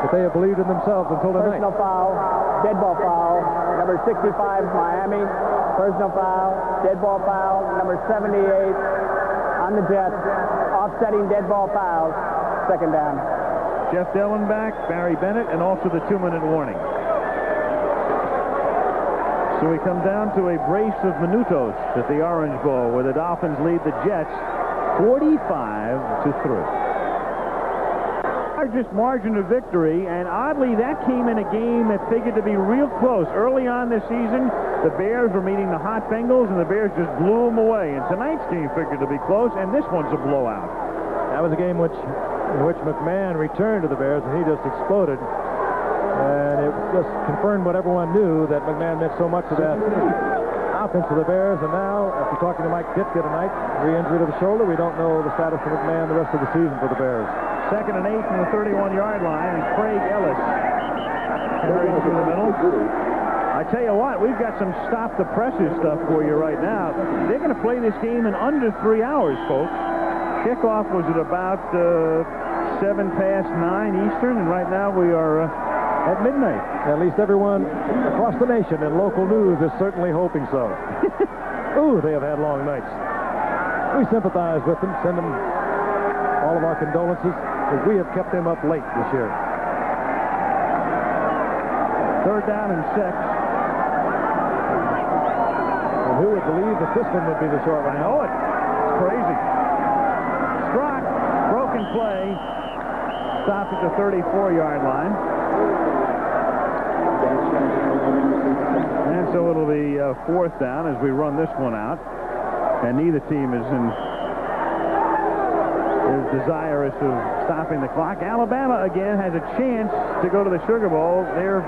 but they have believed in themselves until tonight. Personal foul, dead ball foul, number 65, Miami. Personal foul, dead ball foul, number 78 on the Jets. Offsetting dead ball fouls. Second down. Jeff Dellenbach, Barry Bennett, and also the 2-minute warning. So we come down to a brace of minutos at the Orange Bowl, where the Dolphins lead the Jets 45-3. Largest margin of victory, and oddly that came in a game that figured to be real close. Early on this season, the Bears were meeting the hot Bengals, and the Bears just blew them away. And tonight's game figured to be close, and this one's a blowout. That was a game in which McMahon returned to the Bears, and he just exploded. And it just confirmed what everyone knew, that McMahon meant so much to that offense of the Bears. And now, after talking to Mike Ditka tonight, re-injury to the shoulder, we don't know the status of McMahon the rest of the season for the Bears. Second and 8 from the 31-yard line, and Craig Ellis carries through the middle. I tell you what, we've got some stop the presses stuff for you right now. They're going to play this game in under 3 hours, folks. Kickoff was at about 7 past 9 Eastern, and right now we are at midnight. At least everyone across the nation in local news is certainly hoping so. Ooh, they have had long nights. We sympathize with them, send them all of our condolences, because we have kept them up late this year. Third down and 6. And who would believe that this one would be the short one? I know it. It's crazy. Strock, broken play, stopped at the 34-yard line. And so it'll be fourth down as we run this one out. And neither team is in is desirous of stopping the clock. Alabama, again, has a chance to go to the Sugar Bowl. They're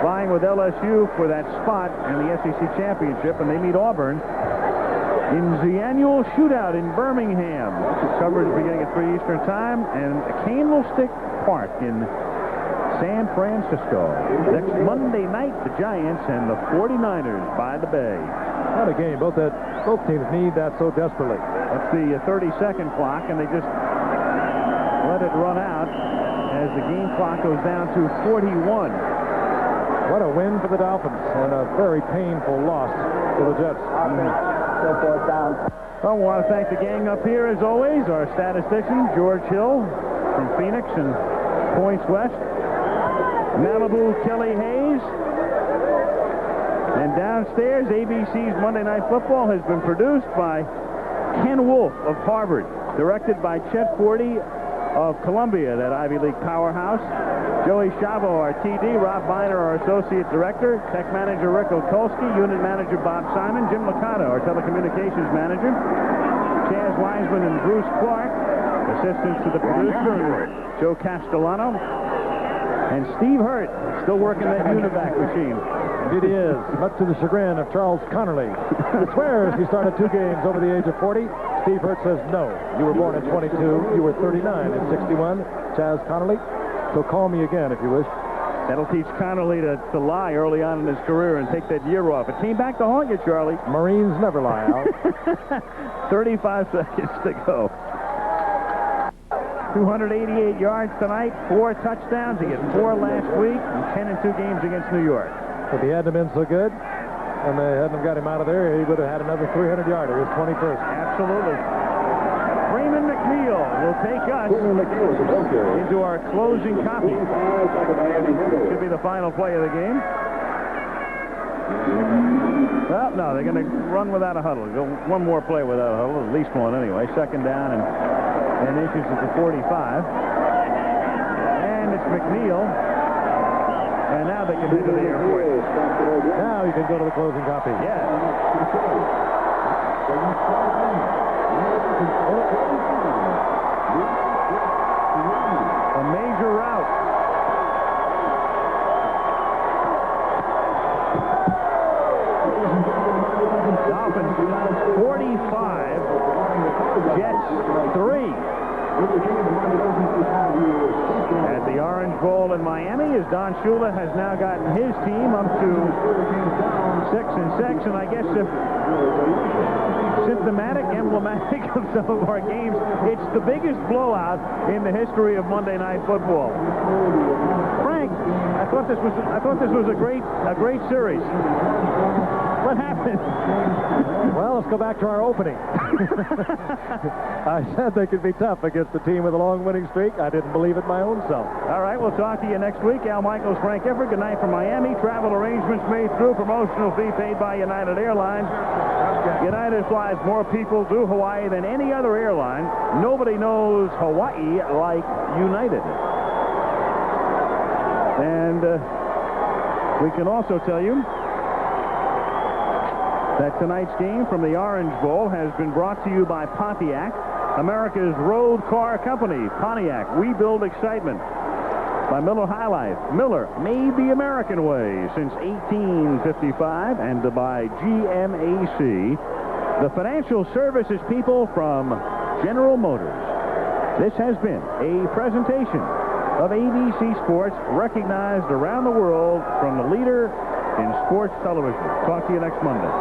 vying with LSU for that spot in the SEC Championship, and they meet Auburn in the annual shootout in Birmingham. Coverage beginning at 3 Eastern Time, and Candlestick Park in San Francisco. Next Monday night, the Giants and the 49ers by the Bay. What a game. Both teams need that so desperately. That's the 30-second clock, and they just let it run out as the game clock goes down to 41. What a win for the Dolphins, and a very painful loss for the Jets. Still fourth down. Well, we want to thank the gang up here, as always. Our statistician, George Hill from Phoenix and Points West. Malibu, Kelly Hayes. And downstairs, ABC's Monday Night Football has been produced by Ken Wolf of Harvard, directed by Chet Forty of Columbia, that Ivy League powerhouse. Joey Chavo, our TD. Rob Biner, our Associate Director. Tech Manager Rick Okolsky. Unit Manager Bob Simon. Jim Licata, our Telecommunications Manager. Chaz Wiseman and Bruce Clark. Assistants to the producer, Joe Castellano. And Steve Hurt, still working that Univac machine. Indeed he is, much to the chagrin of Charles Connerly. He swears he started 2 games over the age of 40. Steve Hurt says no. You were born in 22. You were 39 in 61. Chaz Connerly. So call me again if you wish. That'll teach Connerly to lie early on in his career and take that year off. It came back to haunt you, Charlie. Marines never lie, Al. 35 seconds to go. 288 yards tonight, 4 touchdowns. He had 4 last week, and 10 in 2 games against New York. If he hadn't been so good, and they hadn't got him out of there, he would have had another 300-yarder, his 21st. Absolutely. Freeman McNeil will take us into our closing copy. Should be the final play of the game. Well, no, they're going to run without a huddle. Go one more play without a huddle, at least one anyway. Second down and inches at the 45. And it's McNeil. And now they can head to the airport. Now you can go to the closing copy. Yeah. A major route. Dolphins 45, Jets 3. At the Orange Bowl in Miami, as Don Shula has now gotten his team up to 6-6, and I guess symptomatic, emblematic of some of our games, it's the biggest blowout in the history of Monday Night Football. Frank, I thought this was a great series. What happened? Well, let's go back to our opening. I said they could be tough against a team with a long winning streak. I didn't believe it my own self. All right, we'll talk to you next week. Al Michaels, Frank Effort. Good night from Miami. Travel arrangements made through. Promotional fee paid by United Airlines. United flies more people to Hawaii than any other airline. Nobody knows Hawaii like United. And we can also tell you that tonight's game from the Orange Bowl has been brought to you by Pontiac, America's road car company. Pontiac, we build excitement. By Miller High Life. Miller made the American way since 1855. And by GMAC, the financial services people from General Motors. This has been a presentation of ABC Sports, recognized around the world from the leader in sports television. Talk to you next Monday.